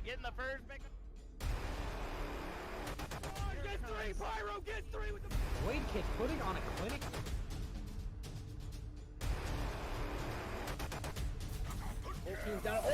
getting the first pick. Oh, get three, Pyro, get three with the Wade Kid putting on a clinic. Whole team's down.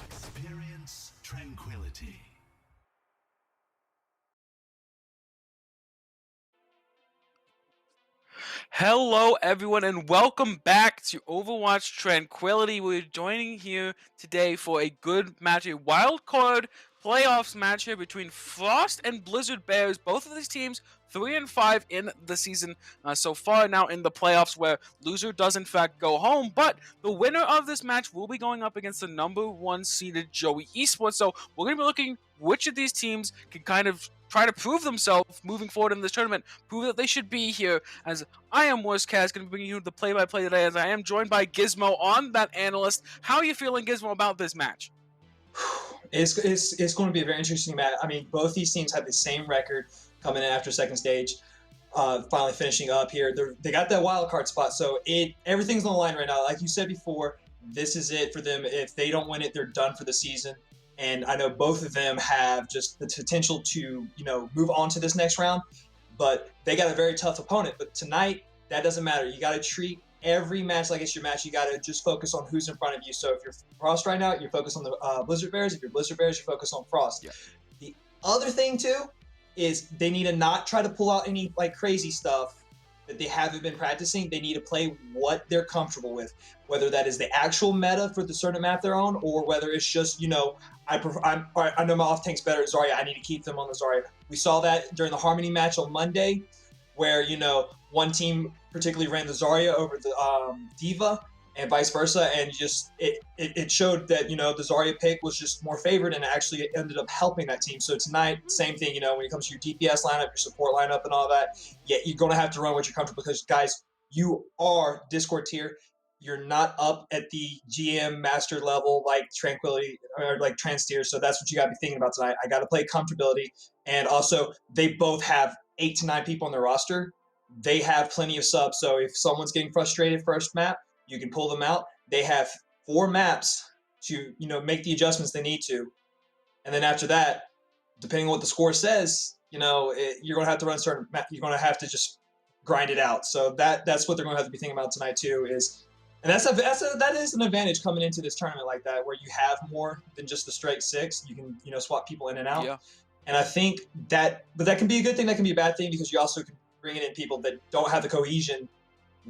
Experience tranquility. Hello everyone and welcome back to Overwatch Tranquility. We're joining here today for a good match, a wild card playoffs match here between Frost and Blizzard Bears. Both of these teams 3-5 in the season so far now in the playoffs, where loser does in fact go home, but the winner of this match will be going up against the number 1 seeded Joey Esports. So we're going to be looking which of these teams can kind of try to prove themselves moving forward in this tournament, prove that they should be here. As I am Worstcast, going to bring you the play-by-play today, as I am joined by Gizmo on that analyst. How are you feeling, Gizmo, about this match? It's going to be a very interesting match. I mean, both these teams have the same record coming in after second stage, finally finishing up here. They got that wild card spot, so everything's on the line right now. Like you said before, this is it for them. If they don't win it, they're done for the season. And I know both of them have just the potential to, move on to this next round. But they got a very tough opponent. But tonight, that doesn't matter. You got to treat every match like it's your match. You got to just focus on who's in front of you. So if you're Frost right now, you're focused on the Blizzard Bears. If you're Blizzard Bears, you're focused on Frost. Yeah. The other thing, too, is they need to not try to pull out any crazy stuff that they haven't been practicing. They need to play what they're comfortable with, whether that is the actual meta for the certain map they're on, or whether it's just, I know my off tank's better at Zarya. I need to keep them on the Zarya. We saw that during the Harmony match on Monday, where one team particularly ran the Zarya over the Diva, and vice versa, and just it showed that the Zarya pick was just more favored, and it actually ended up helping that team. So tonight, same thing. When it comes to your DPS lineup, your support lineup, and all that, yeah, you're gonna have to run what you're comfortable, because guys, you are Discord tier. You're not up at the GM master level like Tranquility or like Trans tier, so that's what you got to be thinking about tonight. I got to play comfortability, and also they both have 8 to 9 people on their roster. They have plenty of subs, so if someone's getting frustrated first map, you can pull them out. They have 4 maps to make the adjustments they need to, and then after that, depending on what the score says, you're gonna have to run certain. You're gonna have to just grind it out. So that's what they're gonna have to be thinking about tonight too. And that is an advantage coming into this tournament like that, where you have more than just the straight 6. You can swap people in and out. Yeah. And I think that can be a good thing. That can be a bad thing, because you also can bring in people that don't have the cohesion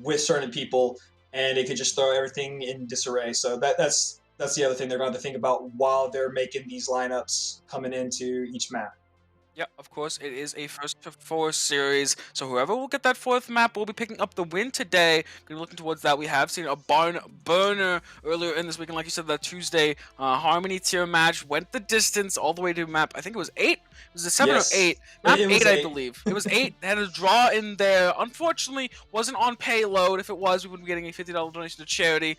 with certain people, and it could just throw everything in disarray. So that's the other thing they're going to think about while they're making these lineups coming into each map. Yeah, of course, it is a first to 4 series, so whoever will get that 4th map will be picking up the win today. We're looking towards that. We have seen a barn burner earlier in this weekend, like you said, that Tuesday Harmony tier match went the distance all the way to map. I think it was 8. It was a 7 Yes. or 8. Not It was 8, I 8. believe. It was 8. They had a draw in there. Unfortunately, wasn't on payload. If it was, we would be getting a $50 donation to charity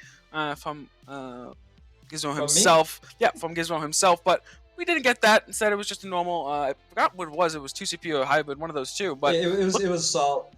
from Gizmo himself. Yeah, from Gizmo himself, but we didn't get that. Instead, it was just a normal. I forgot what it was. It was 2CP or hybrid, one of those two. But it was assault.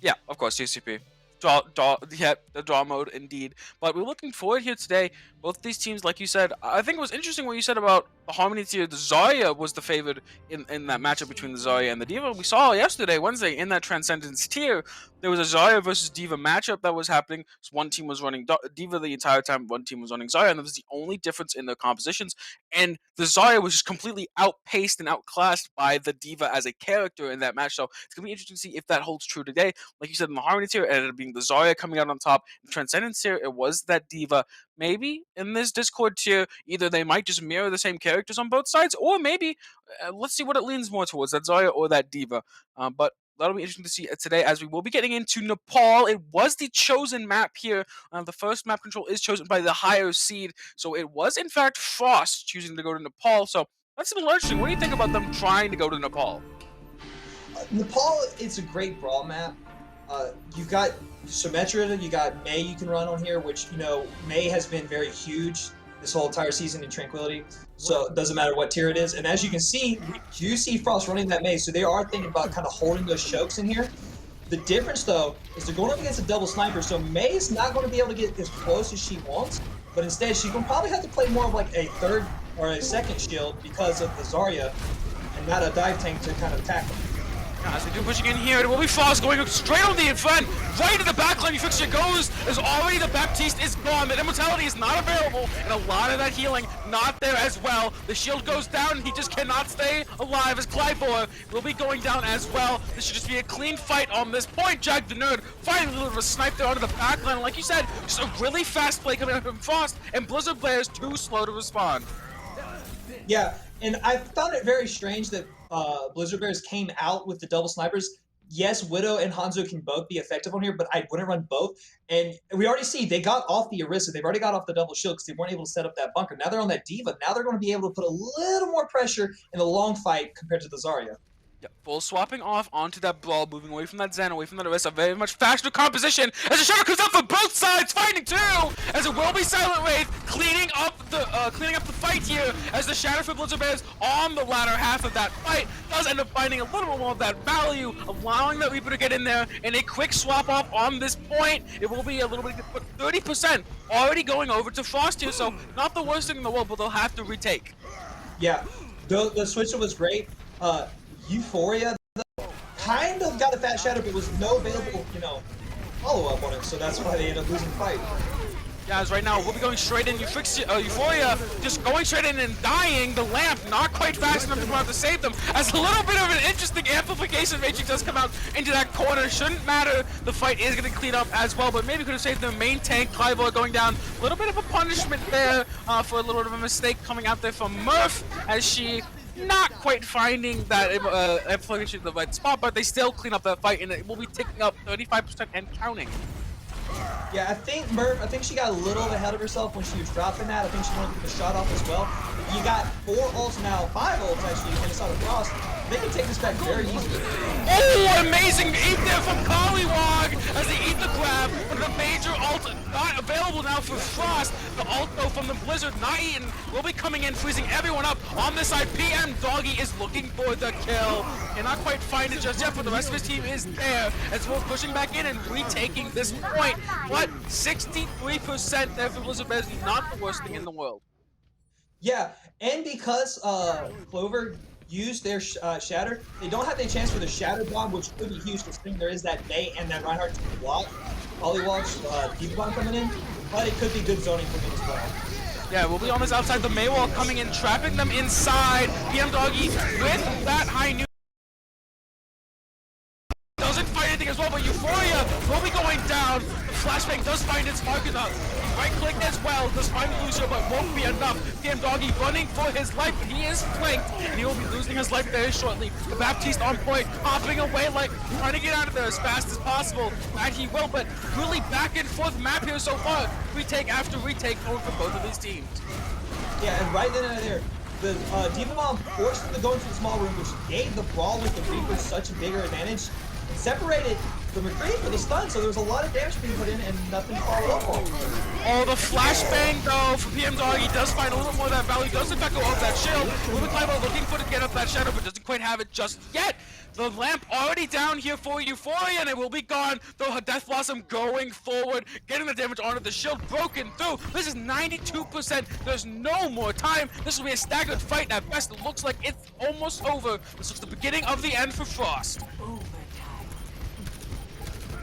Yeah, of course, 2CP. The draw mode indeed. But we're looking forward here today. Both these teams, like you said, I think it was interesting what you said about the Harmony tier. The Zarya was the favored in that matchup between the Zarya and the Diva. We saw yesterday, Wednesday, in that Transcendence tier. there was a Zarya versus Diva matchup that was happening. So one team was running Diva the entire time, one team was running Zarya, and that was the only difference in their compositions. And the Zarya was just completely outpaced and outclassed by the Diva as a character in that match. So it's gonna be interesting to see if that holds true today. Like you said, in the Harmony tier, it ended up being the Zarya coming out on top. In the Transcendence tier, it was that Diva. Maybe in this Discord tier, either they might just mirror the same characters on both sides, or maybe let's see what it leans more towards, that Zarya or that Diva. But that'll be interesting to see today, as we will be getting into Nepal. It was the chosen map here. The first map control is chosen by the higher seed, so it was in fact Frost choosing to go to Nepal. So that's a little interesting. What do you think about them trying to go to Nepal? Nepal, it's a great brawl map. You got Symmetra, you got Mei you can run on here, which, you know, Mei has been very huge this whole entire season in Tranquility, so it doesn't matter what tier it is. And as you can see, you see Frost running that Mei, so they are thinking about kind of holding those chokes in here. The difference, though, is they're going up against a double sniper, so Mei is not going to be able to get as close as she wants, but instead she's going to probably have to play more of like a third or a second shield because of the Zarya, and not a dive tank to kind of tackle. As they do pushing in here, it will be Frost going straight on the infront, right to the backline. Fixture goes, as already the Baptiste is gone. The immortality is not available, and a lot of that healing not there as well. The shield goes down, and he just cannot stay alive, as Clybor will be going down as well. This should just be a clean fight on this point. Jag the Nerd finding a little bit of a snipe there onto the backline. Like you said, just a really fast play coming out from Frost, and Blizzard players too slow to respond. Yeah, and I found it very strange that Blizzard Bears came out with the double snipers. Yes, Widow and Hanzo can both be effective on here, but I wouldn't run both. And we already see they got off the Orisa. They've already got off the double shield because they weren't able to set up that bunker. Now they're on that Diva. Now they're going to be able to put a little more pressure in the long fight compared to the Zarya. Yep, full swapping off onto that Brawl, moving away from that Zen, away from that Orisa, very much faster composition, as the Shadow comes up for both sides, finding two, as it will be Silent Wraith, cleaning up the fight here, as the Shadow for Blizzard Bears on the latter half of that fight does end up finding a little bit more of that value, allowing that Reaper to get in there, and a quick swap off on this point. It will be a little bit, but 30% already going over to Frost here, so not the worst thing in the world, but they'll have to retake. Yeah, the switcher was great. Euphoria kind of got a fat shadow, but was no available, you know, follow-up on it, so that's why they ended up losing the fight. Guys, right now we'll be going straight in. Euphoria just going straight in and dying. The lamp not quite fast enough to come out to save them. As a little bit of an interesting amplification matrix does come out into that corner. Shouldn't matter. The fight is going to clean up as well, but maybe could have saved the main tank. Clybor going down. A little bit of a punishment there for a little bit of a mistake coming out there from Murph, as she not quite finding that amplification in the right spot, but they still clean up that fight, and it will be ticking up 35% and counting. Yeah, I think she got a little ahead of herself when she was dropping that. I think she wanted to get the shot off as well. You got 4 ults now, 5 ults actually, and it's on the Frost. They can take this back very easily. Oh, amazing eat there from Collywog as they eat the grab, but the major ult not available now for Frost. The ult though from the Blizzard not eaten will be coming in, freezing everyone up on this side. PM Doggy is looking for the kill. Cannot quite find it just yet, but the rest of his team is there as we're pushing back in and retaking this point. What? 63% there for Blizzard Bears, not the worst thing in the world. Yeah, and because Clover used their Shatter, they don't have a chance for the Shatter Bomb, which could be huge considering there is that Mei and that Reinhardt to block Pollywog's Diva Bomb coming in, but it could be good zoning for them as well. Yeah, we'll be on this outside, the Mei wall coming in, trapping them inside. PM Doggy with that high new doesn't fight anything as well, but Euphoria will be going down. The flashbang does find its mark enough. Right click as well, does find Lucio, but won't be enough. PM Doggy running for his life, but he is flanked, and he will be losing his life very shortly. The Baptiste on point, hopping away, like trying to get out of there as fast as possible. That he will, but really back and forth map here so far. Retake after retake going for both of these teams. Yeah, and right then and there, the Diva Bomb forced them to go into the small room, which gave the Brawl with the Reaper such a bigger advantage. Separated the McCree for the stun, so there was a lot of damage being put in and nothing followed up on. Oh, the flashbang though for PM Doggy does find a little more of that value, does in fact go off that shield. Ruben Clybor looking for to get up that shadow, but doesn't quite have it just yet. The lamp already down here for Euphoria, and it will be gone. Though Death Blossom going forward, getting the damage onto the shield, broken through. This is 92%. There's no more time. This will be a staggered fight. At best, it looks like it's almost over. This looks the beginning of the end for Frost.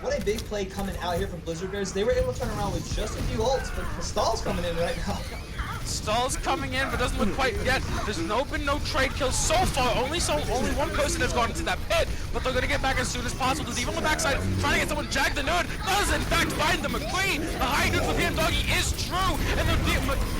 what a big play coming out here from Blizzard Bears. They were able to turn around with just a few ults, but the stall's coming in right now. Stall's coming in, but doesn't look quite yet. There's been no trade kills so far. Only one person has gone into that pit, but they're gonna get back as soon as possible. There's even on the backside trying to get someone. Jag the Nerd does in fact find the McQueen. The high noon with him Doggy is true, and the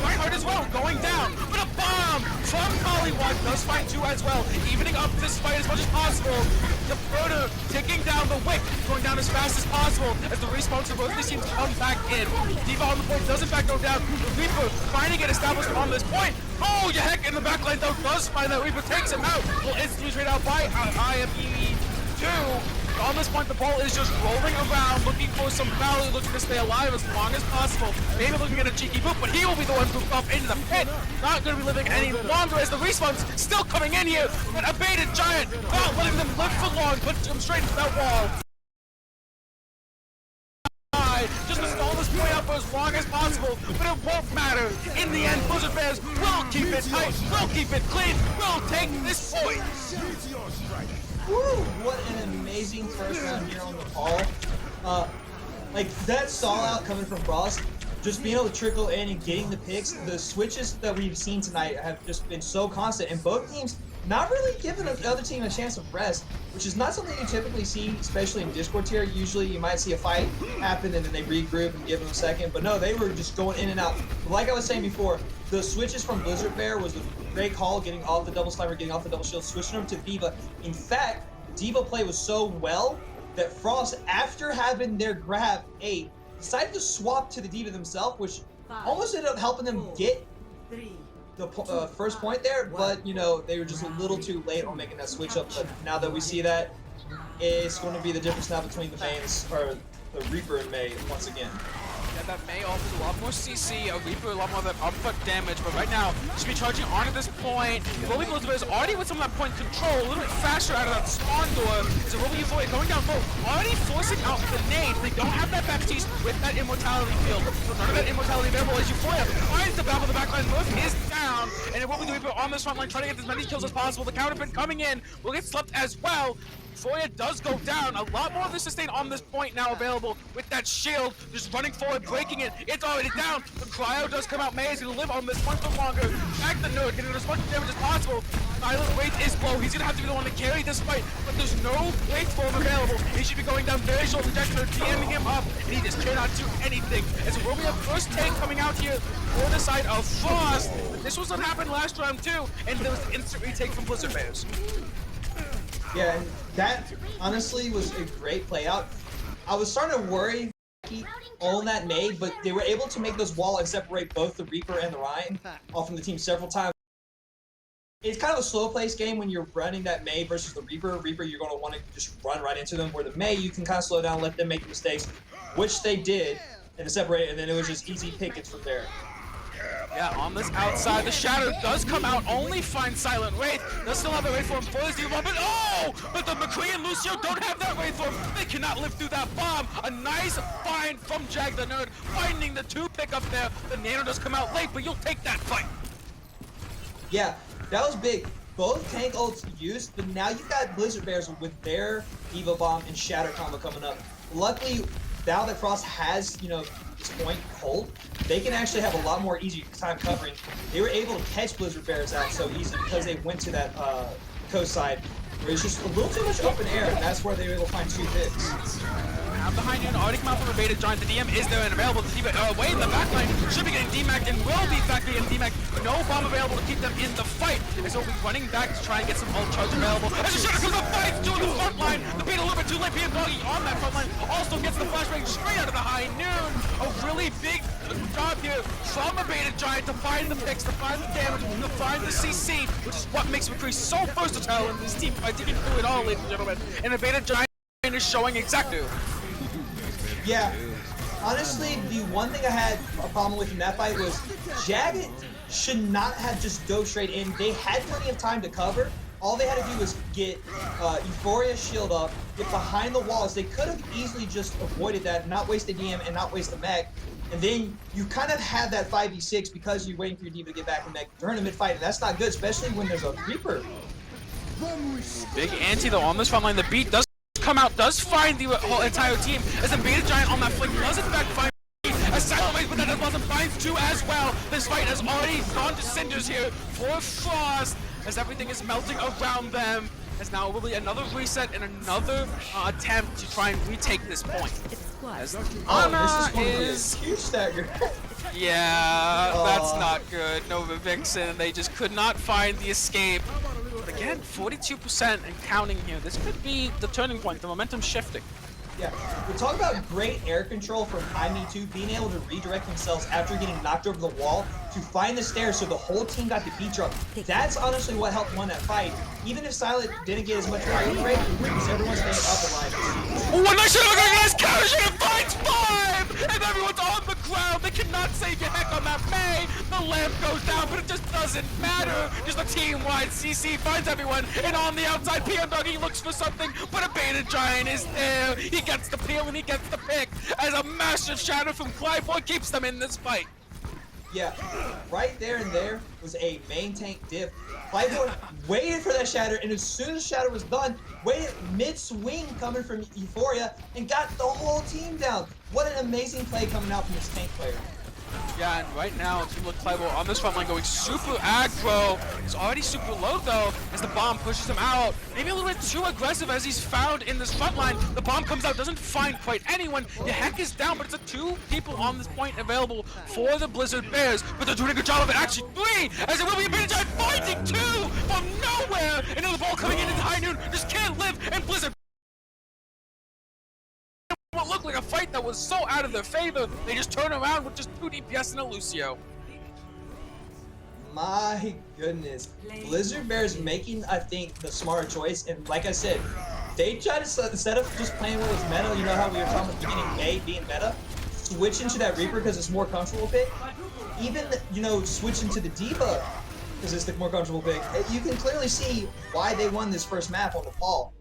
Reinhardt as well going down. But a bomb from Collywog does find two as well, evening up this fight as much as possible. The Frodo taking down the Wick, going down as fast as possible as the respawns for both these teams come back in. D.Va on the point does in fact go down. The Reaper trying to get established on this point. Oh, you heck, in the backline though does find that Reaper, takes him out. Will instantly trade out by IME2. On this point, the ball is just rolling around, looking for some value, looking to stay alive as long as possible. Maybe looking at a cheeky boot, but he will be the one pooped off into the pit. Not going to be living any longer as the respawns still coming in here. But a baited giant, not letting them live for long, puts him straight into that wall. Just to stall this point out for as long as possible, but it won't matter. In the end, Blizzard Bears will keep it tight, will keep it clean, will take this point. Woo! What an amazing first round here on the call. Like that stall out coming from Frost, just being able to trickle in and getting the picks. The switches that we've seen tonight have just been so constant, and both teams not really giving the other team a chance of rest, which is not something you typically see, especially in Discord tier. Usually you might see a fight happen and then they regroup and give them a second, but no, they were just going in and out. But like I was saying before, the switches from Blizzard Bear was a great call, getting off the double slimer, getting off the double shield, switching them to D.Va. In fact, D.Va play was so well that Frost, after having their grab 8, decided to swap to the D.Va themselves, which almost ended up helping them get the first point there, but you know, they were just a little too late on making that switch up. But now that we see that, it's going to be the difference now between the mains, or the Reaper and Mei once again. Yeah, that Mei offers a lot more CC, a Reaper a lot more of that uppercut damage, but right now, should be charging on at this point. Rolling Blizzard is already with some of that point control, a little bit faster out of that spawn door. So Rolling Euphoria going down low, already forcing out the nade. They don't have that backstage with that immortality field. So none of that immortality available as Euphoria finds the battle. The backline move is down, and it will be the Reaper on this front line trying to get as many kills as possible. The counterpin coming in will get slept as well. Euphoria does go down. A lot more of the sustain on this point now available with that shield. Just running forward, breaking it. It's already down. The cryo does come out. Mei is going to live on this one for longer. Back the node, getting as much damage as possible. Silent Wraith is low. He's going to have to be the one to carry this fight, but there's no Wraith form available. He should be going down very short. The Jackson are DMing him up, and he just cannot do anything. As a Romeo first take coming out here for the side of Frost. This was what happened last round too, and there was an instant retake from Blizzard Bears. Yeah, and that honestly was a great play out. I was starting to worry on that nade, but they were able to make this wall and separate both the Reaper and the Ryan off from the team several times. It's kind of a slow-paced game when you're running that Mei versus the Reaper. Reaper, you're going to want to just run right into them, where the Mei, you can kind of slow down, let them make mistakes, which they did, and separate, and then it was just easy pickets from there. Yeah, on this outside, the Shadow does come out, only finds Silent Wraith. Does still have the Wraith form for his D1, but oh! But the McQueen and Lucio don't have that Wraith form. They cannot live through that bomb. A nice find from Jag the Nerd, finding the 2 pick up there. The Nano does come out late, but you'll take that fight. Yeah, that was big. Both tank ults used, but now you've got Blizzard Bears with their D.Va Bomb and Shatter combo coming up. Luckily, now that Frost has, you know, this point hold, they can actually have a lot more easy time covering. They were able to catch Blizzard Bears out so easy because they went to that coast side where it's just a little too much open air, and that's where they were able to find 2 picks. Behind you, already come out from a baited giant. The DM is there and available to D.Va. Away in the backline, should be getting DMAC and will be back getting DMAC. No bomb available to keep them in the fight. And so we'll be running back to try and get some ult charge available. As the Shadow comes up, fights to the front line. The bait a little bit too late. PM Doggy on that front line also gets the flashbang straight out of the high noon. A really big job here from a baited giant to find the picks, to find the damage, to find the CC, which is what makes McCree so versatile in this team by digging through it all, ladies and gentlemen. And a baited giant is showing exactly. Yeah, honestly, the one thing I had a problem with in that fight was Jagged should not have just dove straight in. They had plenty of time to cover. All they had to do was get Euphoria shield up, get behind the walls. They could have easily just avoided that, not waste the DM and not waste the mech. And then you kind of have that 5v6 because you're waiting for your D.Va to get back in mech during a mid-fight, and that's not good, especially when there's a Reaper. Big ante though on this front line. The beat does come out, does find the whole entire team, as the Beta Giant on that flank does in fact find a silent wave, but that doesn't find two as well. This fight has already gone to cinders here for Frost, as everything is melting around them. As now will be another reset and another attempt to try and retake this point. As Ana is huge stagger. yeah, that's not good. Nova Vixen, they just could not find the escape. But again, 42% and counting here. This could be the turning point, the momentum shifting. Yeah, we're talking about great air control from I-Me-2, being able to redirect themselves after getting knocked over the wall to find the stairs so the whole team got the beat drop. That's honestly what helped win that fight. Even if Silent didn't get as much fire rate, because everyone's staying up alive. Oh, and I should have got this counter shot and finds 5! And everyone's on the ground. They cannot save your heck on that May. The lamp goes down, but it just doesn't matter. Just a team-wide CC finds everyone. And on the outside, PM Doggy looks for something, but a Beta Giant is there. He gets the peel and he gets the pick as a massive shadow from Clyboy keeps them in this fight. Yeah, right there and there was a main tank diff. Clyboy waited for that shatter, and as soon as the shatter was done, waited mid-swing coming from Euphoria and got the whole team down. What an amazing play coming out from this tank player. Yeah, and right now, Team Clybo on this front line going super aggro. He's already super low though, as the bomb pushes him out. Maybe a little bit too aggressive as he's found in this front line. The bomb comes out, doesn't find quite anyone. The heck is down, but it's a 2 people on this point available for the Blizzard Bears. But they're doing a good job of it. Actually 3, as it will be a Beta Giant finding 2 from nowhere. And now the ball coming in high noon just can't live, and Blizzard what looked like a fight that was so out of their favor, they just turn around with just 2 DPS and a Lucio. My goodness. Blizzard Bears making, I think, the smarter choice. And like I said, they try to, instead of just playing what was meta, you know how we were talking about beginning May being meta, switch into that Reaper because it's more comfortable pick. Even, you know, switch into the D.Va because it's the more comfortable pick. You can clearly see why they won this first map on the Paul.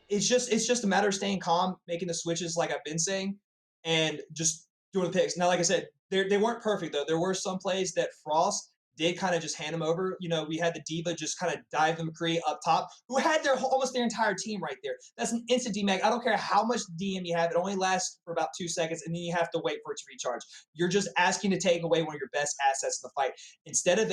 It's just a matter of staying calm, making the switches like I've been saying, and just doing the picks. Now, like I said, they weren't perfect though. There were some plays that Frost did kind of just hand them over. You know, we had the D.Va just kind of dive the McCree up top, who had almost their entire team right there. That's an instant DMAG. I don't care how much DM you have. It only lasts for about 2 seconds, and then you have to wait for it to recharge. You're just asking to take away one of your best assets in the fight. Instead of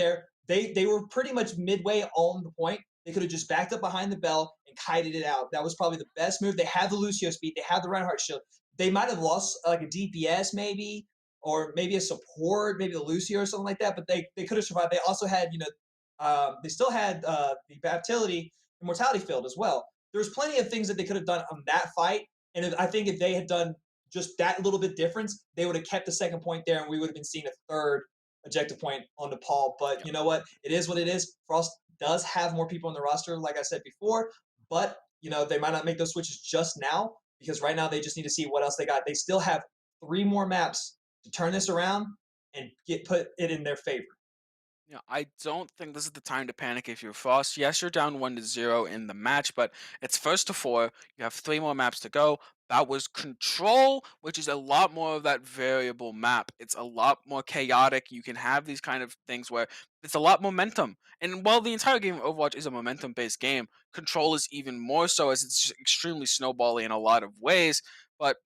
they were pretty much midway on the point. They could have just backed up behind the bell and kited it out. That was probably the best move. They have the Lucio speed. They have the Reinhardt shield. They might have lost like a DPS maybe, or maybe a support, maybe the Lucio or something like that, but they could have survived. They also had, you know, they still had the Baptility and Mortality Field as well. There's plenty of things that they could have done on that fight, and I think if they had done just that little bit difference, they would have kept the second point there, and we would have been seeing a third objective point on Nepal. But you know what? It is what it is. Frost does have more people on the roster, like I said before, but you know, they might not make those switches just now because right now they just need to see what else they got. They still have 3 more maps to turn this around and put it in their favor. Yeah, I don't think this is the time to panic if you're Frost. Yes, you're down 1-0 in the match, but it's first to 4. You have 3 more maps to go. That was Control, which is a lot more of that variable map. It's a lot more chaotic. You can have these kind of things where it's a lot momentum. And while the entire game of Overwatch is a momentum-based game, Control is even more so, as it's just extremely snowbally in a lot of ways. But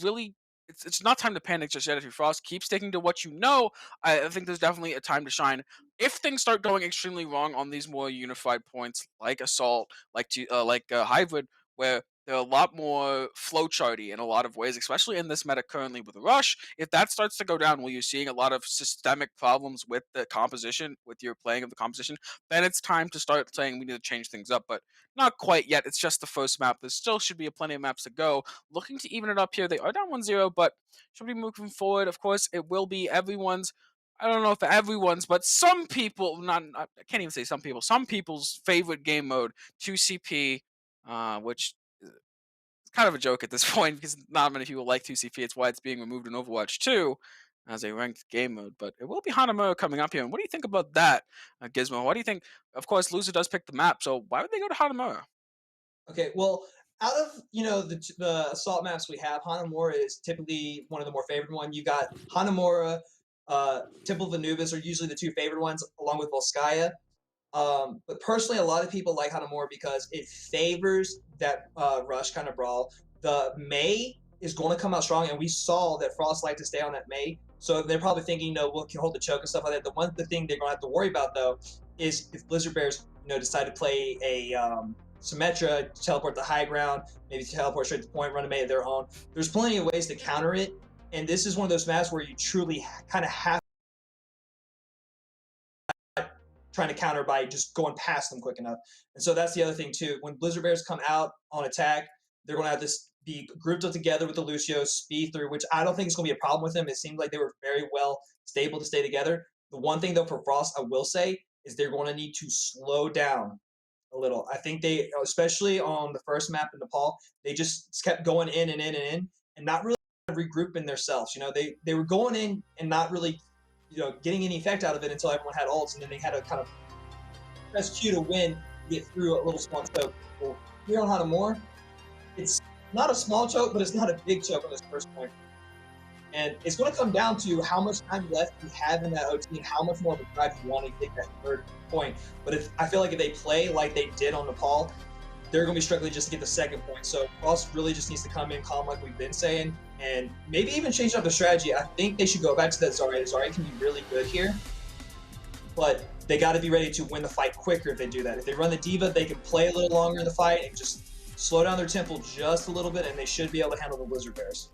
really, it's not time to panic just yet if you're Frost. Keep sticking to what you know. I think there's definitely a time to shine. If things start going extremely wrong on these more unified points, like Assault, like Hybrid, where they're a lot more flowcharty in a lot of ways, especially in this meta currently with Rush. If that starts to go down, where you're seeing a lot of systemic problems with the composition, with your playing of the composition, then it's time to start saying we need to change things up. But not quite yet. It's just the first map. There still should be plenty of maps to go. Looking to even it up here. They are down 1-0, but should be moving forward. Of course, it will be everyone's. I don't know if everyone's, but some people, I can't even say some people, some people's favorite game mode, 2CP, which is kind of a joke at this point because not many people like 2CP. It's why it's being removed in Overwatch 2 as a ranked game mode. But it will be Hanamura coming up here. And what do you think about that, Gizmo? What do you think? Of course, Loser does pick the map, so why would they go to Hanamura? Okay, well, out of, you know, the assault maps we have, Hanamura is typically one of the more favorite ones. You got Hanamura, Temple of Anubis are usually the 2 favorite ones, along with Volskaya. But personally, a lot of people like Hanamura because it favors that rush kind of brawl. The Mei is going to come out strong, and we saw that Frost liked to stay on that Mei. So they're probably thinking, no, we'll hold the choke and stuff like that. The thing they're going to have to worry about though is if Blizzard Bears, decide to play a Symmetra, teleport to high ground, maybe teleport straight to the point, run a Mei of their own. There's plenty of ways to counter it, and this is one of those maps where you truly kind of have trying to counter by just going past them quick enough. And so that's the other thing too. When Blizzard Bears come out on attack, they're going to have this be grouped up together with the Lucio, speed through, which I don't think is going to be a problem with them. It seemed like they were very well stable to stay together. The one thing though for Frost, I will say, is they're going to need to slow down a little. I think they, especially on the first map in Nepal, they just kept going in and in and in, and not really regrouping themselves. They were going in and not really, getting any effect out of it until everyone had ults, and then they had to kind of press Q to win, get through a little small choke. Well, here on Hanamura, it's not a small choke, but it's not a big choke on this first point. And it's going to come down to how much time left you have in that OT and how much more of a drive you want to get that third point. But I feel like if they play like they did on Nepal, they're going to be struggling just to get the second point. So Frost really just needs to come in calm like we've been saying, and maybe even change up the strategy. I think they should go back to that Zarya. Zarya can be really good here, but they got to be ready to win the fight quicker if they do that. If they run the D.Va, they can play a little longer in the fight and just slow down their tempo just a little bit, and they should be able to handle the Blizzard Bears.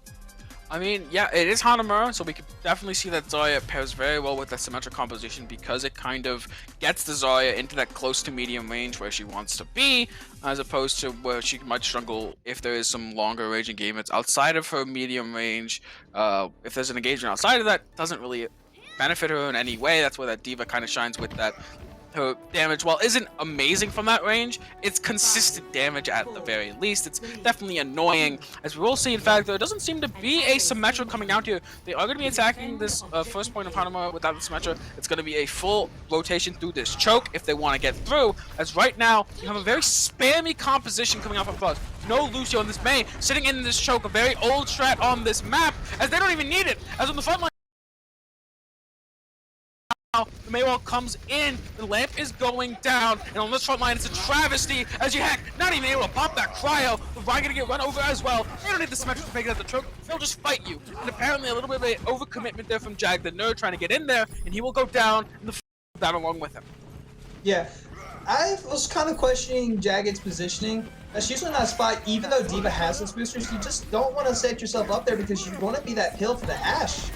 I mean, yeah, it is Hanamura, so we can definitely see that Zarya pairs very well with that symmetric composition because it kind of gets the Zarya into that close to medium range where she wants to be, as opposed to where she might struggle if there is some longer range engagements outside of her medium range. If there's an engagement outside of that, doesn't really benefit her in any way. That's where that D.Va kind of shines with that. Her damage, while isn't amazing from that range, it's consistent damage at the very least. It's definitely annoying. As we will see, in fact, there doesn't seem to be a Symmetra coming out here. They are going to be attacking this first point of Hanamura without the Symmetra. It's going to be a full rotation through this choke if they want to get through, as right now, you have a very spammy composition coming out from Frost. No Lucio in this Mei, sitting in this choke, a very old strat on this map, as they don't even need it, as on the front line. The Mei wall comes in, the lamp is going down, and on this front line it's a travesty as you hack, not even able to pop that cryo. The Ryan gonna get run over as well. They don't need the Symmetra to make it at the choke, they'll just fight you. And apparently a little bit of an overcommitment there from Jag the Nerd trying to get in there, and he will go down, and the down along with him. Yeah, I was kind of questioning Jagged's positioning. That's usually not a spot, even though D.Va has those boosters, you just don't want to set yourself up there because you want to be that pill for the Ashe.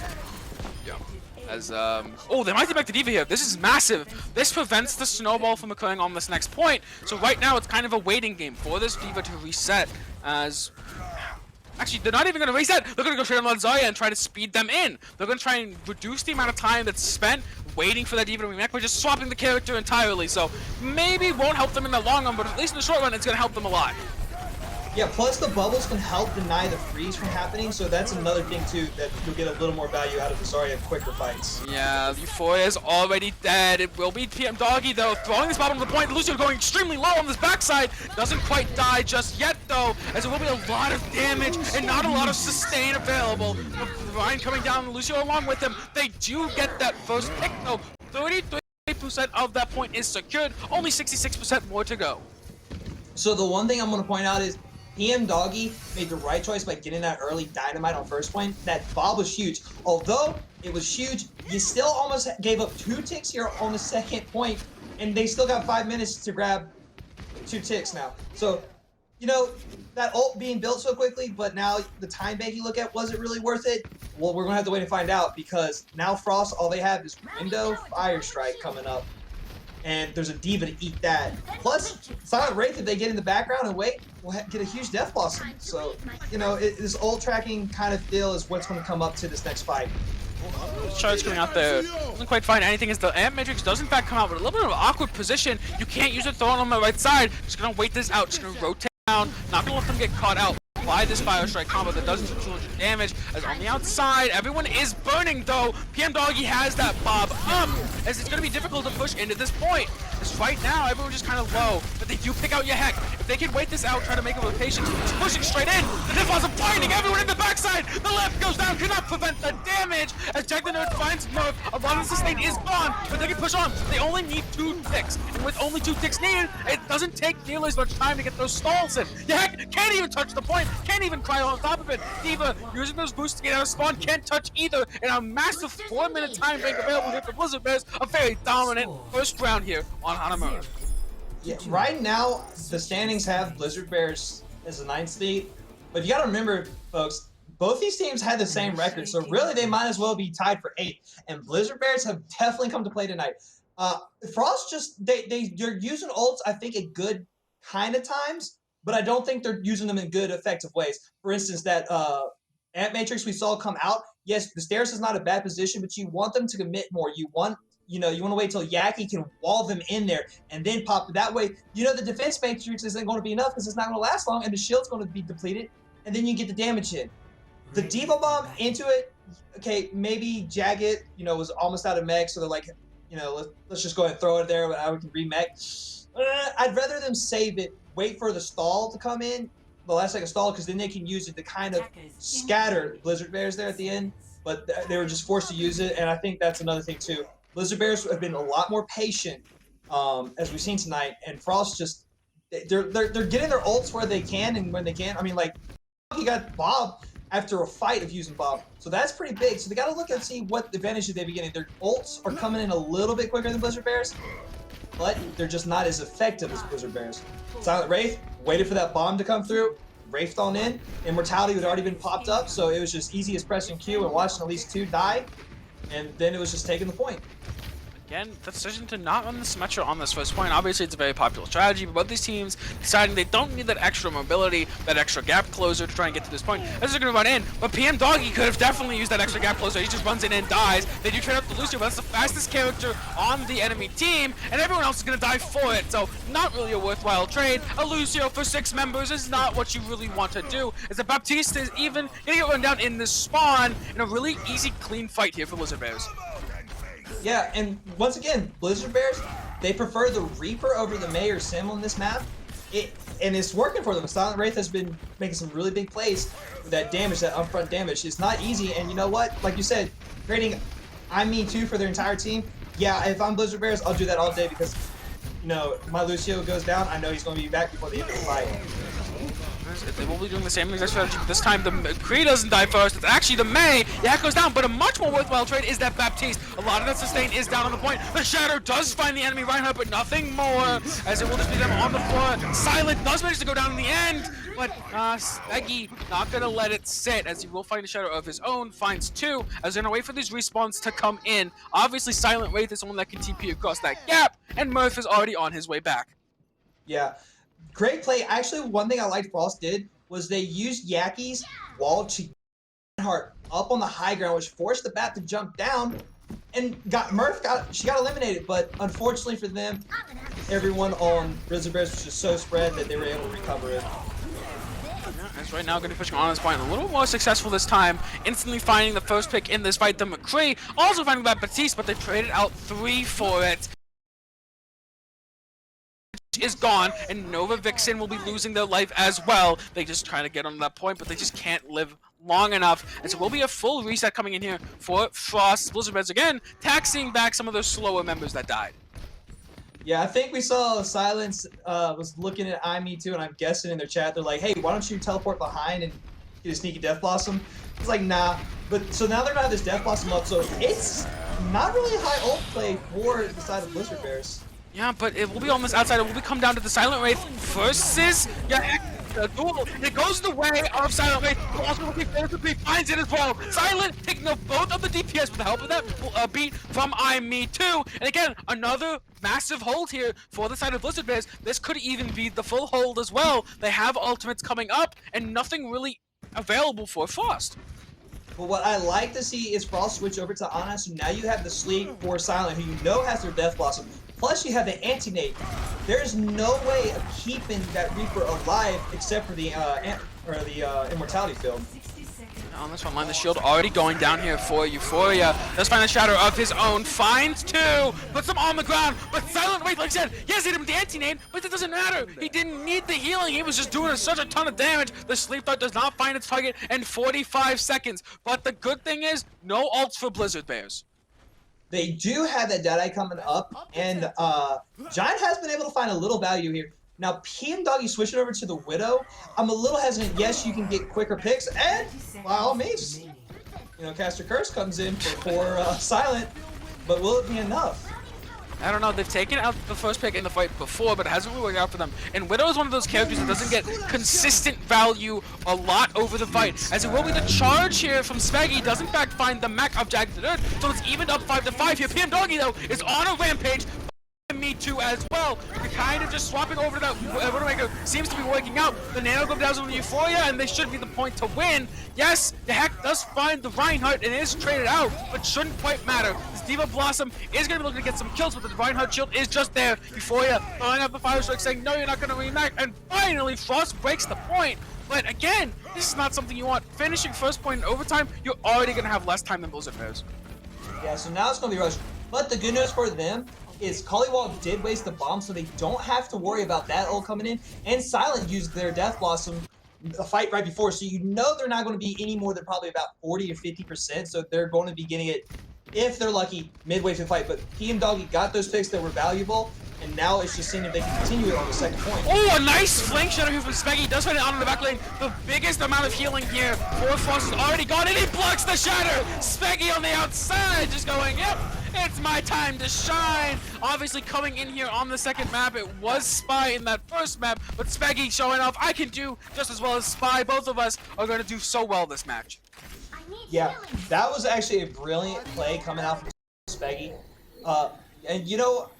As, oh, they might get back to D.Va here. This is massive. This prevents the snowball from occurring on this next point. So right now, it's kind of a waiting game for this D.Va to reset. As, actually, they're not even going to reset. They're going to go straight on Zarya and try to speed them in. They're going to try and reduce the amount of time that's spent waiting for that D.Va to remake by just swapping the character entirely. So maybe won't help them in the long run, but at least in the short run, it's going to help them a lot. Yeah, plus the bubbles can help deny the freeze from happening, so that's another thing too, that you'll get a little more value out of the Zarya quicker fights. Yeah, Euphoria is already dead. It will be PM Doggy though, throwing this bottom of the point. Lucio going extremely low on this backside. Doesn't quite die just yet though, as it will be a lot of damage and not a lot of sustain available. Ryan coming down, Lucio along with him. They do get that first pick though. 33% of that point is secured, only 66% more to go. So the one thing I'm going to point out is PM Doggy made the right choice by getting that early dynamite on first point. That Bob was huge. Although it was huge, you still almost gave up 2 ticks here on the second point, and they still got 5 minutes to grab 2 ticks now. So, that ult being built so quickly, but now the time bank you look at, was it really worth it? Well, we're going to have to wait and find out, because now Frost, all they have is Window Fire Strike coming up. And there's a D.Va to eat that. Plus, Silent Wraith, if they get in the background and wait, will get a huge Death Blossom. So, this ult tracking kind of deal is what's going to come up to this next fight. Charge coming out there. Doesn't quite find anything as the Amp Matrix does in fact come out, but a little bit of an awkward position. You can't use it throwing on the right side. Just going to wait this out. Just going to rotate down. Not going to let them get caught out by this Fire Strike combo that does 200 damage. As on the outside, everyone is burning though. PM Doggy has that Bob up, as it's going to be difficult to push into this point. Because right now, everyone's just kind of low, but they do pick out your heck. If they can wait this out, try to make a rotation, he's pushing straight in. The Diff Blossom finding everyone in the backside. The left goes down, cannot prevent the damage. As Jack the Nerd finds Murph, a lot of the sustain is gone, but they can push on. They only need 2 ticks, and with only 2 ticks needed, it doesn't take nearly as much time to get those stalls in. Your heck can't even touch the point, can't even cry on top of it. D.Va using those boosts to get out of spawn, can't touch either, and a massive 4-minute time bank available here for Blizzard Bears. A very dominant first round here on Hanamura. Yeah, right now the standings have Blizzard Bears as the 9th seed, but you gotta remember, folks, both these teams had the same record, so really they might as well be tied for 8th. And Blizzard Bears have definitely come to play tonight. Frost just they're using ults, I think, at good kind of times, but I don't think they're using them in good, effective ways. For instance, that Ant Matrix we saw come out. Yes, the stairs is not a bad position, but you want them to commit more. You want to wait till Yaki can wall them in there and then pop it. That way, the defense matrix isn't going to be enough because it's not going to last long, and the shield's going to be depleted, and then you get the damage in. The D.Va bomb into it, okay, maybe Jagged, was almost out of mech, so they're like, let's just go ahead and throw it there, but we can remech. I'd rather them save it, wait for the stall to come in, the last second stall, because then they can use it to kind of scatter Blizzard Bears there at the end, but they were just forced to use it, and I think that's another thing too. Blizzard Bears have been a lot more patient, as we've seen tonight, and Frost just, they're getting their ults where they can and when they can. I mean, like, he got Bob after a fight of using Bob, so that's pretty big. So they got to look and see what advantages they've been getting. Their ults are coming in a little bit quicker than Blizzard Bears, but they're just not as effective as Blizzard Bears. Silent Wraith waited for that bomb to come through, Wraithed on in. Immortality had already been popped up, so it was just easy as pressing Q and watching at least 2 die, and then it was just taking the point. Again, the decision to not run the Symmetra on this first point, obviously it's a very popular strategy, but both these teams deciding they don't need that extra mobility, that extra gap closer to try and get to this point. This is going to run in, but PM Doggy could have definitely used that extra gap closer. He just runs in and dies. They do trade up to Lucio, but that's the fastest character on the enemy team, and everyone else is going to die for it, so not really a worthwhile trade. A Lucio for 6 members is not what you really want to do, as the Baptiste is even going to get run down in this spawn in a really easy, clean fight here for Blizzard Bears. Yeah, and once again, Blizzard Bears, they prefer the Reaper over the May or Sim on this map. And it's working for them. Silent Wraith has been making some really big plays with that damage, that upfront damage. It's not easy, and you know what? Like you said, creating I Me Too for their entire team. Yeah, if I'm Blizzard Bears, I'll do that all day because, my Lucio goes down, I know he's going to be back before the end of the fight. They will be doing the same exact strategy, but this time the McCree doesn't die first. It's actually the May. Yeah, it goes down, but a much more worthwhile trade is that Baptiste. A lot of that sustain is down on the point. The Shadow does find the enemy Reinhardt, but nothing more, as it will just be them on the floor. Silent does manage to go down in the end, but Speggy not going to let it sit, as he will find a Shadow of his own, finds 2, as they're going to wait for these respawns to come in. Obviously, Silent Wraith is someone that can TP across that gap, and Murph is already on his way back. Yeah. Great play. Actually, one thing I liked Frost did was they used Yaki's wall to Reinhardt up on the high ground, which forced the Bat to jump down, and got eliminated. But unfortunately for them, everyone on Blizzard Bears was just so spread that they were able to recover it. As right now going to be pushing on this point, a little more successful this time, instantly finding the first pick in this fight, the McCree, also finding that Baptiste, but they traded out 3 for it. Is gone, and Nova Vixen will be losing their life as well. They just try to get on that point, but they just can't live long enough, and so will be a full reset coming in here for Frost. Blizzard Bears again taxing back some of those slower members that died. Yeah, I think we saw Silence was looking at I Me Too, and I'm guessing in their chat they're like, hey, why don't you teleport behind and get a sneaky Death Blossom? It's like, nah. But so now they're gonna have this Death Blossom up, so it's not really a high ult play for the side of Blizzard Bears. Yeah, but it will be on this outside. It will come down to the Silent Wraith versus the duel. It goes the way of Silent Wraith. Also looking forward to be finds it as well. Silent taking up both of the DPS with the help of that beat from I Me Too. And again, another massive hold here for the side of Blizzard Bears. This could even be the full hold as well. They have ultimates coming up and nothing really available for Frost. But what I like to see is Frost switch over to Ana, so now you have the sleep for Silent, who you know has their Death Blossom. Plus you have the Anti-Nate. There's no way of keeping that Reaper alive except for the Immortality field. On this front line, the shield already going down here for Euphoria. Does find a shadow of his own, finds two, puts him on the ground, but Silent, wait, like I said, yes, hit him with the anti-nade, but that doesn't matter. He didn't need the healing, he was just doing such a ton of damage. The sleep dart does not find its target in 45 seconds, but the good thing is, no ults for Blizzard Bears. They do have that Deadeye coming up, and Giant has been able to find a little value here. Now, PM Doggy switching over to the Widow. I'm a little hesitant. Yes, you can get quicker picks, and by all means, you know, Caster Curse comes in for Silent, but will it be enough? I don't know, they've taken out the first pick in the fight before, but it hasn't really worked out for them. And Widow is one of those characters that doesn't get consistent value a lot over the fight. As it will be the charge here from Spaggy does in fact find the mech of Jagged Earth, so it's evened up 5-5 here. PM Doggy, though, is on a rampage. Me too as well. You're kind of just swapping over to that Widowmaker. Seems to be working out. The Nano goes down on the Euphoria, and they should be the point to win. Yes, the Heck does find the Reinhardt and is traded out, but shouldn't quite matter. This Diva Blossom is going to be looking to get some kills, but the Reinhardt shield is just there. Euphoria throwing up the Fire Strike, saying, no, you're not going to rematch. And finally, Frost breaks the point. But again, this is not something you want. Finishing first point in overtime, you're already going to have less time than Blizzard Bears. Yeah, so now it's going to be rushed. But the good news for them is Collywall did waste the bomb, so they don't have to worry about that ult coming in. And Silent used their Death Blossom the fight right before, so you know they're not going to be any more than probably about 40 or 50%, so they're going to be getting it, if they're lucky, midway through the fight. But PM Doggy got those picks that were valuable, and now it's just seeing if they can continue it on the second point. Oh, a nice flank shadow here from Spaggy. Does find it out in the back lane. The biggest amount of healing here for Frost is already gone, and he blocks the shatter. Spaggy on the outside, just going, yep, it's my time to shine. Obviously coming in here on the second map, it was Spy in that first map, but Spaggy showing off, I can do just as well as Spy. Both of us are going to do so well this match. Yeah, that was actually a brilliant play coming out from Spaggy. And you know,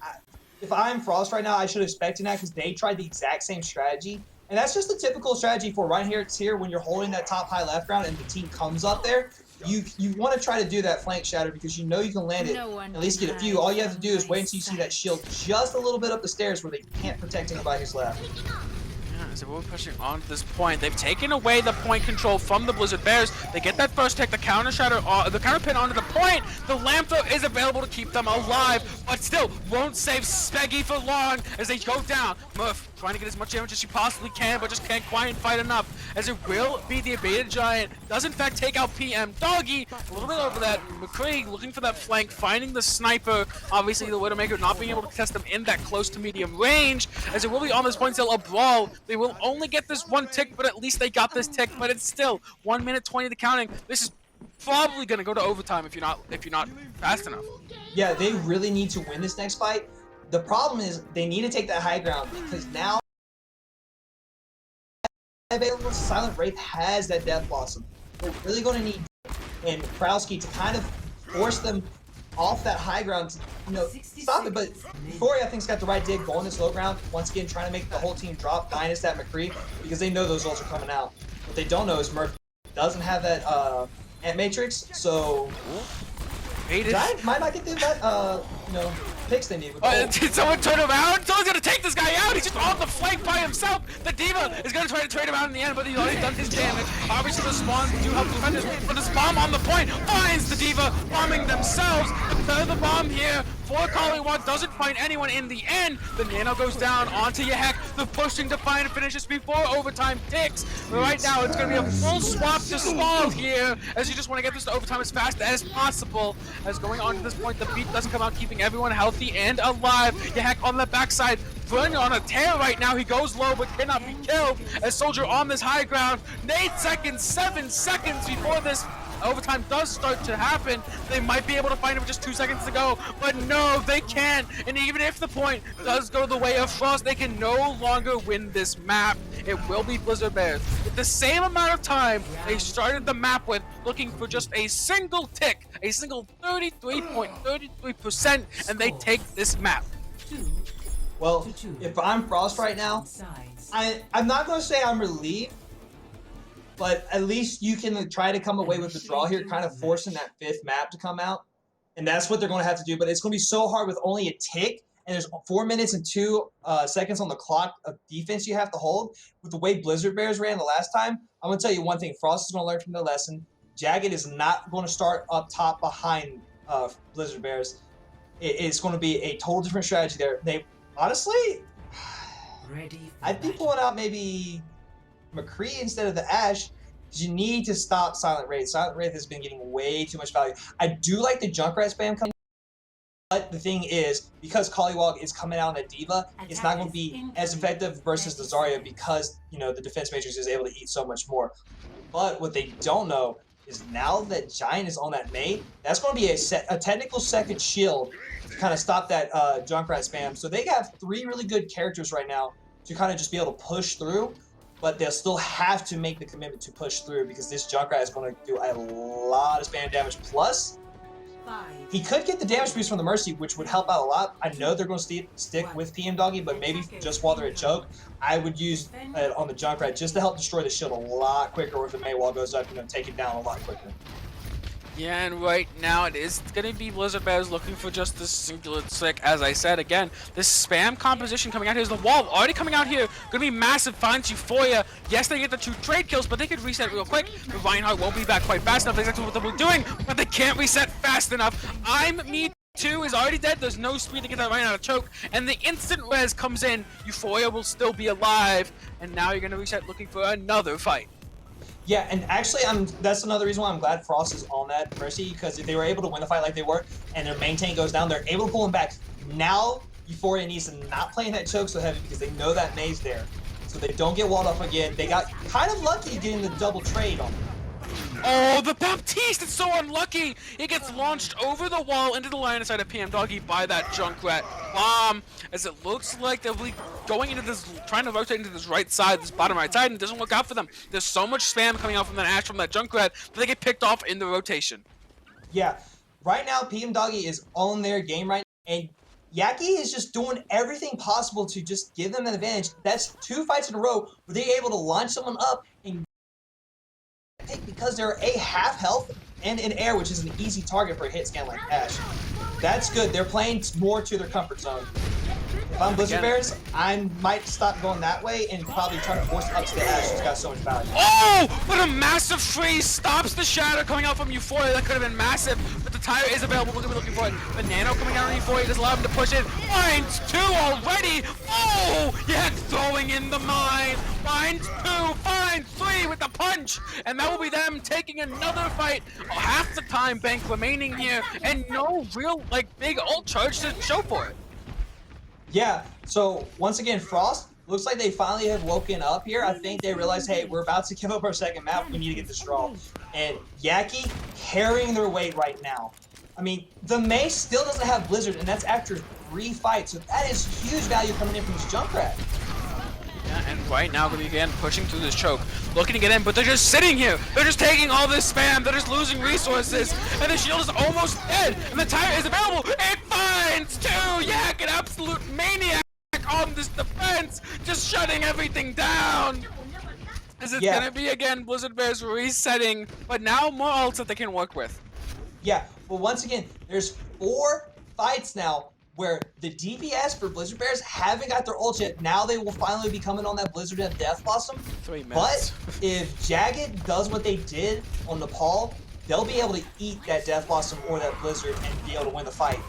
if I'm Frost right now, I should expect that because they tried the exact same strategy. And that's just the typical strategy for right here. It's here when you're holding that top high left ground and the team comes up there. You want to try to do that flank shatter because you know you can land it, at least get a few. All you have to do is wait until you see that shield just a little bit up the stairs where they can't protect anybody who's left. Yeah, so we're pushing on to this point. They've taken away the point control from the Blizzard Bears. They get that first pick, the counter shatter, the counter pin onto the point. The lamp though is available to keep them alive, but still won't save Spaggy for long as they go down. Murph trying to get as much damage as she possibly can, but just can't quite fight enough. As it will be the abated Giant, does in fact take out PM Doggy. A little bit over that. McCree looking for that flank, finding the sniper. Obviously the Widowmaker not being able to test them in that close to medium range. As it will be on this point still a brawl. They will only get this one tick, but at least they got this tick. But it's still 1 minute 20 to counting. This is probably going to go to overtime if you're not fast enough. Yeah, they really need to win this next fight. The problem is they need to take that high ground because now available Silent Wraith has that Death Blossom. They're really going to need and Krowski to kind of force them off that high ground to, you know, stop it. But Euphoria, I think, has got the right dig going this low ground. Once again, trying to make the whole team drop Dynast at McCree because they know those ults are coming out. What they don't know is Murph doesn't have that Ant Matrix, so Giant might not get that you know, picks they need. With did someone turn him out? Someone's gonna take this guy out. He's just on the flank by himself. The Diva is gonna try to trade him out in the end, but he's already done his damage. Obviously, the spawns do help defend this, but this bomb on the point finds the Diva bombing themselves. The bomb here for Collywall doesn't find anyone in the end. The Nano goes down onto Yehek. The pushing to find finishes before overtime ticks. But right now, it's gonna be a full swap to Stall here, as you just want to get this to overtime as fast as possible. As going on to this point, the beat doesn't come out, keeping everyone healthy and alive. Yehek on the backside, running on a tear right now. He goes low but cannot be killed. As Soldier on this high ground, 8 seconds, 7 seconds before this overtime does start to happen. They might be able to find it with just 2 seconds to go, but no, they can't. And even if the point does go the way of Frost, they can no longer win this map. It will be Blizzard Bears. With the same amount of time they started the map with, looking for just a single tick, a single 33.33%, and they take this map. Well, if I'm Frost right now, I'm not going to say I'm relieved, but at least you can try to come away with the draw here, kind of forcing that 5th map to come out. And that's what they're going to have to do. But it's going to be so hard with only a tick, and there's 4 minutes and 2 seconds on the clock of defense you have to hold. With the way Blizzard Bears ran the last time, I'm going to tell you one thing. Frost is going to learn from their lesson. Jagged is not going to start up top behind Blizzard Bears. It's going to be a total different strategy there. They honestly, I'd be pulling out maybe McCree instead of the Ashe. You need to stop Silent Wraith. Silent Wraith has been getting way too much value. I do like the Junkrat spam coming, but the thing is, because Collywog is coming out on a D.Va, it's not going to be as effective versus the Zarya because, you know, the defense matrix is able to eat so much more. But what they don't know is now that Giant is on that mate, that's going to be a technical second shield to kind of stop that Junkrat spam. So they have 3 really good characters right now to kind of just be able to push through, but they'll still have to make the commitment to push through because this Junkrat is going to do a lot of spam damage. Plus, he could get the damage boost from the Mercy, which would help out a lot. I know they're going to stick with PM Doggy, but maybe just while they're at choke, I would use it on the Junkrat just to help destroy the shield a lot quicker, or if the Mei wall goes up, you know, take it down a lot quicker. Yeah, and right now it is going to be Blizzard Bears looking for just this singular trick. As I said, again, this spam composition coming out here is the wall already coming out here. Going to be massive. Finds Euphoria. Yes, they get the 2 trade kills, but they could reset real quick. The Reinhardt won't be back quite fast enough. That's exactly what they were doing, but they can't reset fast enough. Me Too is already dead. There's no speed to get that Reinhardt out of choke, and the instant res comes in, Euphoria will still be alive, and now you're going to reset looking for another fight. Yeah, and actually, that's another reason why I'm glad Frost is on that Mercy, because if they were able to win the fight like they were, and their main tank goes down, they're able to pull him back. Now, Euphoria needs to not play in that choke so heavy because they know that Mei's there. So they don't get walled up again. They got kind of lucky getting the double trade on him. Oh, the Baptiste is so unlucky! It gets launched over the wall into the line inside of PM Doggy by that Junkrat bomb, as it looks like they'll be going into this, trying to rotate into this right side, this bottom right side, and it doesn't work out for them. There's so much spam coming out from that Ashe, from that Junkrat, that they get picked off in the rotation. Yeah, right now PM Doggy is on their game right now, and Yaki is just doing everything possible to just give them an advantage. That's 2 fights in a row where they're able to launch someone up and because they're a half health and in air, which is an easy target for a hit scan like Ashe. That's good. They're playing more to their comfort zone. If I'm Blizzard Bears, I might stop going that way and probably try to force it up to the Ashe. It's got so much value. Oh! What a massive freeze! Stops the shatter coming out from Euphoria. That could have been massive, but the tire is available. We're going to be looking for it. The Nano coming out on Euphoria does allow him to push it. Finds 2 already! Oh! Yeah, throwing in the mine. Finds 2, finds 3 with the punch! And that will be them taking another fight. Half the time bank remaining here, and no real, big ult charge to show for it. Yeah, so once again, Frost, looks like they finally have woken up here. I think they realized, hey, we're about to give up our second map. We need to get this draw. And Yaki carrying their weight right now. I mean, the Mei still doesn't have Blizzard, and that's after 3 fights. So that is huge value coming in from this Junkrat. Yeah, and right now, going to be again pushing through this choke, looking to get in, but they're just sitting here. They're just taking all this spam. They're just losing resources, and the shield is almost dead, and the tire is available. It finds 2. Yak, an absolute maniac on this defense, just shutting everything down. As it's going to be again Blizzard Bears resetting, but now more ults that they can work with. Yeah, but once again, there's 4 fights now where the DPS for Blizzard Bears haven't got their ult yet. Now they will finally be coming on that Blizzard and Death Blossom. 3 minutes. But if Jagged does what they did on Nepal, they'll be able to eat that Death Blossom or that Blizzard and be able to win the fight.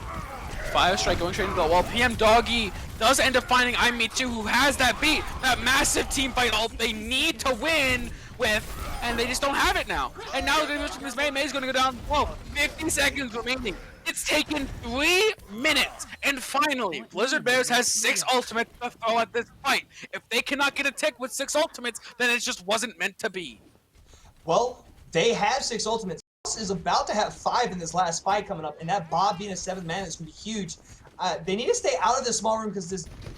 Fire Strike going straight into the wall. PM Doggy does end up finding Too, who has that beat, that massive team fight ult they need to win with, and they just don't have it now. And now this Mei is going to go down. Whoa, 50 seconds remaining. It's taken 3 minutes, and finally, Blizzard Bears has 6 ultimates to throw at this fight. If they cannot get a tick with 6 ultimates, then it just wasn't meant to be. Well, they have 6 ultimates. Is about to have 5 in this last fight coming up, and that Bob being a 7th man is going to be huge. They need to stay out of this small room because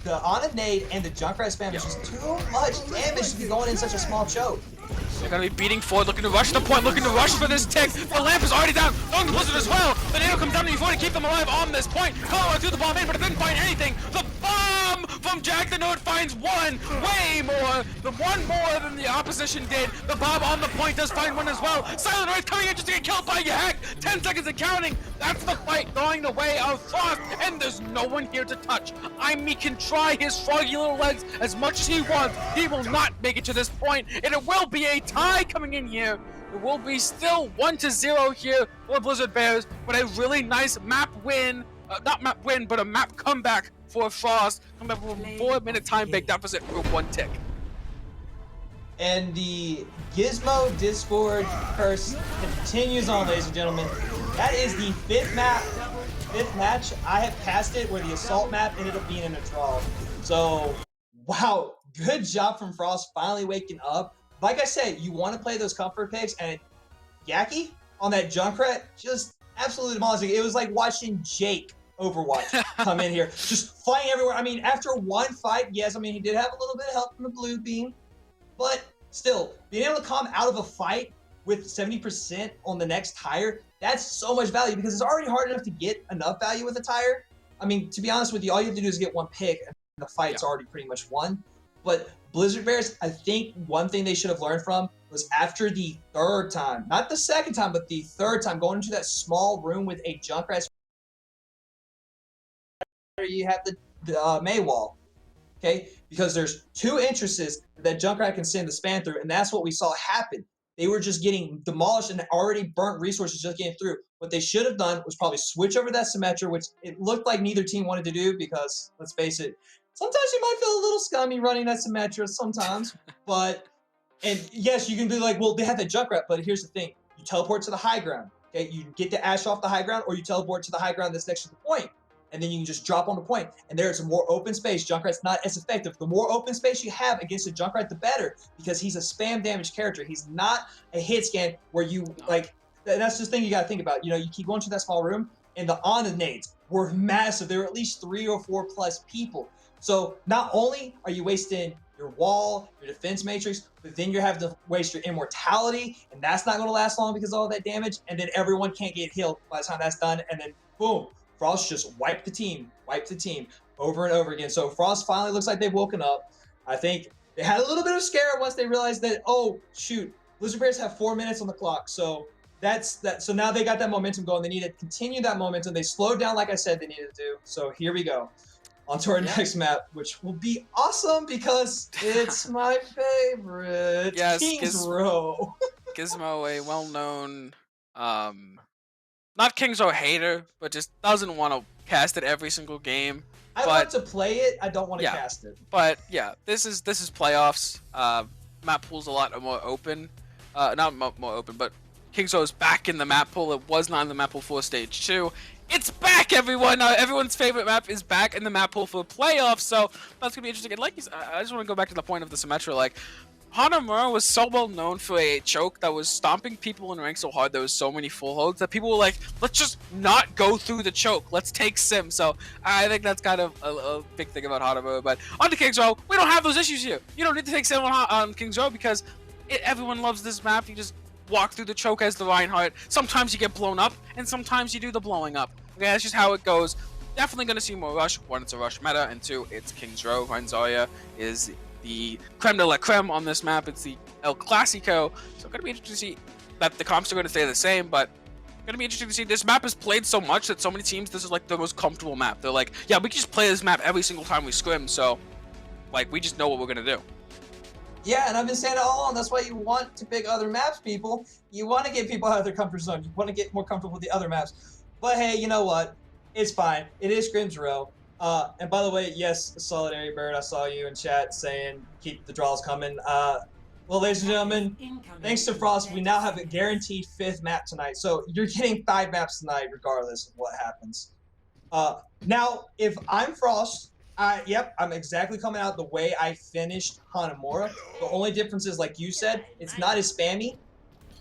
the Ana nade and the Junkrat spam is just too much damage to be going in such a small choke. They're going to be beating forward, looking to rush the point, looking to rush for this tick. The lamp is already down, going to Blizzard as well. The Nano comes down to Euphoria to keep them alive on this point. Colorado threw the bomb in, but it didn't find anything. The bomb from Jack the Node finds 1, way more. The 1 more than the opposition did. The bomb on the point does find 1 as well. Silent Wraith coming in just to get killed by Yak. 10 seconds and counting. That's the fight going the way of Frost, and there's no one here to touch. Aimi can try his froggy little legs as much as he wants. He will not make it to this point, and it will be a tie coming in here It will be still 1-0 here for Blizzard Bears, but a really nice map win. Not map win, but a map comeback for Frost. Coming back from a 4-minute time bank deficit for 1 tick. And the Gizmo Discord curse continues on, ladies and gentlemen. That is the fifth match. I have passed it where the assault map ended up being in a draw. So, wow, good job from Frost finally waking up. Like I said, you want to play those comfort picks, and Yaki on that Junkrat just absolutely demolishing. It was like watching Jake Overwatch come in here, just flying everywhere. I mean, after one fight, yes, I mean, he did have a little bit of help from the blue beam, but still, being able to come out of a fight with 70% on the next tire, that's so much value because it's already hard enough to get enough value with a tire. I mean, to be honest with you, all you have to do is get one pick and the fight's already pretty much won. But Blizzard Bears, I think one thing they should have learned from was after the third time, not the second time, but the third time, going into that small room with a Junkrat, you have the May wall, okay? Because there's two entrances that Junkrat can send the span through, and that's what we saw happen. They were just getting demolished and already burnt resources just getting through. What they should have done was probably switch over that Symmetra, which it looked like neither team wanted to do because, let's face it, sometimes you might feel a little scummy running that Symmetra sometimes. And yes, you can be like, well, they have that Junkrat, but here's the thing. You teleport to the high ground, okay? You get the Ash off the high ground, or you teleport to the high ground that's next to the point. And then you can just drop on the point. And there's a more open space. Junkrat's not as effective. The more open space you have against a Junkrat, the better, because he's a spam damage character. He's not a hit scan where you, like, that's the thing you got to think about. You know, you keep going to that small room, and the Ana nades were massive. There were at least 3 or 4 plus people. So not only are you wasting your wall, your defense matrix, but then you have to waste your immortality, and that's not going to last long because of all that damage, and then everyone can't get healed by the time that's done, and then boom. Frost just wiped the team over and over again. So Frost finally looks like they've woken up. I think they had a little bit of scare once they realized that, oh, shoot, Blizzard Bears have 4 minutes on the clock. So that's that. So now they got that momentum going. They need to continue that momentum. They slowed down like I said they needed to do. So here we go. On to our next map, which will be awesome because it's my favorite. Yes, Kings Row. Gizmo, a well-known not Kings Row hater, but just doesn't want to cast it every single game. I want to play it. I don't want to cast it. But yeah, this is playoffs. Map pool's a lot more open. Not more open, but Kings Row is back in the map pool. It was not in the map pool for stage 2. It's back, everyone! Everyone's favorite map is back in the map pool for playoffs, so that's gonna be interesting. And like I just want to go back to the point of the Symmetra. Like, Hanamura was so well known for a choke that was stomping people in rank so hard there was so many full holds that people were like, let's just not go through the choke. Let's take Sim. So I think that's kind of a big thing about Hanamura. But on to Kings Row, we don't have those issues here. You don't need to take Sim on Kings Row because everyone loves this map. You just walk through the choke as the Reinhardt. Sometimes you get blown up, and sometimes you do the blowing up. Okay, that's just how it goes. Definitely going to see more Rush. 1, it's a Rush meta, and 2, it's Kings Row. Zarya is the creme de la creme on this map. It's the El Clasico. So going to be interesting to see that the comps are going to stay the same, but going to be interesting to see. This map is played so much that so many teams, this is like the most comfortable map. They're like, yeah, we can just play this map every single time we scrim, so like we just know what we're going to do. Yeah, and I've been saying it all along. That's why you want to pick other maps, people. You want to get people out of their comfort zone. You want to get more comfortable with the other maps. But hey, you know what? It's fine. It is Scrims Row. And by the way, yes, Solidarity Bird, I saw you in chat saying keep the draws coming. Well, ladies and gentlemen, thanks to Frost, we now have a guaranteed 5th map tonight. So you're getting 5 maps tonight regardless of what happens. Now, if I'm Frost, yep, I'm exactly coming out the way I finished Hanamura. The only difference is, like you said, it's not as spammy,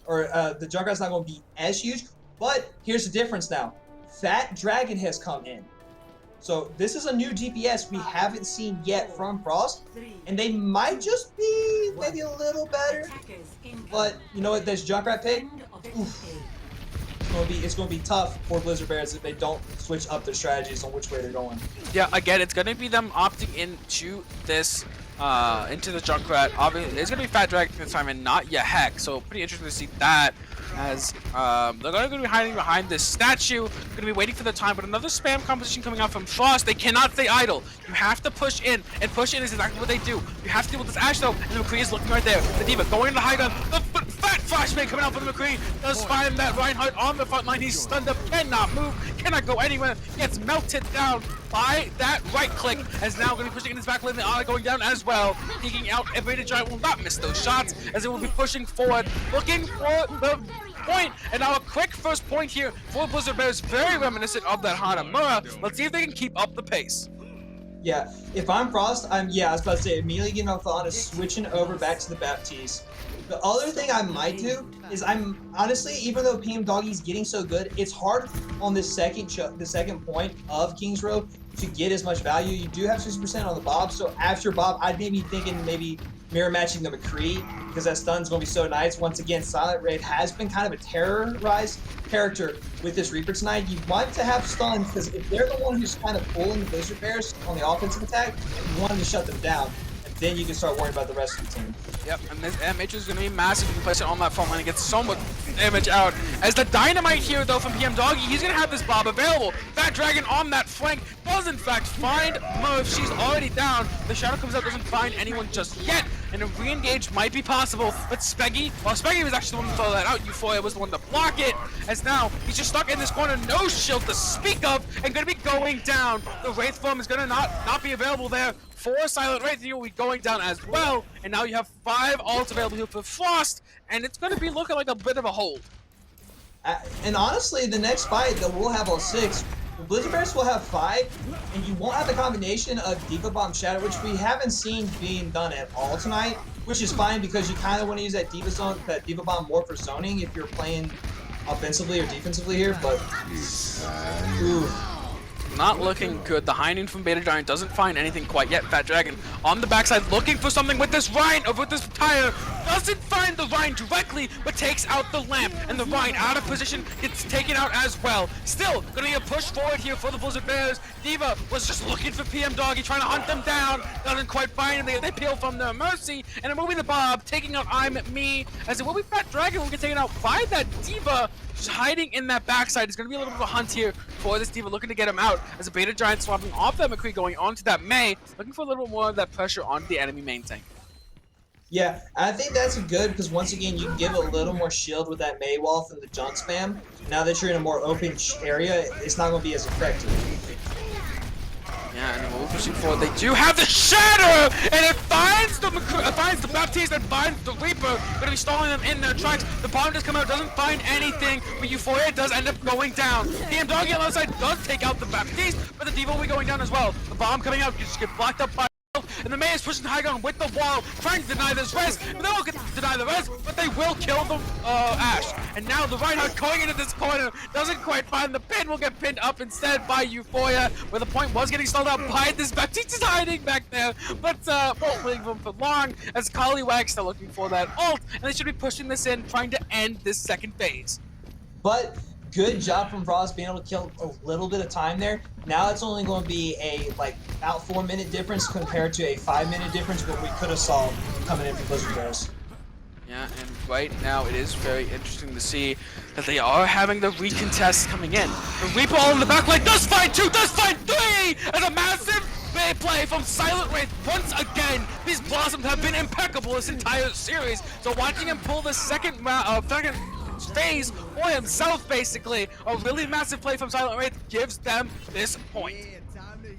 or the Junkrat's not going to be as huge. But here's the difference now. Fat Dragon has come in. So this is a new DPS we haven't seen yet from Frost, and they might just be maybe a little better. But you know what? This Junkrat pick, oof, it's gonna be tough for Blizzard Bears if they don't switch up their strategies on which way they're going. Yeah, again, it's gonna be them opting into this, into the Junkrat. Obviously, it's gonna be Fat Dragon this time and not Yahek. So pretty interesting to see that. As they're going to be hiding behind this statue, going to be waiting for the time, but another spam composition coming out from Frost. They cannot stay idle. You have to push in, and push in is exactly what they do. You have to deal with this Ash though, and the McCree is looking right there. The Diva going into the high ground. The Fat flashbang coming out from the McCree. Does find that Reinhardt on the front line. He's stunned up, cannot move, cannot go anywhere. Gets melted down by that right click. As now going to be pushing in his back lane. They are going down as well. Peeking out. Every Giant will not miss those shots as it will be pushing forward, looking for the point. And now a quick first point here for Blizzard Bears, very reminiscent of that Hanamura. Let's see if they can keep up the pace. Yeah, if I'm Frost, I was about to say, immediately getting off the Honda, switching over back to the Baptiste. The other thing I might do is honestly, even though PM Doggy's getting so good, it's hard on this second point of Kings Row to get as much value. You do have 60% on the Bob, so after Bob, I'd maybe thinking mirror matching the McCree, because that stun's going to be so nice. Once again, Silent Wraith has been kind of a terrorized character with this Reaper tonight. You want to have stun, because if they're the one who's kind of pulling the Blizzard Bears on the offensive attack, you want them to shut them down. Then you can start worrying about the rest of the team. Yep, and this damage is going to be massive if you place it on that front line and get so much damage out. As the Dynamite here, though, from PM Doggy, he's going to have this Bob available. Fat Dragon on that flank does, in fact, find Murph. She's already down. The Shadow comes out, doesn't find anyone just yet, and a re-engage might be possible. But Speggy, well, Speggy was actually the one to throw that out. Euphoria was the one to block it, as now he's just stuck in this corner, no shield to speak of, and going to be going down. The Wraith Form is going to not be available there for Silent Wraith. You'll be going down as well, and now you have 5 ults available here for Frost, and it's going to be looking like a bit of a hold. And honestly, the next fight that we'll have all 6, the Blizzard Bears will have 5, and you won't have the combination of Diva Bomb Shadow, which we haven't seen being done at all tonight, which is fine because you kind of want to use that Diva Bomb more for zoning if you're playing offensively or defensively here, but ooh. Not looking good. The High Noon from Beta Giant doesn't find anything quite yet. Fat Dragon on the backside looking for something with this Rhine, or with this tire. Doesn't find the Rhine directly, but takes out the lamp. And the Rhine out of position gets taken out as well. Still gonna be a push forward here for the Blizzard Bears. Diva was just looking for PM Doggy, trying to hunt them down. Doesn't quite find them. They peel from their mercy. And they're moving the Bob, taking out I'm Me. As it will be Fat Dragon will get taken out by that Diva. Just hiding in that backside. It's going to be a little bit of a hunt here for this Diva, looking to get him out as a Beta Giant swapping off that McCree, going onto that Mei, looking for a little bit more of that pressure on the enemy main tank. Yeah, I think that's good because once again, you can give a little more shield with that Mei wall from the junk spam. Now that you're in a more open area, it's not going to be as effective. Yeah, and we're pushing forward. They do have the Shatter, and it finds the Baptiste and finds the Reaper. Gonna be stalling them in their tracks. The bomb does come out, doesn't find anything, but Euphoria does end up going down. PM Doggy on the other side does take out the Baptiste, but the Diva will be going down as well. The bomb coming out, you just get blocked up by. And the Mei is pushing high ground with the wall, trying to deny this res. They won't get to deny the res, but they will kill the Ashe. And now the Reinhardt going into this corner doesn't quite find the pin. Will get pinned up instead by Euphoria, where the point was getting stalled out by this Baptiste is hiding back there, but won't leave him for long as Collywag's still looking for that ult, and they should be pushing this in, trying to end this second phase. But good job from Frost being able to kill a little bit of time there. Now it's only going to be a about 4-minute difference compared to a 5-minute difference what we could have saw coming in from Blizzard Bears. Yeah, and right now it is very interesting to see that they are having the recontest coming in. The Reaper all in the back line does find 2, does find 3, and a massive play from Silent Wraith once again. These Blossoms have been impeccable this entire series, so watching him pull the second phase for himself, basically, a really massive play from Silent Wraith gives them this point.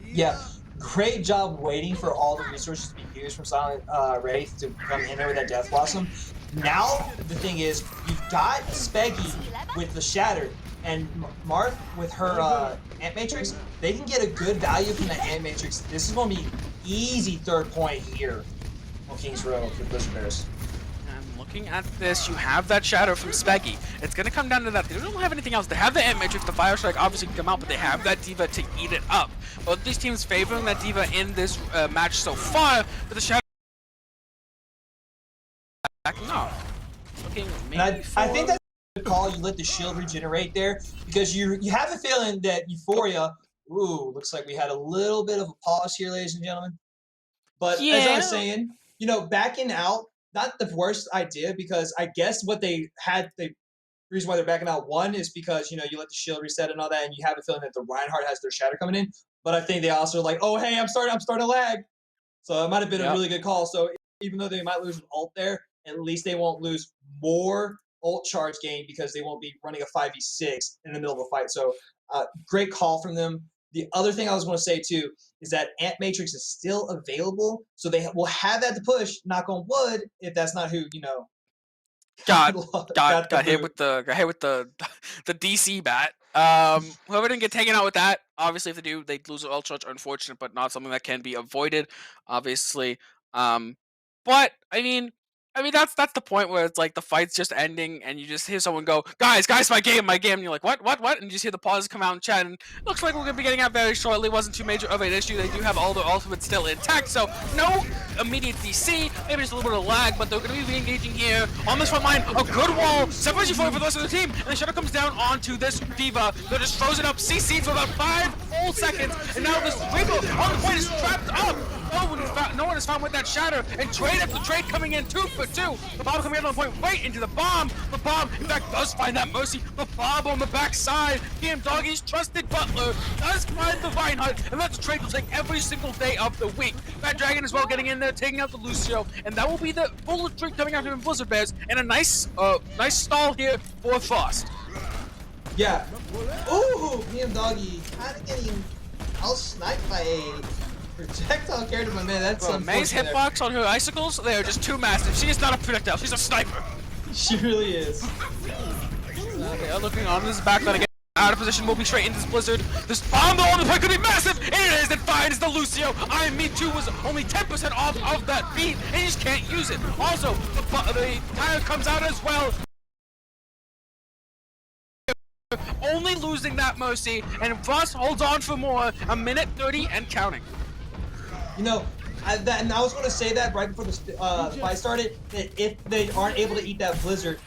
Yeah, great job waiting for all the resources to be used from Silent Wraith to come in there with that Death Blossom. Now, the thing is, you've got Speggy with the Shatter, and Marth with her Ant Matrix. They can get a good value from that Ant Matrix. This is going to be easy 3rd point here on Kings Row for Blizzard Bears. Looking at this, you have that Shadow from Speggy. It's going to come down to that. They don't have anything else. They have the Ant Matrix, the Fire Strike obviously can come out, but they have that Diva to eat it up. Both these teams favoring that Diva in this match so far, but the Shadow backing off. Looking maybe I think that's a good call. You let the shield regenerate there because you have a feeling that Euphoria, ooh, looks like we had a little bit of a pause here, ladies and gentlemen. But as I was saying, you know, backing out, not the worst idea because I guess what the reason why they're backing out, one is because, you know, you let the shield reset and all that, and you have a feeling that the Reinhardt has their Shatter coming in. But I think they also are like, oh, hey, I'm starting to lag. So it might have been a really good call. So even though they might lose an ult there, at least they won't lose more ult charge gain because they won't be running a 5v6 in the middle of a fight. So great call from them. The other thing I was going to say too is that Ant Matrix is still available, so they will have that to push. Knock on wood, if that's not who got the hit boot. with the the DC bat. Whoever didn't get taken out with that, obviously if they do, they lose an ult charge. Unfortunate, but not something that can be avoided. Obviously, but I mean that's the point where it's like the fight's just ending and you just hear someone go, guys, my game, and you're like, what, and you just hear the pauses come out in chat, and it looks like we're gonna be getting out very shortly. Wasn't too major of an issue. They do have all their ultimates still intact, so no immediate DC, maybe just a little bit of lag, but they're gonna be re-engaging here on this front line. A good wall, separation for the rest of the team, and the shuttle comes down onto this Diva. They're just frozen up, CC'd for about 5 whole seconds, and now this Reaper on the point is trapped up. No one is found with that shatter, and trade after trade coming in 2 for 2. The bomb coming in on the point right into the bomb. The bomb, in fact, does find that Mercy. The bomb on the backside. PM Doggy's trusted butler does find the Reinhardt, and that's a trade will take every single day of the week. Fat Dragon as well getting in there, taking out the Lucio, and that will be the full streak coming out of Blizzard Bears, and a nice stall here for Frost. Yeah. Ooh, PM Doggy kind of getting out-sniped by a projectile character, but man, that's May's hitbox on her icicles, they are just too massive. She is not a projectile, she's a sniper. She really is. Okay, looking on this backline again. Out of position, will be straight into this Blizzard. This bomb though on the point could be massive. It is, it finds the Lucio. Me Too was only 10% off of that beat, and he just can't use it. Also, the tire comes out as well. Only losing that Mercy, and Frost holds on for more. 1:30 and counting. You know, I was going to say that right before the fight started, that if they aren't able to eat that Blizzard,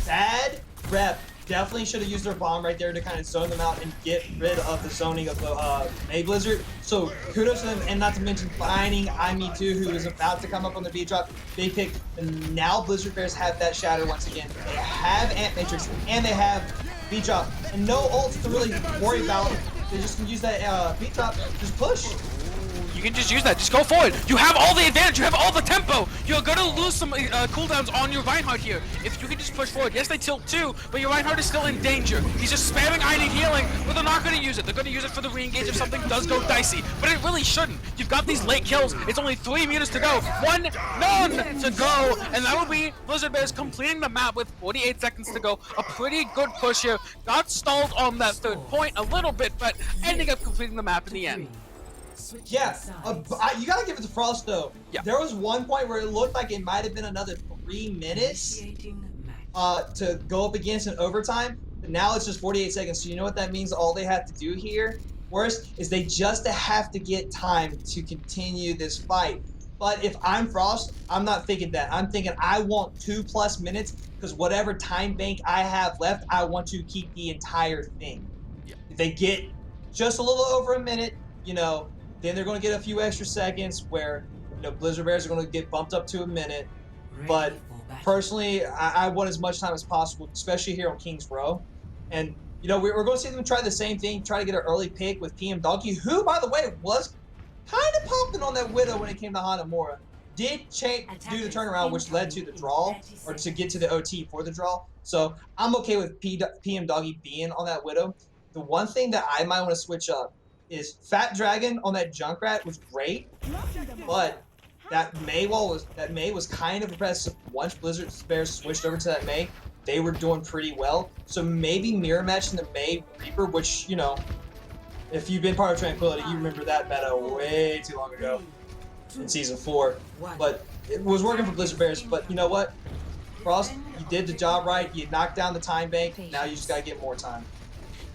bad rep definitely should have used their bomb right there to kind of zone them out and get rid of the zoning of the May Blizzard. So kudos to them, and not to mention finding Me Too, who is about to come up on the B drop. They picked, and now Blizzard Bears have that shatter once again. They have Ant Matrix, and they have B drop, and no ults to really worry about. They just can use that B drop, just push. You can just use that. Just go forward. You have all the advantage. You have all the tempo. You're going to lose some cooldowns on your Reinhardt here. If you can just push forward. Yes, they tilt too, but your Reinhardt is still in danger. He's just spamming I need healing, but they're not going to use it. They're going to use it for the re-engage if something does go dicey, but it really shouldn't. You've got these late kills. It's only 3 meters to go. None to go, and that will be Blizzard Bears completing the map with 48 seconds to go. A pretty good push here. Got stalled on that 3rd point a little bit, but ending up completing the map in the end. Yeah, you gotta give it to Frost though. Yeah. There was one point where it looked like it might have been another 3 minutes to go up against an overtime, but now it's just 48 seconds. So you know what that means? All they have to do here, worst, is they just have to get time to continue this fight. But if I'm Frost, I'm not thinking that. I'm thinking I want 2+ minutes, because whatever time bank I have left, I want to keep the entire thing. Yeah. If they get just a little over a minute, you know, then they're going to get a few extra seconds where, you know, Blizzard Bears are going to get bumped up to a minute. But personally, I want as much time as possible, especially here on King's Row. And, you know, we're going to see them try the same thing, try to get an early pick with PM Donkey, who, by the way, was kind of pumping on that Widow when it came to Hanamura. Did do the turnaround, which led to the draw, or to get to the OT for the draw. So I'm okay with PM Doggy being on that Widow. The one thing that I might want to switch up is Fat Dragon on that Junkrat was great, but that May was kind of impressive. Once Blizzard Bears switched over to that May, they were doing pretty well. So maybe mirror matching the May Reaper, which, you know, if you've been part of Tranquility, you remember that meta way too long ago in Season 4. But it was working for Blizzard Bears. But you know what? Frost, you did the job right. You knocked down the time bank. Now you just gotta get more time.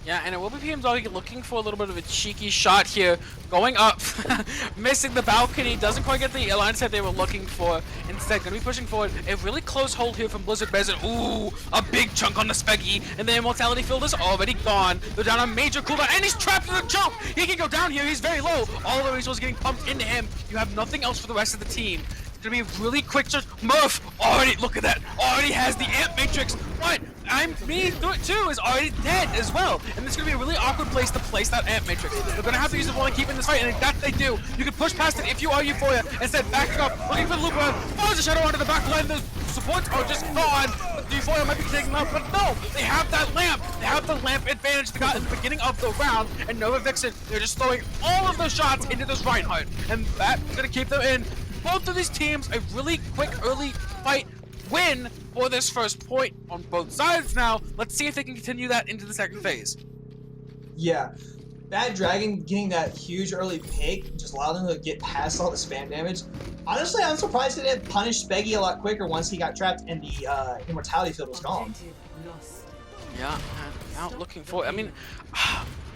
Yeah, and it will be PM Doggy looking for a little bit of a cheeky shot here. Going up, missing the balcony, doesn't quite get the alliance that they were looking for. Instead, going to be pushing forward. A really close hold here from Blizzard Bears. And ooh, a big chunk on the Speggy. And the Immortality Field is already gone. They're down a major cooldown, and he's trapped in the jump. He can go down here. He's very low. All the resources getting pumped into him. You have nothing else for the rest of the team. It's going to be a really quick search. Murph already, look at that, already has the Ant Matrix. What? Me Too is already dead as well. And this is going to be a really awkward place to place that Ant Matrix. They're going to have to use the ball and keep in this fight, and that they do. You can push past it if you are Euphoria. Instead, backing up, looking for the loop around. Follows the shadow onto the back line. The supports are just gone. But D4 might be taking them out, but no, they have that lamp. They have the lamp advantage they got in the beginning of the round, and Nova Vixen, they're just throwing all of those shots into this Reinhardt, and that's gonna keep them in. Both of these teams, a really quick early fight win for this first point on both sides now. Let's see if they can continue that into the second phase. Yeah. Bad Dragon getting that huge early pick just allowed them to get past all the spam damage. Honestly, I'm surprised they didn't punish Speggy a lot quicker once he got trapped and the immortality field was gone. Yeah, and now looking for. I mean,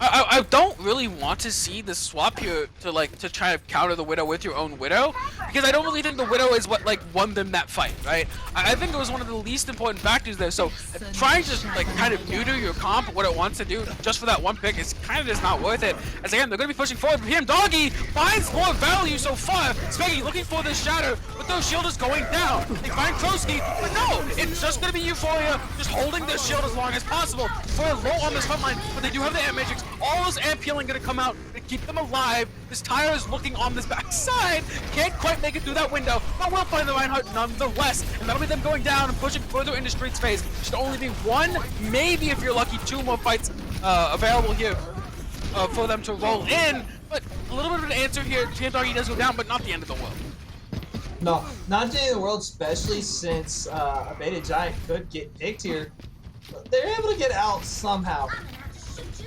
I don't really want to see the swap here to try to counter the Widow with your own Widow, because I don't really think the Widow is what won them that fight, right? I think it was one of the least important factors there. So trying to kind of neuter your comp, what it wants to do, just for that one pick is kind of just not worth it. As again, they're going to be pushing forward. PM Doggy finds more value so far. Speggy looking for the shatter, but their shield is going down. They find Krosky, but no, it's just going to be Euphoria just holding their shield as long as possible. Euphoria low on this front line, but they do have the Amp Matrix. All this amp healing gonna come out to keep them alive. This Tyre is looking on this backside. Can't quite make it through that window, but will find the Reinhardt nonetheless. And that'll be them going down and pushing further into Street's phase. Should only be one, maybe if you're lucky, two more fights available here for them to roll in. But a little bit of an answer here. PM Doggy does go down, but not the end of the world. No, not the end of the world, especially since a Beta Giant could get picked here. But they're able to get out somehow.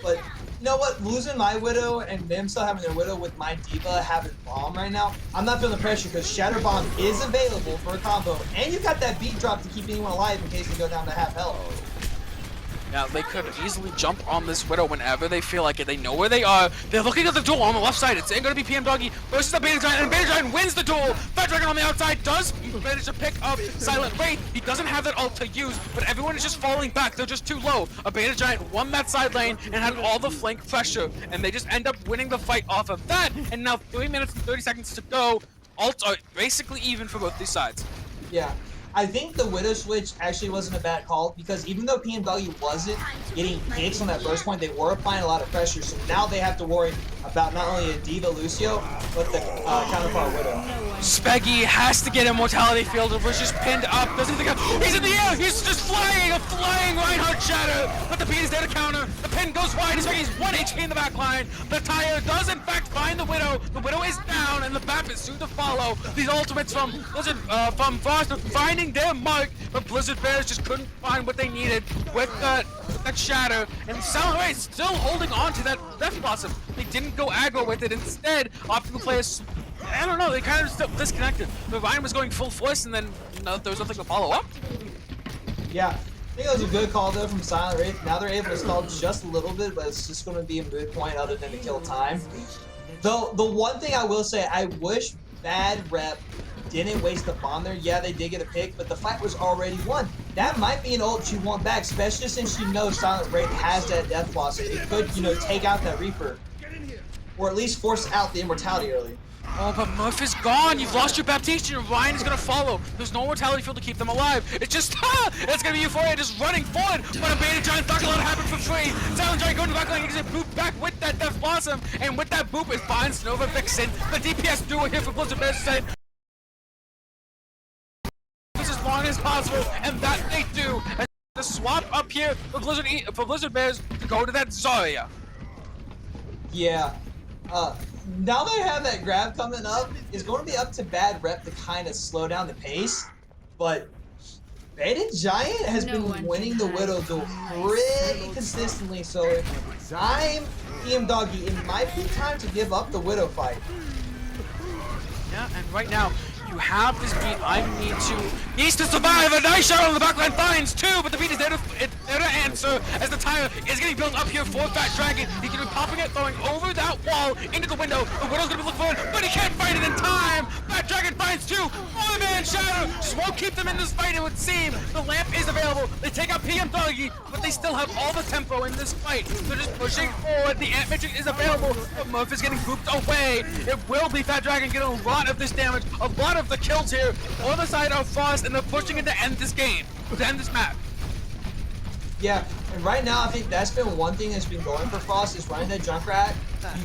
But you know what? Losing my Widow and them still having their Widow with my Diva having Bomb right now, I'm not feeling the pressure because Shatter Bomb is available for a combo. And you got that beat drop to keep anyone alive in case they go down to half health. Now, they could easily jump on this Widow whenever they feel like it. They know where they are. They're looking at the duel on the left side. It's going to be PM Doggy versus the Beta Giant, and Beta Giant wins the duel. Fat Dragon on the outside does manage to pick up Silent Wraith. He doesn't have that ult to use, but everyone is just falling back. They're just too low. A Beta Giant won that side lane and had all the flank pressure, and they just end up winning the fight off of that. And now 3 minutes and 30 seconds to go. Ults are basically even for both these sides. Yeah. I think the Widow switch actually wasn't a bad call because even though PM Doggy wasn't getting hits on that first point, they were applying a lot of pressure. So now they have to worry about not only a Diva Lucio, but the counterpart Widow. Speggy has to get Immortality Field. Was just pinned up. Doesn't think he's in the air. He's just flying. A flying Reinhardt shatter. But the beat is there to counter. The pin goes wide. Speggy's 1 HP in the back line. The Tyre does in fact find the Widow. The Widow is down, and the BAP is soon to follow. These ultimates from Blizzard, from Frost are finding their mark, but Blizzard Bears just couldn't find what they needed with that shatter. And Silent Wraith still holding on to that Death Blossom. They didn't go aggro with it. Instead, optical players, I don't know, they kind of still disconnected. The Ryan was going full force, and then there was nothing to follow up. Yeah, I think that was a good call though from Silent Wraith. Now they're able to stall just a little bit, but it's just going to be a moot point other than to kill time. Though the one thing I will say, I wish Bad Rep didn't waste the bomb there. Yeah, they did get a pick, but the fight was already won. That might be an ult you want back, especially since you know Silent Wraith has that Death Blossom. It could, take out that Reaper. Or at least force out the immortality early. Oh, but Murph is gone. You've lost your Baptiste, and Ryan is going to follow. There's no mortality field to keep them alive. It's just, it's going to be Euphoria just running forward. But a Beta Giant not going to let it happen for free. Silent Giant going to the back lane. He gets a boop back with that Death Blossom. And with that boop, it finds Nova Vixen. The DPS duo here for Blizzard Bears said as long as possible, and that they do. And the swap up here for Blizzard Bears to go to that Zarya. Yeah. Now they have that grab coming up, it's going to be up to Bad Rep to kind of slow down the pace, but Beta Giant has been winning the Widow duel pretty consistently, so if I'm PM Doggy, it might be time to give up the Widow fight. Yeah, and right now, you have this beat. Needs to survive. A nice shot on the backline finds two, but the beat is there to answer as the Tyre is getting built up here for Fat Dragon. He can be popping it, throwing over that wall into the window. The Widow's gonna be looking for it, but he can't find it in time. Fat Dragon finds two. Four-man shadow just won't keep them in this fight, it would seem. The lamp is available. They take out PM Doggy, but they still have all the tempo in this fight. They're just pushing forward. The Ant Matrix is available, but Murph is getting booped away. It will be Fat Dragon getting a lot of this damage, a lot of the kills here on the side of Frost, and they're pushing it to end this game, to end this map. Yeah, and right now I think that's been one thing that's been going for Frost is running that Junkrat.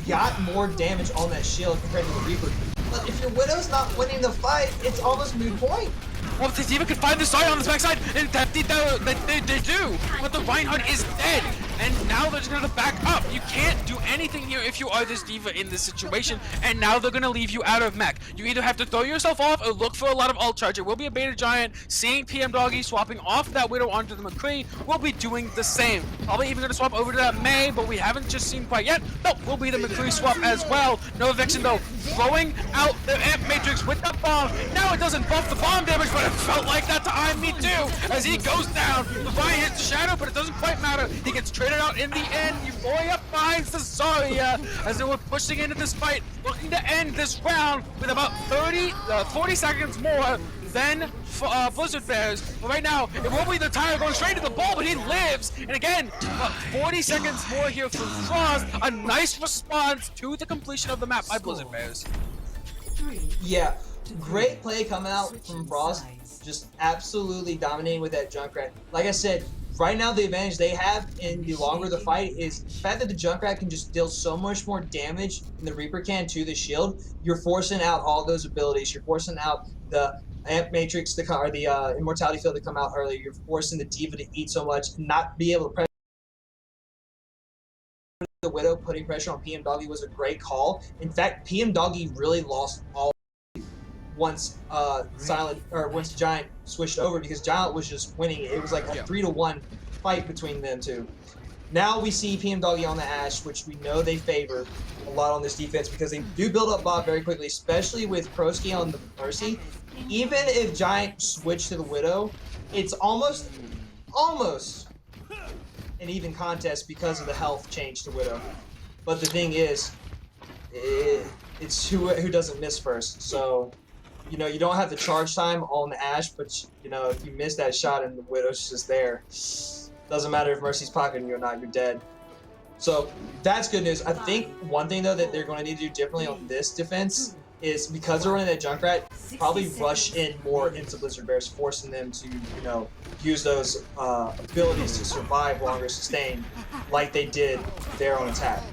You got more damage on that shield compared to the Reaper. But if your Widow's not winning the fight, it's almost moot point. Well, if the D.Va could find the side on this backside, and they do, but the Reinhardt is dead, and now they're just gonna back up. You can't do anything here if you are this D.Va in this situation, and now they're gonna leave you out of mech. You either have to throw yourself off or look for a lot of ult charge. It will be a beta giant, seeing PM Doggy swapping off that Widow onto the McCree. We'll be doing the same. Probably even gonna swap over to that Mei, but we haven't just seen quite yet. Nope, will be the McCree swap as well. No Vixen though, throwing out the Amp Matrix with that bomb. Now it doesn't buff the bomb damage, but it felt like that to I'm Me Too, as he goes down. The Vine hits the Shadow, but it doesn't quite matter. He gets traded out in the end. Euphoria finds the Zarya as they were pushing into this fight, looking to end this round with about 40 seconds more than Blizzard Bears. But right now, it won't be the tire going straight to the ball, but he lives. And again, 40 seconds more here for Frost. A nice response to the completion of the map by Blizzard Bears. Yeah, great play coming out from Frost. Just absolutely dominating with that Junkrat. Like I said, right now the advantage they have in the longer the fight is the fact that the Junkrat can just deal so much more damage than the Reaper can to the shield. You're forcing out all those abilities. You're forcing out the Amp Matrix to come, or the Immortality Field to come out earlier. You're forcing the D.Va to eat so much and not be able to press the Widow. Putting pressure on PM Doggy was a great call. In fact, PM Doggy really lost all once once Giant switched over, because Giant was just winning. It was like a 3-1 fight between them two. Now we see PM Doggy on the Ashe, which we know they favor a lot on this defense because they do build up Bob very quickly, especially with Proski on the Mercy. Even if Giant switched to the Widow, it's almost an even contest because of the health change to Widow. But the thing is, it's who doesn't miss first. So, you know, you don't have the charge time on the Ashe, but, you know, if you miss that shot and the Widow's just there, doesn't matter if Mercy's pocketing you or not, you're dead. So that's good news. I think one thing, though, that they're going to need to do differently on this defense is, because they're running that Junkrat, probably rush in more into Blizzard Bears, forcing them to, you know, use those abilities to survive longer, sustain, like they did there on attack.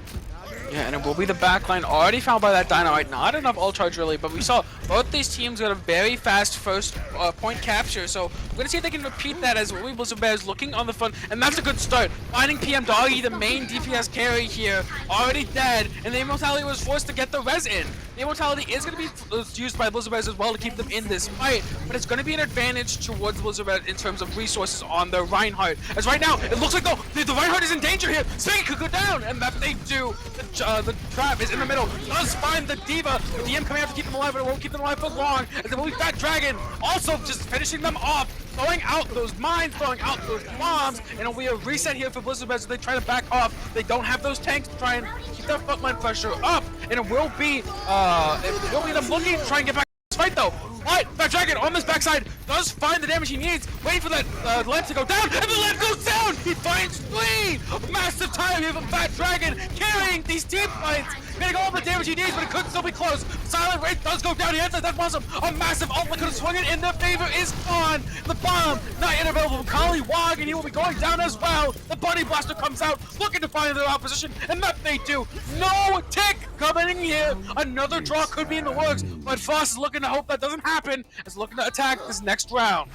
Yeah, and it will be the backline already found by that Dynamite. Not enough ult charge really, but we saw both these teams got a very fast first point capture. So we're going to see if they can repeat that as we Blizzard Bears looking on the front. And that's a good start. Finding PM Doggy, the main DPS carry here, already dead. And the Immortality was forced to get the res in. The Immortality is going to be used by Blizzard Bears as well to keep them in this fight. But it's going to be an advantage towards Blizzard Bears in terms of resources on their Reinhardt. As right now, it looks like though the Reinhardt is in danger here. Spinning could go down. And that they do. The trap is in the middle. Does find the D.Va. The DM coming out to keep them alive, but it won't keep them alive for long. And then will be Fat Dragon also just finishing them off, throwing out those mines, throwing out those bombs, and it'll be a reset here for Blizzard Bears as they try to back off. They don't have those tanks to try and keep their frontline pressure up, and it will be them looking to try and get back to this fight though. But Fat Dragon on this backside does find the damage he needs, waiting for that lamp to go down, and the lamp goes down! He finds 3! Massive time here from Fat Dragon, carrying these team fights, getting all the damage he needs, but it could still be close. Silent Wraith does go down, he ends that awesome. A massive ult that could have swung it in their favor is gone. The bomb not yet available from Kali Wog, and he will be going down as well. The Bunny Blaster comes out, looking to find their opposition, and that they do. No tick coming in here. Another draw could be in the works, but Frost is looking to hope that doesn't happen, is looking to attack this next round.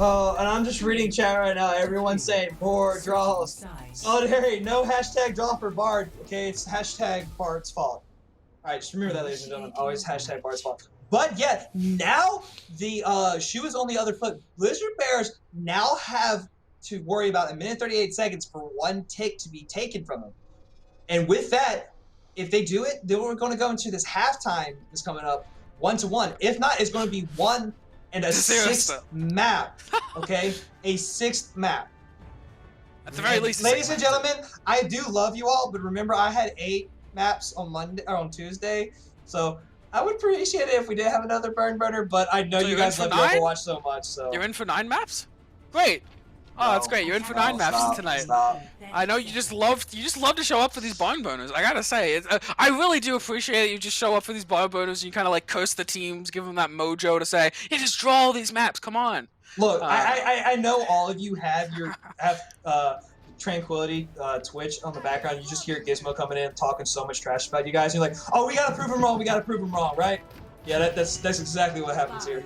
Oh, and I'm just reading chat right now. Everyone's saying poor draws. Solidarity, no hashtag draw for Bard. Okay, it's hashtag Bard's fault. Alright, just remember that, ladies and gentlemen. Always hashtag Bard's fault. But yet, now the shoe is on the other foot. Blizzard Bears now have to worry about 1 minute 38 seconds for one tick to be taken from them. And with that, if they do it, then we're going to go into this halftime that's coming up 1-1. If not, it's going to be 1 and a 6th map. Okay, a 6th map. At the very least, ladies and gentlemen, I do love you all, but remember I had 8 maps on Monday or on Tuesday, so I would appreciate it if we did have another burner. But I know you guys love Overwatch so much, so you're in for 9 maps. Great. Oh, that's great. You're in for 9 maps tonight. Stop. I know you just love to show up for these barn boners. I gotta say, I really do appreciate it. You just show up for these barn boners and you kind of like curse the teams, give them that mojo to say, "You just draw all these maps. Come on." Look, I know all of you have Tranquility Twitch on the background. You just hear Gizmo coming in talking so much trash about you guys. You're like, "Oh, we gotta prove him wrong. We gotta prove him wrong, right?" Yeah, that's exactly what happens here.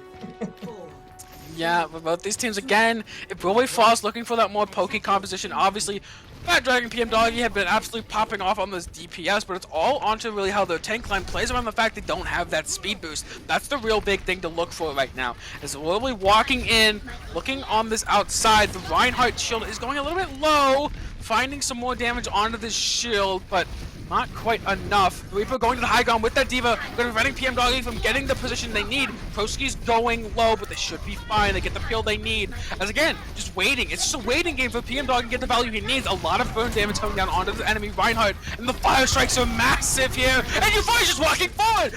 Yeah, but both these teams again, if Willie Frost looking for that more pokey composition, obviously Fat Dragon PM Doggy have been absolutely popping off on this DPS, but it's all onto really how their tank line plays around the fact they don't have that speed boost. That's the real big thing to look for right now. Is Willie walking in, looking on this outside, the Reinhardt shield is going a little bit low, finding some more damage onto this shield, but not quite enough. Reaper going to the high ground with that Diva, preventing PM Doggy from getting the position they need. Proski's going low, but they should be fine. They get the peel they need. As again, just waiting. It's just a waiting game for PM Doggy to get the value he needs. A lot of burn damage coming down onto the enemy Reinhardt, and the fire strikes are massive here. And Euphoria's just walking forward.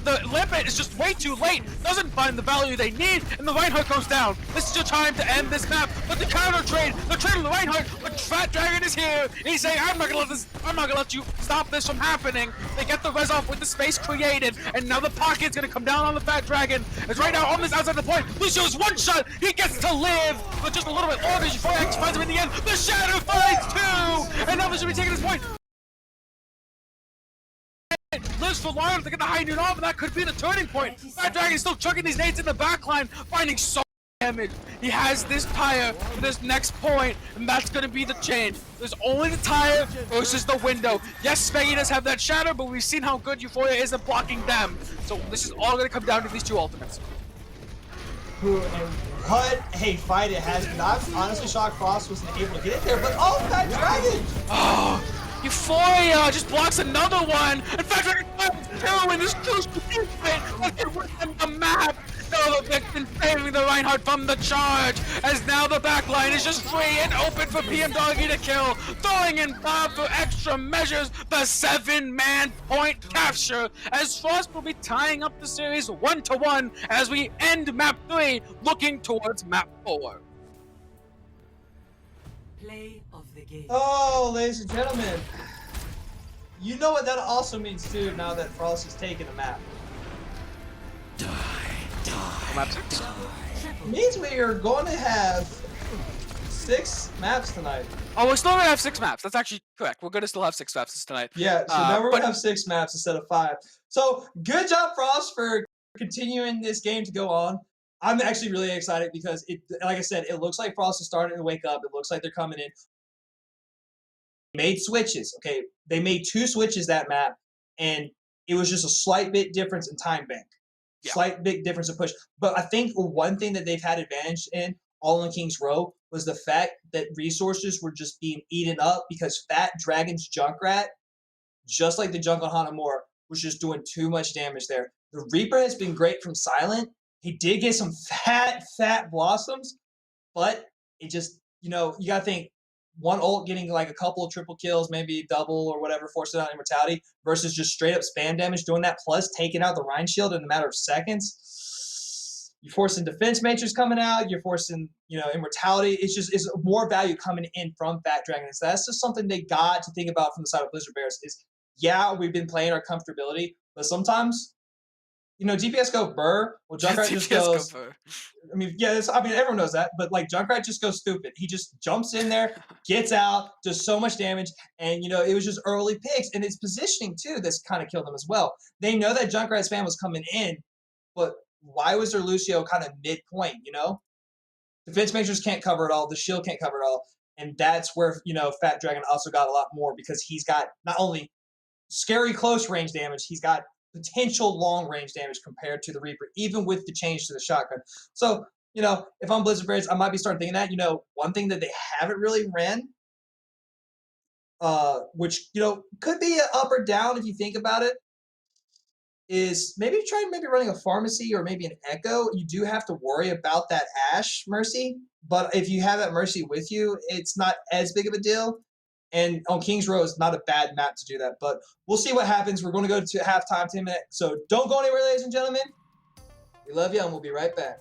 The Limpet is just way too late. Doesn't find the value they need, and the Reinhardt goes down. This is your time to end this map. But the counter trade, the trade of the Reinhardt, but Fat Dragon is here. He's saying, I'm not gonna let you stop this from happening. They get the res off with the space created, and now the pocket's gonna come down on the Fat Dragon. It's right now on this outside the point. Lucio's one shot. He gets to live, but just a little bit longer. Before X finds him in the end. The Shadow finds two, and now they should be taking this point. Lives for long to get the high noon off, and that could be the turning point. Fat Dragon still chucking these nades in the backline, finding so damage. He has this tire for this next point, and that's gonna be the change. There's only the tire versus the window. Yes, Spaggy does have that shatter, but we've seen how good Euphoria is at blocking them. So this is all gonna come down to these two ultimates. What a fight it has been. I'm honestly shocked Frost wasn't able to get it there, but oh, Fat Dragon! Oh, Euphoria just blocks another one, and Fat Dragon finds two in this crucial defense. Let's get within the map. No, the victim saving the Reinhardt from the charge, as now the backline is just free and open for PM Doggy to kill, throwing in Bob for extra measures, the 7-man point capture, as Frost will be tying up the series 1-1 as we end map 3, looking towards map 4. Play of the game. Oh, ladies and gentlemen, you know what that also means too. Now that Frost has taken the map, it means we are going to have 6 maps tonight. Oh, we're still gonna have 6 maps. That's actually correct. We're gonna still have 6 maps tonight. Yeah, so now we're going to have 6 maps instead of 5. So good job, Frost, for continuing this game to go on. I'm actually really excited because, like I said, it looks like Frost is starting to wake up. It looks like they're coming in. Made switches, okay? They made 2 switches that map, and it was just a slight bit difference in time bank. Yeah. Slight big difference in push. But I think one thing that they've had advantage in all in King's Row was the fact that resources were just being eaten up because Fat Dragon's Junkrat, just like the Junk on Hanamura, was just doing too much damage there. The Reaper has been great from Silent. He did get some fat blossoms, but it just, you got to think, one ult getting like a couple of triple kills, maybe double or whatever, forcing out immortality, versus just straight up spam damage doing that, plus taking out the Rhine Shield in a matter of seconds. You're forcing defense matrix coming out, you're forcing, immortality. It's more value coming in from Fat Dragon. So that's just something they got to think about from the side of Blizzard Bears is, yeah, we've been playing our comfortability, but sometimes, DPS go burr, well, Junkrat just goes. Everyone knows that, but like Junkrat just goes stupid. He just jumps in there, gets out, does so much damage, and it was just early picks, and it's positioning too that's kind of killed them as well. They know that Junkrat spam was coming in, but why was their Lucio kind of midpoint? Defense matrix can't cover it all, the shield can't cover it all, and that's where Fat Dragon also got a lot more because he's got not only scary close range damage, he's got potential long range damage compared to the Reaper, even with the change to the shotgun. So, if I'm Blizzard Bears, I might be starting thinking that, one thing that they haven't really ran, which, could be an up or down if you think about it, is maybe running a pharmacy or maybe an echo. You do have to worry about that Ashe Mercy, but if you have that Mercy with you, it's not as big of a deal. And on King's Row is not a bad map to do that. But we'll see what happens. We're going to go to halftime 10 minutes. So don't go anywhere, ladies and gentlemen. We love you, and we'll be right back.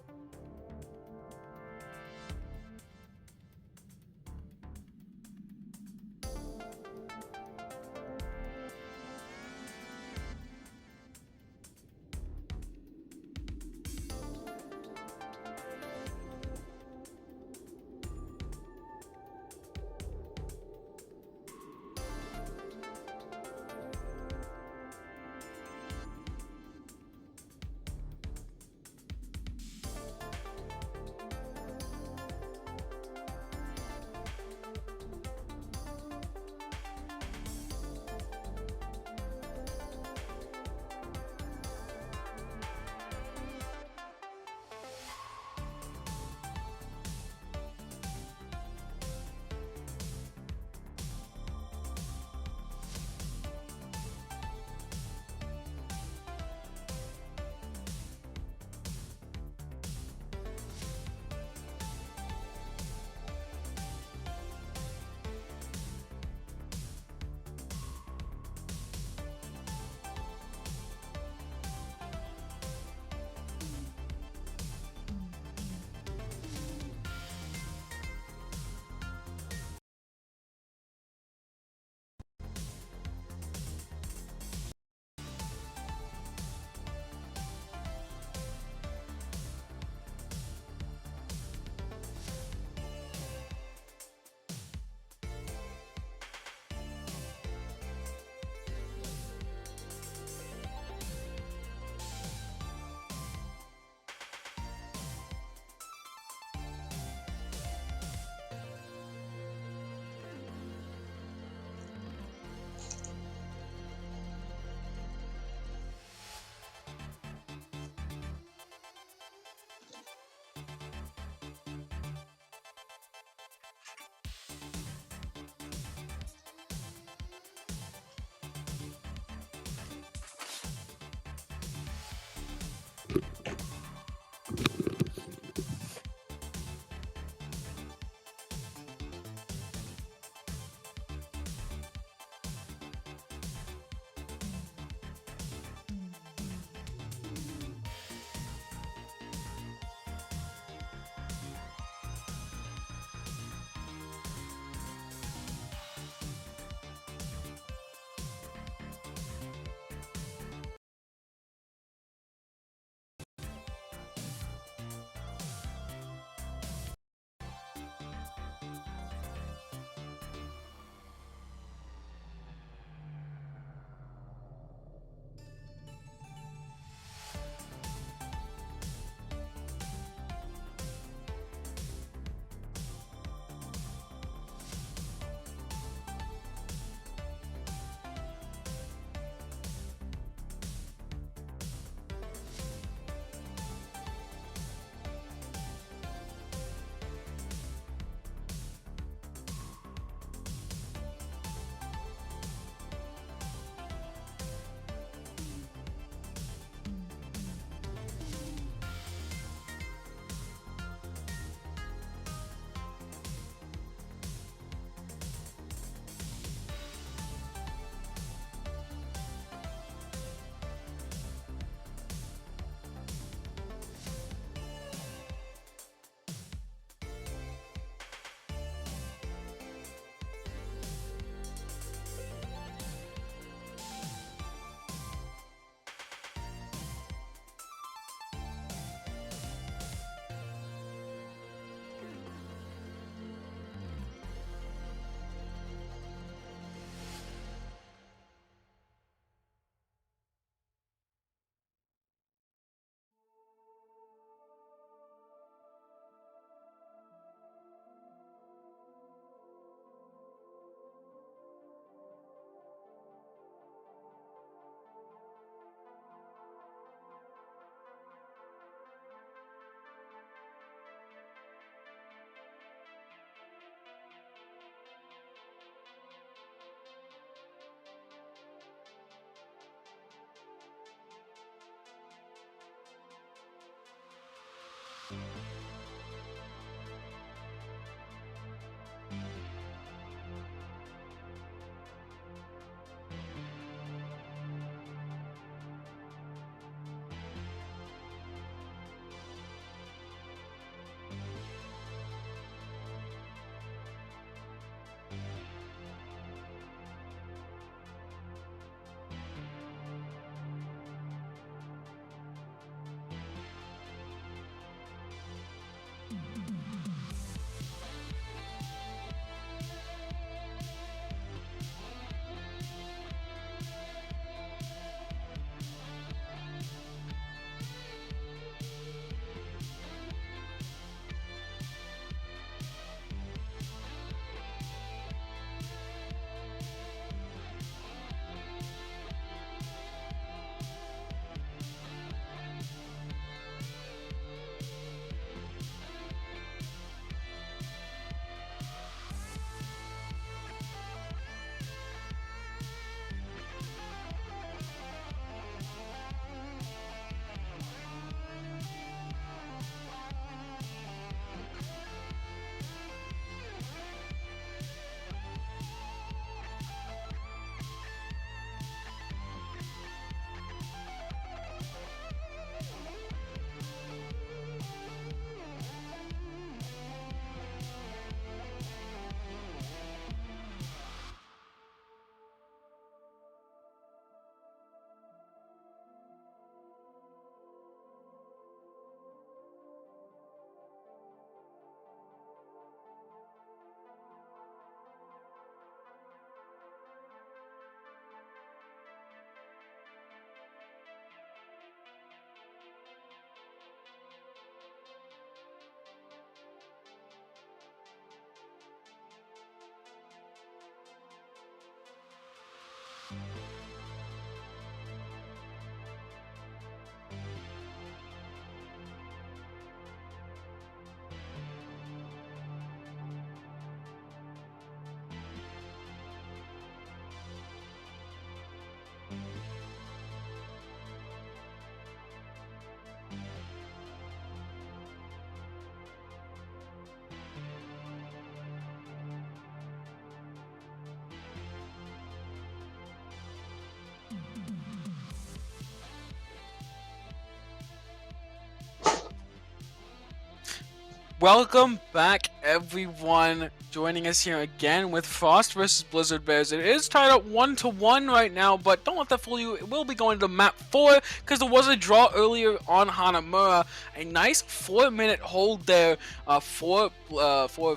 Welcome back, everyone. Joining us here again with Frost versus Blizzard Bears. It is tied up 1-1 right now, but don't let that fool you. It will be going to map 4 because there was a draw earlier on Hanamura. A nice 4-minute hold there for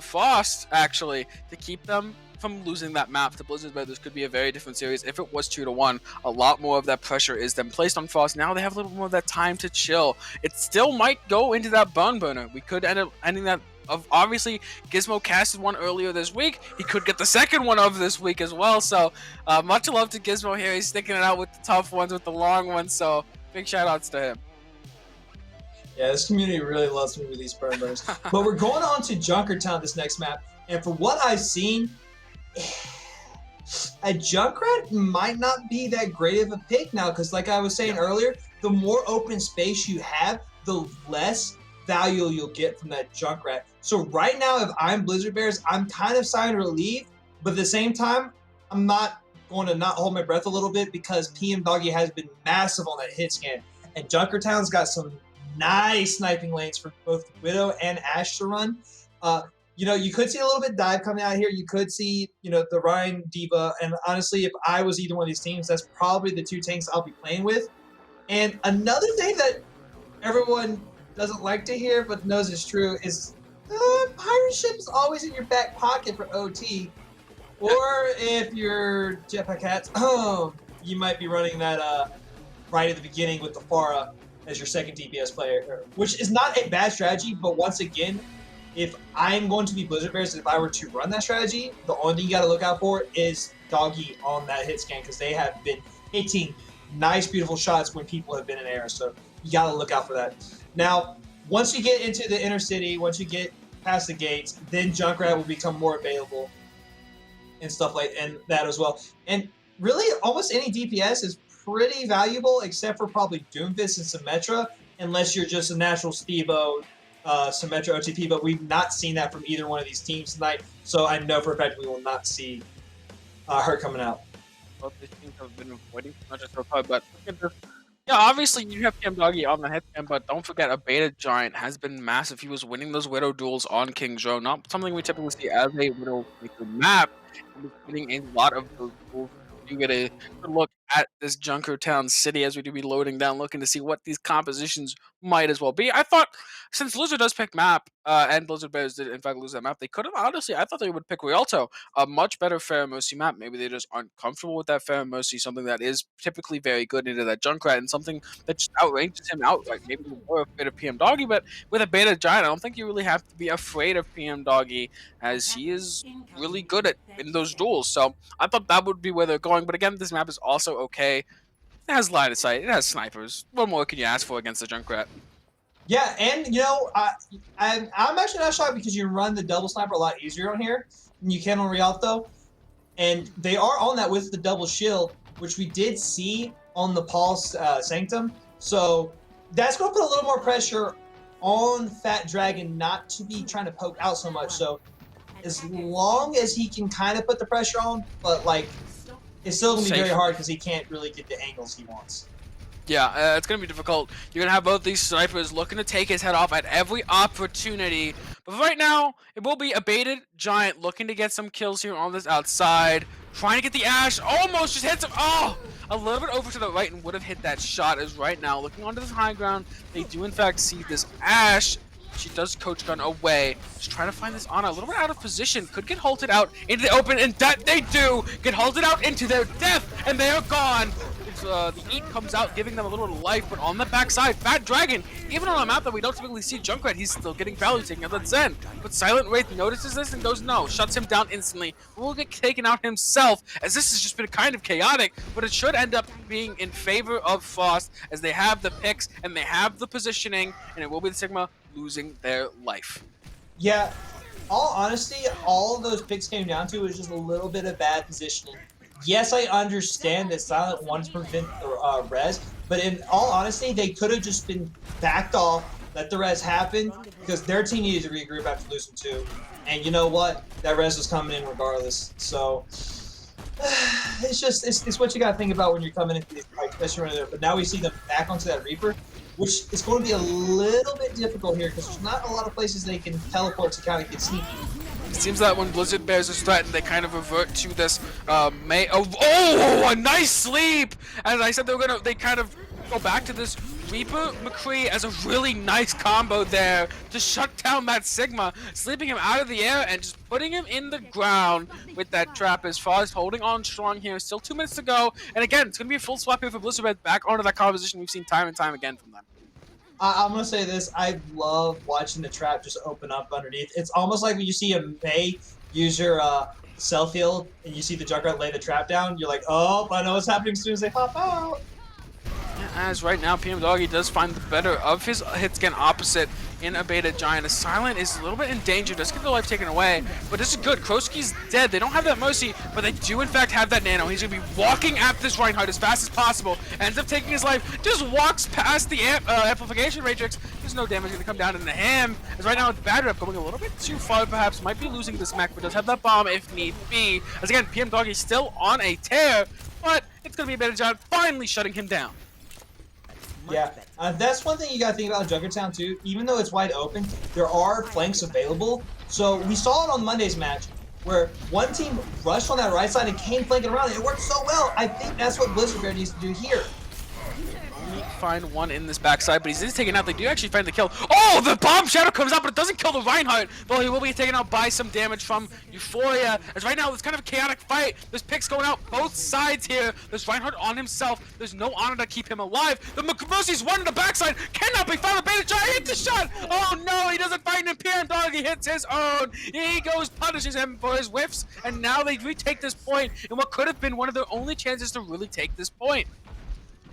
Frost, actually, to keep them from losing that map to Blizzard Bears. This could be a very different series if it was 2-1. A lot more of that pressure is then placed on Frost. Now they have a little more of that time to chill. It still might go into that burn burner. We could end up ending that. Obviously, Gizmo casted one earlier this week. He could get the second one of this week as well. So much love to Gizmo here. He's sticking it out with the tough ones, with the long ones. So big shout outs to him. Yeah, this community really loves me with these burn burners. But we're going on to Junkertown this next map. And for what I've seen, a Junkrat might not be that great of a pick now. Because like I was saying earlier, the more open space you have, the less value you'll get from that Junkrat. So right now, if I'm Blizzard Bears, I'm kind of sighing relief, but at the same time, I'm not going to not hold my breath a little bit because PM Doggy has been massive on that hit scan. And Junkertown's got some nice sniping lanes for both Widow and Ashe to run. You know, you could see a little bit dive coming out here. You could see, you know, the Ryan Diva. And honestly, if I was either one of these teams, that's probably the two tanks I'll be playing with. And another thing that everyone doesn't like to hear but knows is true is pirate ship is always in your back pocket for OT, or if you're Jetpack Cats, you might be running that right at the beginning with the Pharah as your second DPS player, which is not a bad strategy. But once again, if I'm going to be Blizzard Bears, if I were to run that strategy, the only thing you got to look out for is Doggy on that hit scan, because they have been hitting nice, beautiful shots when people have been in air. So you got to look out for that. Now, once you get into the inner city, once you get past the gates, then Junkrat will become more available and stuff like that as well. And really, almost any DPS is pretty valuable, except for probably Doomfist and Symmetra, unless you're just a natural Stevo, Symmetra OTP. But we've not seen that from either one of these teams tonight, so I know for a fact we will not see her coming out. Both these teams have been avoiding not just but look at this. Yeah, obviously you have PM Doggy on the headstand, but don't forget a Beta Giant has been massive. He was winning those Widow duels on King Joe, not something we typically see as a Widow map. He was winning a lot of those duels. You get a good look at this Junkertown city as we do be loading down, looking to see what these compositions might as well be. I thought, since Blizzard does pick map, and Blizzard Bears did in fact lose that map, they could have, honestly, I thought they would pick Rialto, a much better Fair Mercy map. Maybe they just aren't comfortable with that Fair Mercy, something that is typically very good into that Junkrat, and something that just outranges him outright. Maybe more a bit of PM Doggy, but with a Beta Giant, I don't think you really have to be afraid of PM Doggy, as he is really good in those duels. So I thought that would be where they're going, but again, this map is also okay. It has line of sight, it has snipers. What more can you ask for against the Junkrat? Yeah, and you know, I'm actually not shocked because you run the double sniper a lot easier on here than you can on Rialto. And they are on that with the double shield, which we did see on the Paul's Sanctum. So that's going to put a little more pressure on Fat Dragon not to be trying to poke out so much. So as long as he can kind of put the pressure on, but like, it's still going to be very hard because he can't really get the angles he wants. Yeah, it's going to be difficult. You're going to have both these snipers looking to take his head off at every opportunity. But right now, it will be a baited Giant looking to get some kills here on this outside. Trying to get the Ashe. Almost just hits him. Oh! A little bit over to the right and would have hit that shot. As right now, looking onto this high ground, they do in fact see this Ashe. She does coach gun away. Just trying to find this Ana. A little bit out of position. Could get halted out into the open. And that they do. Get halted out into their death. And they are gone. The Eat comes out, giving them a little bit of life, but on the backside, Fat Dragon, even on a map that we don't typically see Junkrat, he's still getting value, taking out that Zen. But Silent Wraith notices this and goes no, shuts him down instantly. Will get taken out himself, as this has just been kind of chaotic, but it should end up being in favor of Frost, as they have the picks and they have the positioning, and it will be the Sigma losing their life. Yeah, all honesty, all of those picks came down to was just a little bit of bad positioning. Yes, I understand that Silent wanted to prevent the res, but in all honesty, they could have just been backed off, let the res happen, because their team needed to regroup after losing 2. And you know what? That res was coming in regardless. So, it's what you got to think about when you're coming into these fights, especially right there. But now we see them back onto that Reaper, which is going to be a little bit difficult here because there's not a lot of places they can teleport to kind of get sneaky. It seems that when Blizzard Bears is threatened, they kind of revert to this a nice sleep! As I said, they kind of go back to this Reaper McCree as a really nice combo there to shut down that Sigma, sleeping him out of the air and just putting him in the ground with that trap. As far as holding on strong here, still 2 minutes to go, and again, it's going to be a full swap here for Blizzard Bears back onto that composition we've seen time and time again from them. I'm going to say this. I love watching the trap just open up underneath. It's almost like when you see a Mei use your self heal and you see the Junkrat lay the trap down, you're like, oh, I know what's happening as soon as they pop out. As right now, PM Doggy does find the better of his hitscan opposite in a Beta Giant. A Silent is a little bit in danger, does get their life taken away, but this is good. Krosky's dead. They don't have that Mercy, but they do in fact have that Nano. He's going to be walking at this Reinhardt as fast as possible, ends up taking his life, just walks past the Amplification Matrix. There's no damage going to come down into him, as right now it's Bad Rep going a little bit too far, perhaps, might be losing this mech, but does have that bomb if need be. As again, PM Doggy still on a tear, but it's going to be a Beta Giant finally shutting him down. Yeah, that's one thing you got to think about Junkertown too. Even though it's wide open, there are flanks available. So we saw it on Monday's match where one team rushed on that right side and came flanking around. It worked so well. I think that's what Blizzard Bear needs to do here. Find one in this backside, but he's taken out. They do actually find the kill. Oh, the bomb shadow comes out, but it doesn't kill the Reinhardt. Though he will be taken out by some damage from Euphoria. As right now, it's kind of a chaotic fight. There's picks going out both sides here. There's Reinhardt on himself. There's no honor to keep him alive. The Mercy's one in the backside. Cannot be found. The Beta Giant hits the shot. Oh no, he doesn't find him. PM Dog, he hits his own. He goes, punishes him for his whiffs, and now they retake this point in what could have been one of their only chances to really take this point.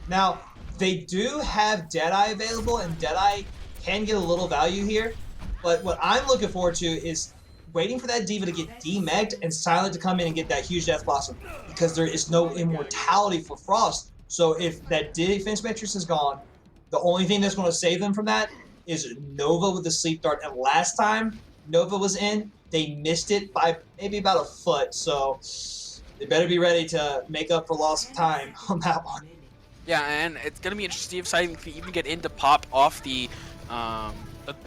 Now, they do have Deadeye available, and Deadeye can get a little value here. But what I'm looking forward to is waiting for that Diva to get demegged and Silent to come in and get that huge Death Blossom, because there is no immortality for Frost. So if that defense matrix is gone, the only thing that's going to save them from that is Nova with the Sleep Dart. And last time Nova was in, they missed it by maybe about a foot. So they better be ready to make up for lost time on that one. Yeah, and it's going to be interesting if Silent can even get in to pop off the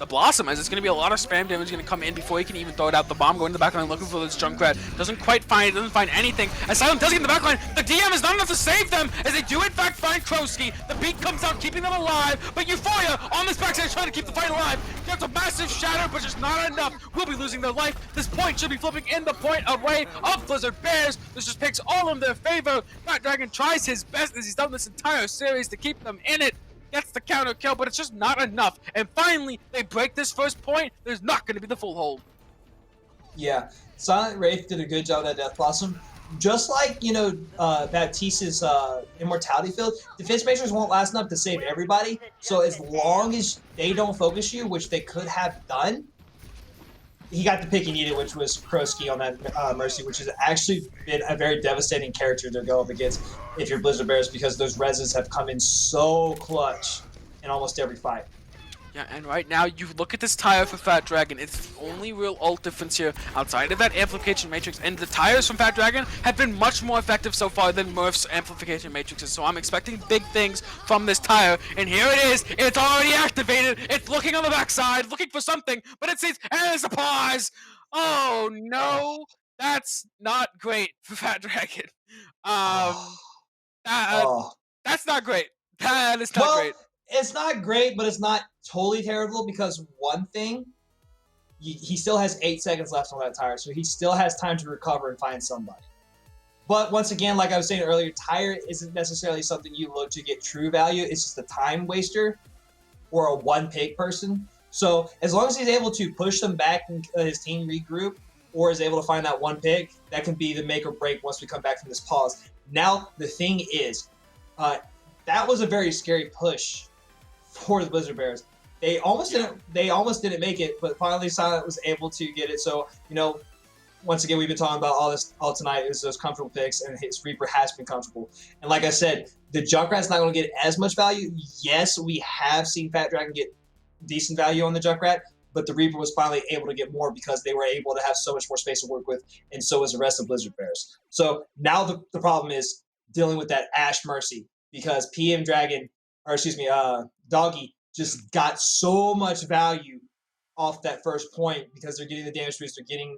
Blossom, as it's going to be a lot of spam damage going to come in before he can even throw it out. The bomb going to the backline looking for this Junkrat. Doesn't quite find it, doesn't find anything. As Silent does get in the backline, the DM is not enough to save them, as they do in fact find Krosky. The beat comes out, keeping them alive, but Euphoria on this backside trying to keep the fight alive. Gets a massive shatter, but just not enough. Will be losing their life. This point should be flipping in the point away of Blizzard Bears. This just picks all in their favor. Fat Dragon tries his best, as he's done this entire series, to keep them in it. Gets the counter kill, but it's just not enough. And finally, they break this first point. There's not going to be the full hold. Yeah, Silent Wraith did a good job at that Death Blossom. Just like, you know, Baptiste's Immortality field, Defense Matrix won't last enough to save everybody. So as long as they don't focus you, which they could have done, he got the pick he needed, which was Krosky on that Mercy, which has actually been a very devastating character to go up against if you're Blizzard Bears, because those reses have come in so clutch in almost every fight. Yeah, and right now, you look at this tire for Fat Dragon, it's the only real ult difference here outside of that Amplification Matrix, and the tires from Fat Dragon have been much more effective so far than Murph's Amplification Matrixes, so I'm expecting big things from this tire, and here it is, it's already activated, it's looking on the backside, looking for something, but it says, and surprise! Oh no, that's not great for Fat Dragon. That's not great. That is not great. It's not great, but it's not totally terrible, because one thing, he still has 8 seconds left on that tire, so he still has time to recover and find somebody. But once again, like I was saying earlier, tire isn't necessarily something you look to get true value. It's just a time waster or a one-pick person. So as long as he's able to push them back and his team regroup, or is able to find that one pick, that can be the make or break once we come back from this pause. Now, the thing is, that was a very scary push for the Blizzard Bears. They almost didn't make it, but finally Silent was able to get it. So, you know, once again, we've been talking about all tonight is those comfortable picks, and his Reaper has been comfortable. And like I said, the Junkrat's not going to get as much value. Yes, we have seen Fat Dragon get decent value on the Junkrat, but the Reaper was finally able to get more because they were able to have so much more space to work with, and so was the rest of Blizzard Bears. So now the problem is dealing with that Ashe Mercy because PM Dragon, or excuse me, Doggy just got so much value off that first point because they're getting the damage boost, they're getting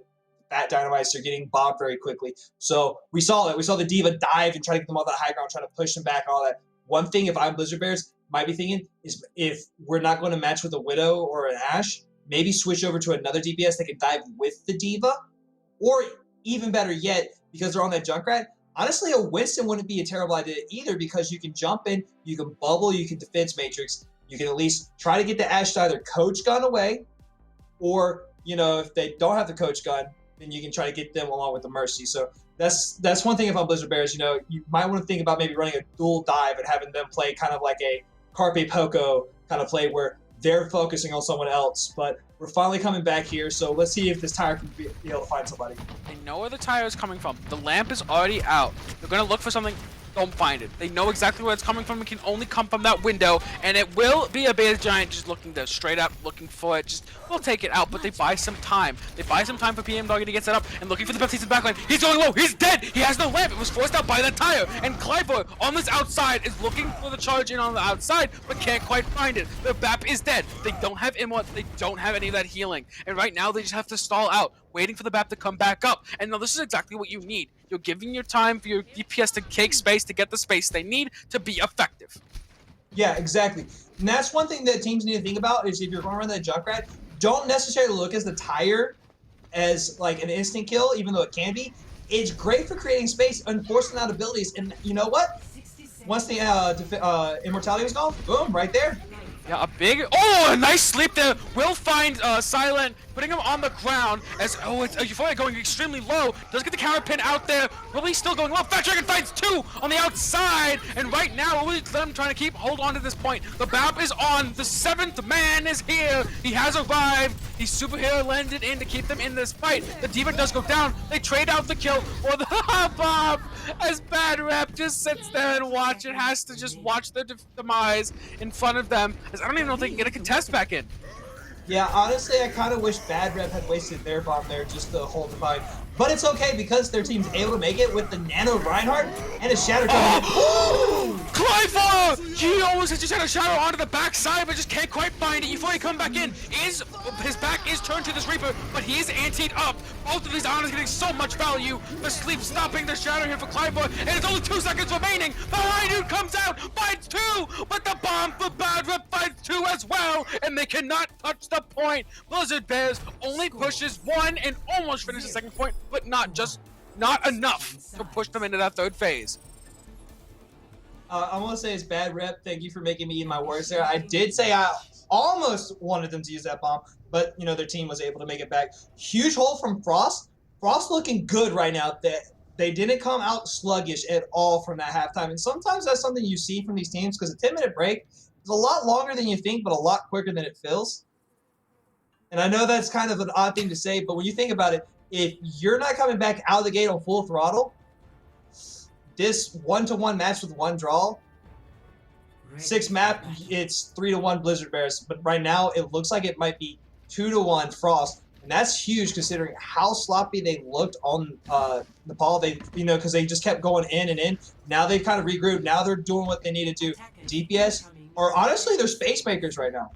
fat dynamites, they're getting bombed very quickly. So we saw that. We saw the D.Va dive and try to get them off that high ground, trying to push them back and all that. One thing, if I'm Blizzard Bears, might be thinking is if we're not going to match with a Widow or an Ashe, maybe switch over to another DPS that can dive with the D.Va, or even better yet, because they're on that Junkrat, honestly, a Winston wouldn't be a terrible idea either because you can jump in, you can bubble, you can defense matrix, you can at least try to get the Ashe to either coach gun away, or, you know, if they don't have the coach gun, then you can try to get them along with the Mercy. So that's one thing if I'm Blizzard Bears, you know, you might want to think about maybe running a dual dive and having them play kind of like a Carpe Poco kind of play where they're focusing on someone else. But we're finally coming back here, so let's see if this tire can be able to find somebody. They know where the tire is coming from. The lamp is already out. They're going to look for something. Don't find it. They know exactly where it's coming from. It can only come from that window, and it will be a Beta Giant just looking to straight up looking for it. Just we'll take it out, but they buy some time. They buy some time for PM Doggy to get set up and looking for the Baptiste backline. He's going low. He's dead. He has no lamp. It was forced out by that tire. And Cliver on this outside is looking for the charge in on the outside, but can't quite find it. The BAP is dead. They don't have Immort. They don't have any of that healing. And right now they just have to stall out, waiting for the BAP to come back up. And now this is exactly what you need. You're giving your time for your DPS to take space, to get the space they need to be effective. Yeah, exactly. And that's one thing that teams need to think about is if you're going around that Junkrat, don't necessarily look as the tire as like an instant kill, even though it can be. It's great for creating space and forcing out abilities. And you know what? Once the immortality was gone, boom, right there. Yeah, a nice sleep there. Will find Silent, putting him on the ground as, it's Euphoria going extremely low. Does get the counter pin out there. Really still going low. Fat Dragon finds two on the outside. And right now, really them trying to hold on to this point. The BAP is on. The seventh man is here. He has arrived. The superhero landed in to keep them in this fight. The D.Va does go down. They trade out the kill or the bomb as Bad Rep just sits there and watch. It has to just watch their demise in front of them. As I don't even know if they can get a contest back in. Yeah, honestly, I kind of wish Bad Rep had wasted their bomb there just to hold the fight. But it's okay because their team's able to make it with the Nano Reinhardt and a Shatter coming in. Cliver! He almost just had a shadow onto the backside, but just can't quite find it. Before he come back in, his back is turned to this Reaper, but he is antied up. Both of these honors getting so much value. The sleep stopping the shadow here for Cliver, and it's only 2 seconds remaining. The high dude comes out, finds two, but the bomb for Bad Rep finds two as well, and they cannot touch the point. Blizzard Bears only pushes one and almost finishes the second point, but not enough to push them into that third phase. I want to say it's Bad Rep. Thank you for making me eat my words there. I did say I almost wanted them to use that bomb, but you know their team was able to make it back. Huge hole from Frost. Frost looking good right now. That they didn't come out sluggish at all from that halftime, and sometimes that's something you see from these teams because a 10-minute break is a lot longer than you think, but a lot quicker than it feels. And I know that's kind of an odd thing to say, but when you think about it, if you're not coming back out of the gate on full throttle, this 1-to-1 match with one draw, 6 map, it's 3-to-1 Blizzard Bears. But right now, it looks like it might be 2-to-1 Frost, and that's huge considering how sloppy they looked on Nepal. They, because they just kept going in and in. Now they've kind of regrouped. Now they're doing what they need to do. DPS, or honestly, they're space makers right now.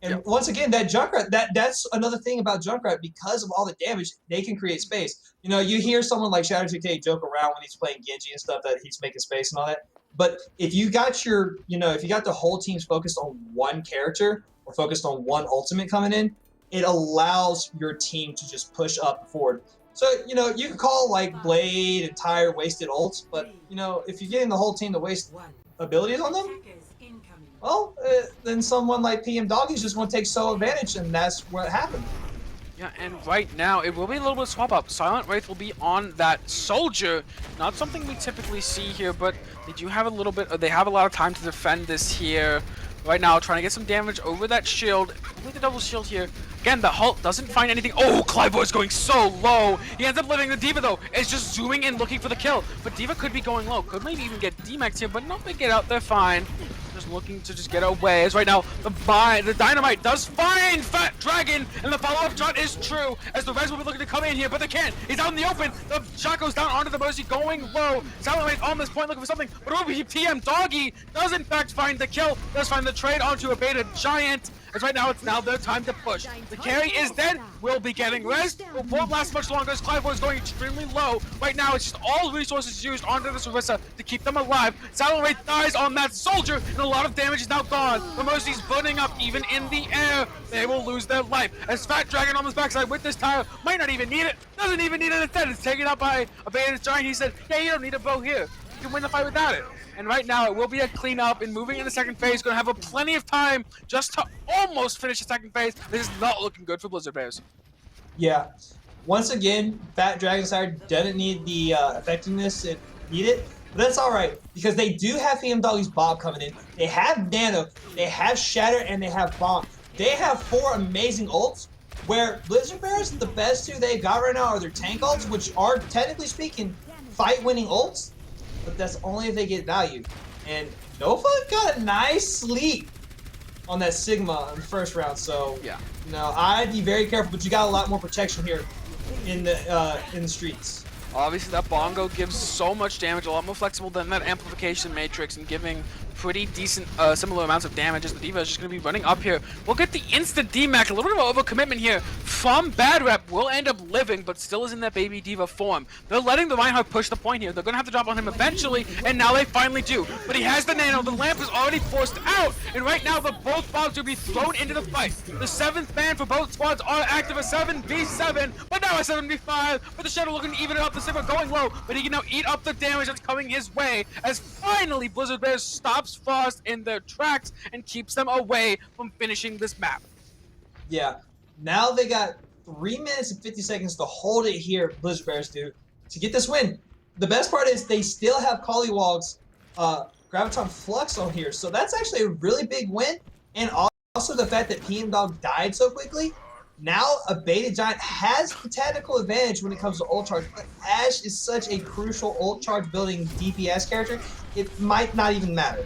And once again, that Junkrat, that's another thing about Junkrat. Because of all the damage, they can create space. You hear someone like Shadow 2K joke around when he's playing Genji and stuff that he's making space and all that. But if you got if you got the whole team's focused on one character or focused on one ultimate coming in, it allows your team to just push up forward. So, you could call like Blade and Tyre wasted ults, but, if you're getting the whole team to waste abilities on them, well, then someone like PM Doggy is just going to take sole advantage, and that's what happened. Yeah, and right now, it will be a little bit of swap up. Silent Wraith will be on that Soldier. Not something we typically see here, but they do have a little bit, they have a lot of time to defend this here. Right now, trying to get some damage over that shield. Only the double shield here. Again, the Halt doesn't find anything. Oh, Clive is going so low. He ends up living. The D.Va, though, is just zooming in looking for the kill. But D.Va could be going low. Could maybe even get D-Max here, but no, they get out. They're fine. just looking to just get away. As right now, the Dynamite does find Fat Dragon, and the follow-up shot is true, as the Reds will be looking to come in here, but they can't. He's out in the open. The shot goes down onto the Mercy, going low. Salamate on this point looking for something, but over here, TM Doggy does in fact find the kill, does find the trade onto a Beta Giant. As right now, it's now their time to push. The carry is dead, will be getting res, but won't last much longer as Clive is going extremely low. Right now, it's just all resources used onto this Orisa to keep them alive. Salamate dies on that soldier, and a lot of damage is now gone. The Mercy's burning up even in the air. They will lose their life. As Fat Dragon on his backside with this tire, might not even need it, doesn't even need it instead. It's taken out by a Beta Giant. He said, yeah, you don't need a bow here. You can win the fight without it. And right now, it will be a cleanup, and moving in the second phase, going to have plenty of time just to almost finish the second phase. This is not looking good for Blizzard Bears. Yeah. Once again, Fat Dragon side doesn't need the effectiveness it needed, but that's all right because they do have PM Doggy's Bob coming in. They have Nano, they have Shatter, and they have Bomb. They have 4 amazing ults. Where Blizzard Bears, the best 2 they got right now are their tank ults, which are technically speaking fight-winning ults. But that's only if they get value. And Nova got a nice sleep on that Sigma in the first round, so yeah, you know, I'd be very careful. But you got a lot more protection here in the streets. Obviously, that Bongo gives so much damage, a lot more flexible than that Amplification Matrix, and giving pretty decent, similar amounts of damage as the D.Va is just going to be running up here. We'll get the instant D-Mac, a little bit of overcommitment here from Bad Rep. Will end up living, but still is in that baby D.Va form. They're letting the Reinhardt push the point here. They're going to have to drop on him eventually, and now they finally do. But he has the Nano, the Lamp is already forced out, and right now the both bombs will be thrown into the fight. The 7th man for both squads are active, a 7v7, but now a 7v5, but the Shadow looking to even it up, the Sigma going low, but he can now eat up the damage that's coming his way, as finally Blizzard Bears stops Frost in their tracks and keeps them away from finishing this map. Yeah, now they got 3 minutes and 50 seconds to hold it here, Blizzard Bears do, to get this win. The best part is they still have Collywog's Graviton Flux on here, so that's actually a really big win, and also the fact that PM Dog died so quickly. Now a Beta Giant has the tactical advantage when it comes to ult charge, but Ashe is such a crucial ult charge building DPS character, it might not even matter.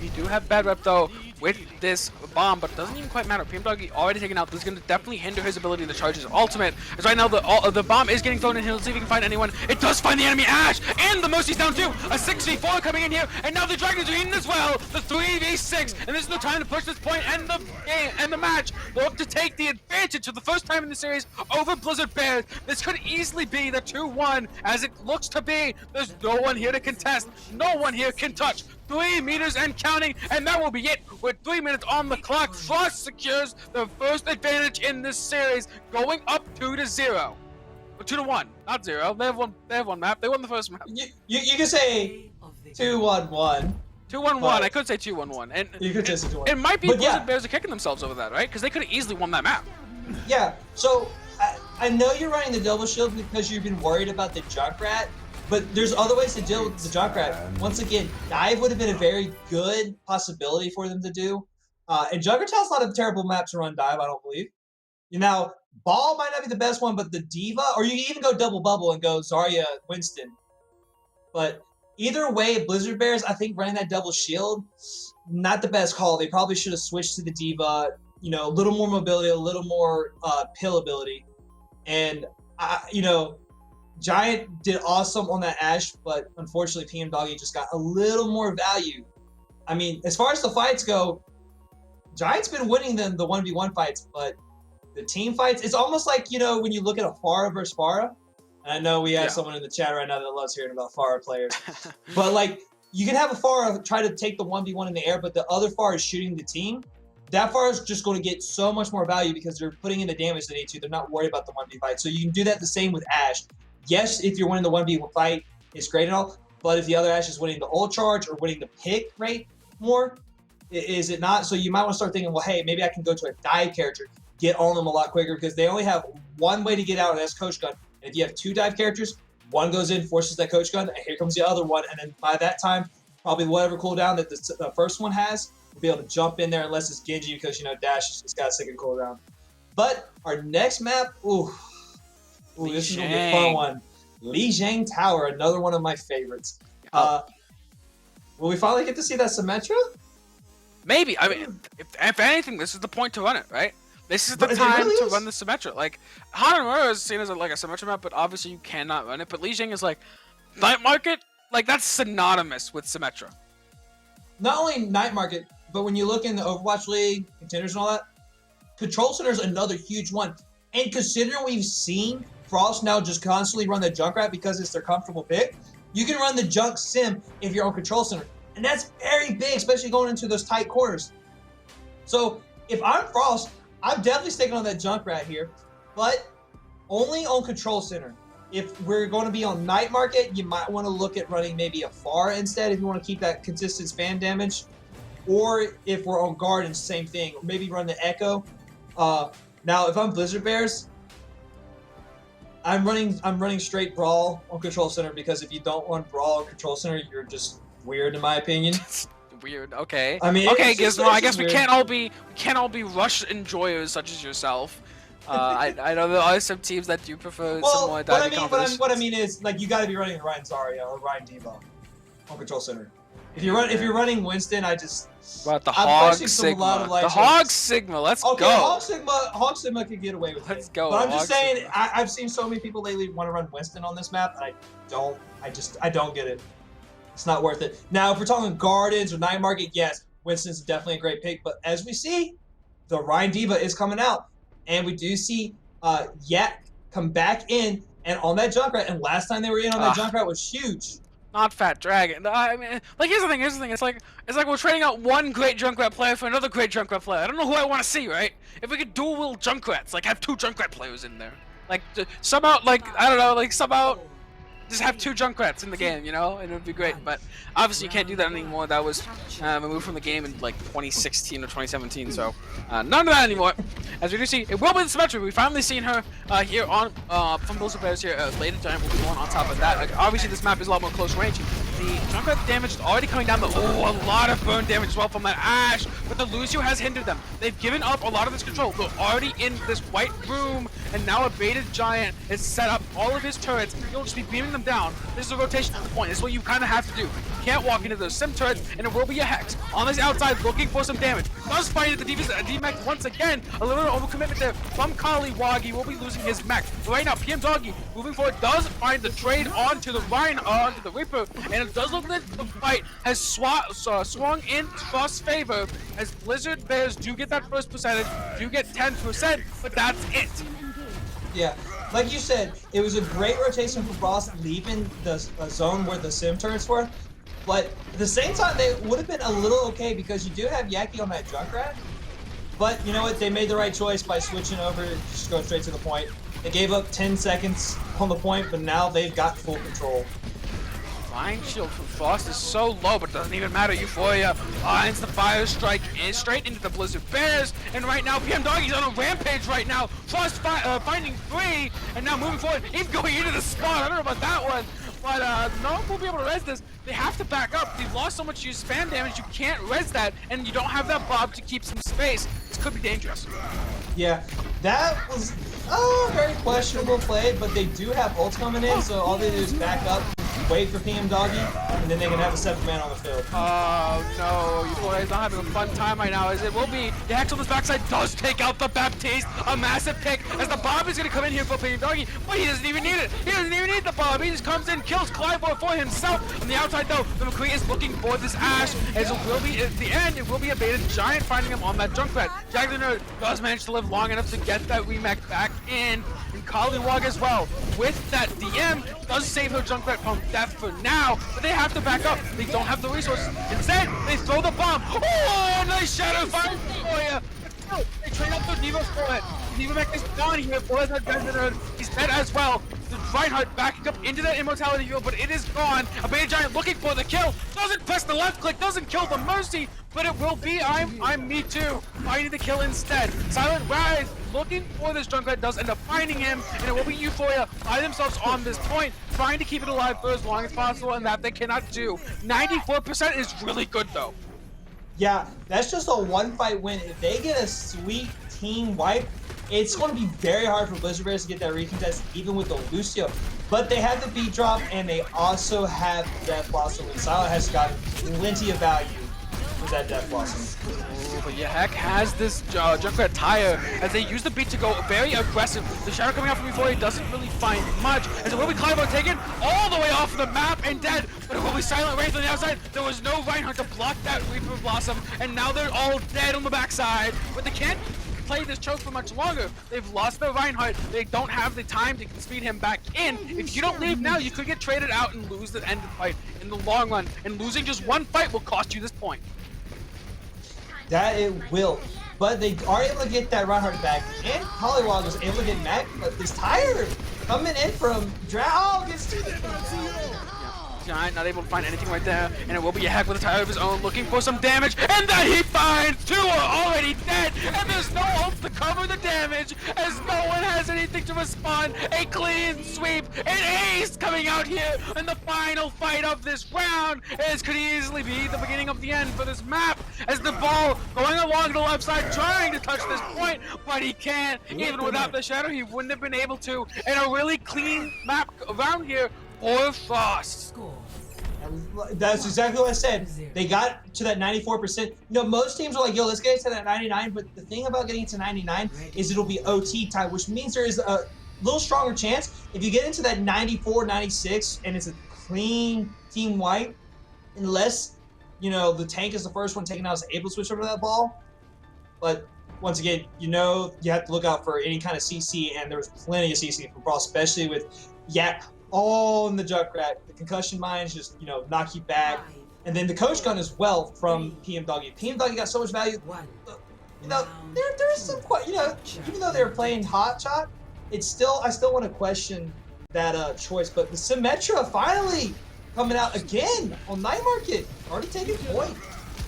We do have Bad Rep though with this bomb, but it doesn't even quite matter. PM Doggy already taken out. This is going to definitely hinder his ability to charge his ultimate. As right now the bomb is getting thrown and he'll see if he can find anyone. It does find the enemy Ashe, and the Mercy's down too. A 6v4 coming in here, and now the Dragons are eating as well. The 3v6, and this is the time to push this point and the game and the match. Look to take the advantage for the first time in the series over Blizzard Bears. This could easily be the 2-1 as it looks to be. There's no one here to contest. No one here can touch. 3 meters and counting, and that will be it. With 3 minutes on the clock, Frost secures the first advantage in this series, going up 2-0. Or 2-1, not 0. They have one map. They won the first map. You can say 2-1-1. 2-1-1. I could say 2-1-1. And you could say 2-1. It might be But Blizzard yeah. Bears are kicking themselves over that, right? Because they could have easily won that map. Yeah, so I know you're running the double shield because you've been worried about the Junkrat, but there's other ways to deal with the Junkrat. Once again, dive would have been a very good possibility for them to do. And Junkrat's not a terrible map to run dive, I don't believe. Now, Ball might not be the best one, but the D.Va, or you can even go double bubble and go Zarya Winston. But either way, Blizzard Bears, I think running that double shield, not the best call. They probably should have switched to the D.Va, you know, a little more mobility, a little more pill ability. And, you know, Giant did awesome on that Ashe, but unfortunately PM Doggy just got a little more value. I mean, as far as the fights go, Giant's been winning them the 1v1 fights, but the team fights, it's almost like, you know, when you look at a Pharah versus Pharah, and I know we have someone in the chat right now that loves hearing about Pharah players, but like, you can have a Pharah try to take the 1v1 in the air, but the other Pharah is shooting the team. That Pharah is just going to get so much more value because they're putting in the damage they need to. They're not worried about the 1v fight. So you can do that the same with Ashe. Yes, if you're winning the 1v1 fight, it's great and all, but if the other Ashe is winning the ult charge or winning the pick rate more, is it not? So you might want to start thinking, well, hey, maybe I can go to a dive character, get on them a lot quicker because they only have one way to get out, and that's Coach Gun. And if you have 2 dive characters, one goes in, forces that Coach Gun, and here comes the other one, and then by that time, probably whatever cooldown that the first one has, will be able to jump in there unless it's Genji because, you know, Dash has just got a second cooldown. But our next map, this is going to be a fun one. Lijiang Tower, another one of my favorites. Will we finally get to see that Symmetra? Maybe. I mean, if anything, this is the point to run it, right? This is the It time really to is. run the Symmetra. Like, Hanamura is seen as like a Symmetra map, but obviously you cannot run it. But Li Jing is like, Night Market, like that's synonymous with Symmetra. Not only Night Market, but when you look in the Overwatch League, contenders and all that, Control Center is another huge one. And considering we've seen Frost now just constantly run the Junkrat because it's their comfortable pick, you can run the Junk Sim if you're on Control Center. And that's very big, especially going into those tight corners. So if I'm Frost, I'm definitely sticking on that Junkrat here, but only on Control Center. If we're going to be on Night Market, you might want to look at running maybe a Far instead if you want to keep that consistent spam damage. Or if we're on Garden, same thing. Or maybe run the Echo. Now, if I'm Blizzard Bears, I'm running straight Brawl on Control Center because if you don't run Brawl on Control Center, you're just weird in my opinion. Weird. Okay. I mean, okay, it's just- Gizmo. it's I guess just we weird. can't all be Rush enjoyers such as yourself. I know there are some teams that do prefer some Well, more what I diving mean, competitions. what I mean is like you got to be running the Ryan Zarya or Ryan Diva on Control Center. If you're running Winston, I just About the I've Hog actually seen a lot Sigma. of, like, The Hog jokes. Sigma. Let's okay. go. Hog Sigma could get away with Let's it. go, But I'm just Hog saying, Sigma. I've seen so many people lately want to run Winston on this map, and I don't get it. It's not worth it. Now, if we're talking Gardens or Night Market, yes, Winston's definitely a great pick. But as we see, the Ryan Diva is coming out, and we do see Yak come back in and on that Junkrat. And last time they were in on that Junkrat was huge. Not Fat Dragon. I mean, like here's the thing. It's like we're trading out one great Junkrat player for another great Junkrat player. I don't know who I want to see, right? If we could dual Junkrats, like have two Junkrat players in there, like somehow, like I don't know, like somehow just have two Junkrats in the game, you know, and it would be great. But obviously you can't do that anymore. That was removed from the game in like 2016 or 2017, so none of that anymore. As we do see, it will be the Symmetra. We've finally seen her here on from Blizzard Bears here. Later Giant will be going on top of that. Like, obviously this map is a lot more close range. The Junkrat damage is already coming down, but a lot of burn damage as well from that Ashe. But the Lucio has hindered them. They've given up a lot of this control. They're already in this white room, and now a baited Giant has set up all of his turrets. He'll just be beaming them down. This is a rotation at the point. This is what you kind of have to do. You can't walk into those Sim turrets, and it will be a Hex on this outside looking for some damage. Does fight at the D-Mech once again. A little overcommitment there from Kali. Wagi will be losing his mech. But right now, PM Doggy moving forward does find the trade onto the Rhine, onto the Reaper, and it does look like the fight has swung in Frost's favor as Blizzard Bears do get that first percentage, do get 10%, but that's it. Yeah, like you said, it was a great rotation for Frost leaving the zone where the Sim turrets were. But at the same time, they would have been a little okay because you do have Yaki on that Junkrat. But you know what? They made the right choice by switching over, just go straight to the point. They gave up 10 seconds on the point, but now they've got full control. Flying shield from Frost is so low, but it doesn't even matter. Euphoria finds the fire strike straight into the Blizzard Bears, and right now PM Doggy's on a rampage right now. Frost finding 3, and now moving forward, even going into the spot. I don't know about that one, but no one will be able to res this. They have to back up. They've lost so much use spam damage, you can't res that, and you don't have that Bob to keep some space. This could be dangerous. Yeah, that was a very questionable play, but they do have ults coming in, so all they do is back up, wait for PM Doggy, and then they can have a 7-man on the field. Oh no, Euphoria's not having a fun time right now, as it will be. The Hex on this backside does take out the Baptiste, a massive pick, as the Bob is going to come in here for PM Doggy, but he doesn't even need it. He doesn't even need the Bob. He just comes in, kills Clyboy for himself. On the outside though, the McCree is looking for this Ashe, as it will be, at the end, it will be a baited Giant finding him on that Junkrat. Jack the Nerd does manage to live long enough to get that remake back in, and Kaliwag as well. With that DM, does save her Junkrat from death for now, but they have to back up. They don't have the resources. Instead, they throw the bomb. Oh, nice shadow fire for you. They trade up their Diva for it. Diva mech is gone here. For that Nerd. He's dead as well. The Reinhardt backing up into that immortality field, but it is gone. A Beta Giant looking for the kill. Doesn't press the left click. Doesn't kill the Mercy, but it will be I'm me too. Finding the kill instead. Silent Rise looking for this Junkrat does end up finding him, and it will be Euphoria by themselves on this point, trying to keep it alive for as long as possible, and that they cannot do. 94% is really good though. Yeah, that's just a one-fight win. If they get a sweet team wipe, it's going to be very hard for Blizzard Bears to get that recontest, even with the Lucio. But they have the beat drop, and they also have that Blossom. Silent has got plenty of value with that Death Blossom. Oh, but yeah, Heck has this Junkrat tire as they use the beat to go very aggressive. The Shadow coming out from before, he doesn't really find much. And so will be Clivo taken all the way off the map and dead. But it will be Silent Wraith on the outside. There was no Reinhardt to block that Reaper Blossom, and now they're all dead on the backside. But they can't play this choke for much longer. They've lost their Reinhardt. They don't have the time to speed him back in. If you don't leave now, you could get traded out and lose the end of the fight in the long run. And losing just one fight will cost you this point. That it will. But they are able to get that Reinhardt back. And Hollywog was able to get Mac, but this tire coming in from Drow gets to the Giant not able to find anything right there, and it will be a Heck with a tire of his own, looking for some damage, and that he finds! Two are already dead, and there's no ult to cover the damage, as no one has anything to respond. A clean sweep, an ace coming out here in the final fight of this round, as could easily be the beginning of the end for this map, as the ball going along the left side, trying to touch this point, but he can't. Even without the Shadow, he wouldn't have been able to, and a really clean map around here for Frost. That's exactly what I said. They got to that 94%. You know, most teams are like, yo, let's get to that 99, but the thing about getting to 99 is it'll be OT time, which means there is a little stronger chance. If you get into that 94, 96, and it's a clean team wipe, unless, you know, the tank is the first one taken out, is able to switch over to that ball. But once again, you know, you have to look out for any kind of CC, and there was plenty of CC from Frost, especially with Yak all in the Junkrat. The concussion mines just, you know, knock you back. And then the coach gun as well from PM Doggy. PM Doggy got so much value. You know, there is some quite, you know, even though they were playing hot shot, it's still, I still want to question that choice. But the Symmetra finally coming out again on Night Market, already taking point.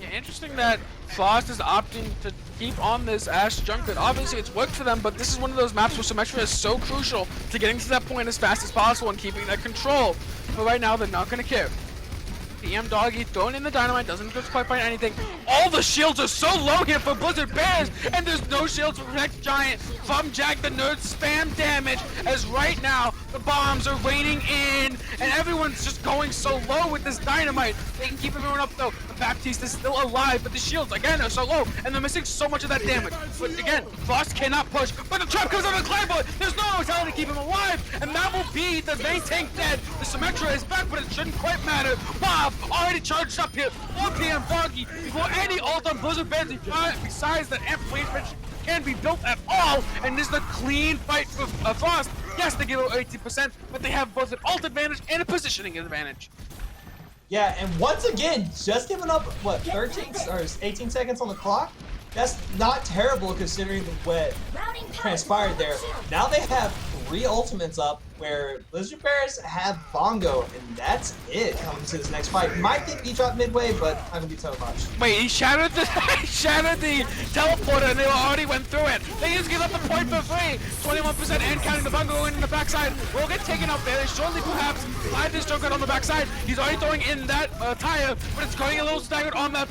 Yeah, interesting that Frost is opting to keep on this Ashe Junkrat. Obviously, it's worked for them, but this is one of those maps where Symmetra is so crucial to getting to that point as fast as possible and keeping that control. But right now, they're not going to care. PM Doggy throwing in the dynamite, doesn't quite find anything. All the shields are so low here for Blizzard Bears, and there's no shields for Protect Giant from Jack the Nerd. Spam damage, as right now the bombs are raining in, and everyone's just going so low with this dynamite. They can keep everyone up though. The Baptiste is still alive, but the shields again are so low, and they're missing so much of that damage. But again, Frost cannot push, but the trap comes out of the Claymore. There's no mortality to keep him alive, and that will be the main tank dead. The Symmetra is back, but it shouldn't quite matter. Bob already charged up here. 4 PM Doggy before any ult on Blizzard Bears. Besides that amp wave can be built at all, and this is a clean fight for Frost. Yes, they give it 18%, but they have both an ult advantage and a positioning advantage. Yeah, and once again, just giving up, what, 13 or 18 seconds on the clock? That's not terrible considering what transpired there. Now they have 3 ultimates up, where Blizzard Bears have Bongo, and that's it coming to this next fight. Might think he dropped midway, but not gonna be so much. Wait, he shattered the teleporter, and they already went through it. They just give up the point for free. 21% and counting the Bongo in the backside. Will get taken out very shortly, perhaps. Slide this Joker on the backside. He's already throwing in that tire, but it's going a little staggered on the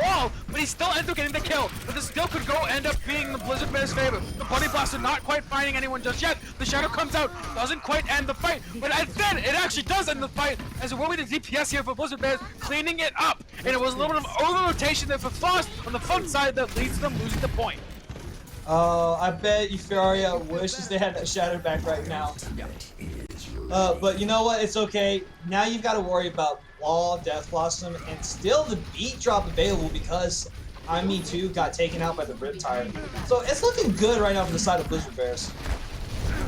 wall. But he still ends up getting the kill. But this still could end up being the Blizzard Bears' favor. The Bunny Blaster not quite finding anyone just yet. The Shadow comes out, doesn't quite end the fight, but then it actually does end the fight, as it will be the DPS here for Blizzard Bears, cleaning it up. And it was a little bit of over-rotation there for Frost on the front side that leads to them losing the point. I bet Euphoria wishes they had that Shadow back right now. But you know what? It's okay. Now you've got to worry about Wall, Death Blossom, and still the beat drop available because Me Too got taken out by the Riptide. So it's looking good right now from the side of Blizzard Bears.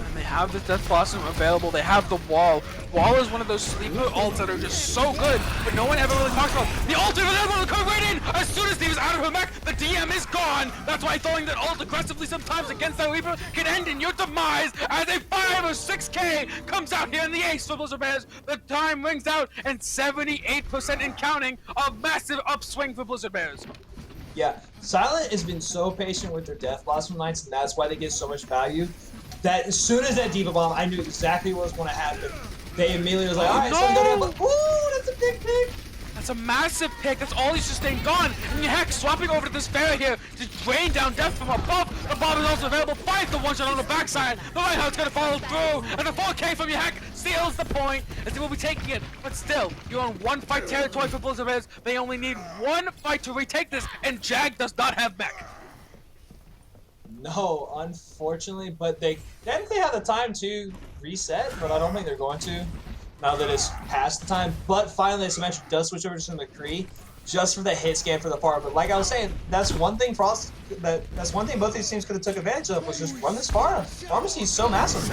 And they have the Death Blossom available. They have the Wall. Wall is one of those sleeper ults that are just so good, but no one ever really talks about. The ult is available to come right in! As soon as he was out of her mech, the DM is gone! That's why throwing that ult aggressively sometimes against that Reaper can end in your demise, as a 5 or 6k comes out here in the ace for Blizzard Bears. The time rings out, and 78% in counting, a massive upswing for Blizzard Bears. Yeah, Silent has been so patient with their Death Blossom Knights, and that's why they get so much value. That as soon as that Diva Bomb, I knew exactly what was going to happen. They immediately was like, all right, so I'm going to... Ooh, that's a big pick! That's a massive pick. That's all he's sustained gone. And Heck swapping over to this Pharah here to rain down death from above. The bomb is also available. Finds the one shot on the backside. The Reinhardt's gonna follow through, and the 4K from Yak steals the point as they will be taking it. But still, you're on one fight territory for Blizzard Bears. They only need one fight to retake this, and Jag does not have mech. No, unfortunately, but they technically have the time to reset, but I don't think they're going to now that it's past the time. But finally, Symmetric does switch over to McCree just for the hit scan for the part. But like I was saying, that's one thing Frost. That's one thing both these teams could have took advantage of, was just run this Pharah. Pharmacy is so massive.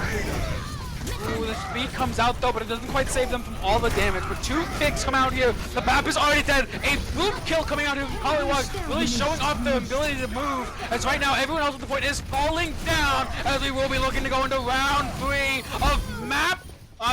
Ooh, the speed comes out though, but it doesn't quite save them from all the damage. But 2 picks come out here. The Bap is already dead. A boom kill coming out here from Collywog, really showing off their ability to move. As right now, everyone else at the point is falling down, as we will be looking to go into round 3 of map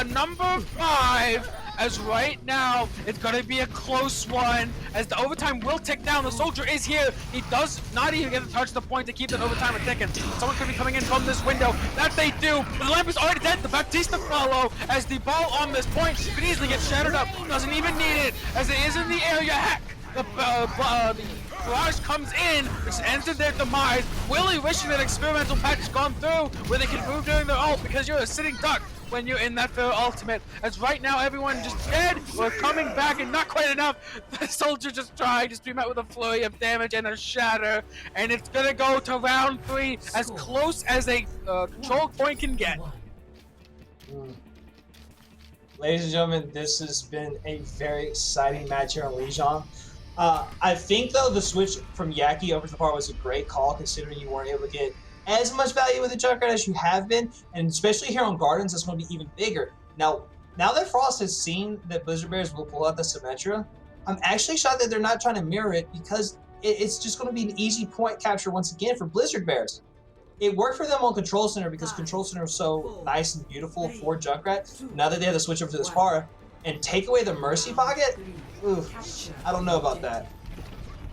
number 5. As right now, it's gonna be a close one. As the overtime will tick down, the soldier is here. He does not even get to touch the point to keep that overtime a ticking. Someone could be coming in from this window. That they do. The lamp is already dead. The Baptista follow as the ball on this point could easily get shattered up. Doesn't even need it as it is in the area. Heck, the barrage comes in, which ends in their demise. Willie wishing that experimental patch has gone through where they can move during their ult, because you're a sitting duck when you're in that fair ultimate. As right now everyone just dead, we're coming back and not quite enough. The soldier just tried to be met with a flurry of damage and a shatter, and it's gonna go to round 3 as close as a control point can get. Ladies and gentlemen, this has been a very exciting match here on Lijiang. I think though the switch from Yaki over to the Pharah was a great call, considering you weren't able to get as much value with the Junkrat as you have been, and especially here on Gardens, it's going to be even bigger. Now that Frost has seen that Blizzard Bears will pull out the Symmetra, I'm actually shocked that they're not trying to mirror it, because it's just going to be an easy point capture once again for Blizzard Bears. It worked for them on Control Center because Control Center was so nice and beautiful for Junkrat. Now that they have to switch over to this Pharah and take away the Mercy Pocket, oof, I don't know about that.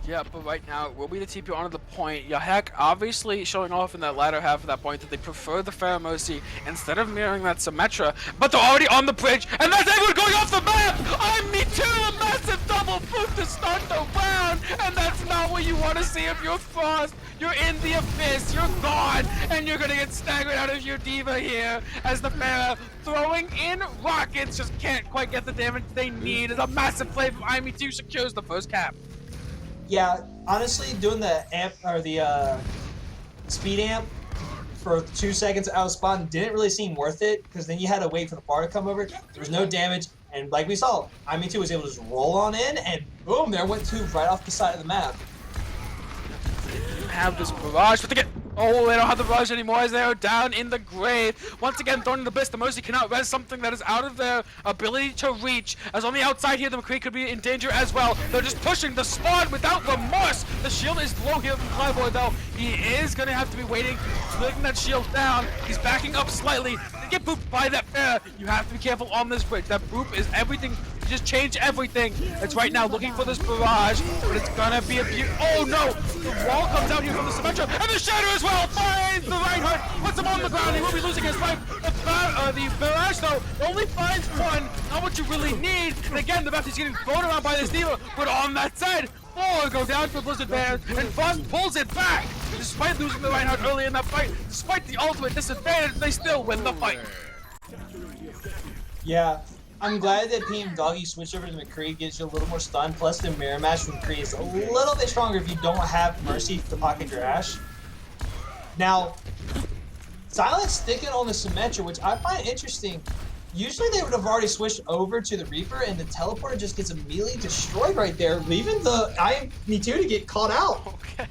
Yeah, but right now, it will be the TP onto the point. Yahek obviously showing off in that latter half of that point that they prefer the Pharah Mercy instead of mirroring that Symmetra, but they're already on the bridge, and that's everyone going off the map! I'm me too! A massive double boot to start the round, and that's not what you want to see if you're Frost. You're in the abyss, you're gone, and you're gonna get staggered out of your diva here, as the Pharah throwing in rockets just can't quite get the damage they need, as a massive play from IME2 secures the first cap. Yeah, honestly, doing the amp or the speed amp for 2 seconds out of spawn didn't really seem worth it, because then you had to wait for the bar to come over. There was no damage, and like we saw, IME2 was able to just roll on in, and boom, there went 2 right off the side of the map. Have this barrage, but they get. Oh, they don't have the barrage anymore as they are down in the grave. Once again, thrown in the abyss. The Mercy cannot res something that is out of their ability to reach. As on the outside here, the McCree could be in danger as well. They're just pushing the spawn without remorse. The shield is low here from Clyboy, though. He is going to have to be waiting, splitting that shield down. He's backing up slightly. They get booped by that Pharah. You have to be careful on this bridge. That boop is everything. Just change everything. It's right now looking for this barrage, but it's gonna be a oh no! The wall comes out here from the Symmetra, and the Shadow as well finds the Reinhardt, puts him on the ground. He will be losing his life. The barrage though only finds 1, not what you really need. And again, the Baptist is getting thrown around by this diva, but on that side, 4 go down for Blizzard Bears, and Frost pulls it back. Despite losing the Reinhardt early in that fight, despite the ultimate disadvantage, they still win the fight. Yeah. I'm glad that PM Doggy switched over to McCree, gives you a little more stun, plus the mirror match from McCree is a little bit stronger if you don't have Mercy to pocket your Ashe. Now, Silence sticking on the Symmetra, which I find interesting. Usually they would have already switched over to the Reaper, and the teleporter just gets immediately destroyed right there, leaving the IME2 to get caught out. Okay.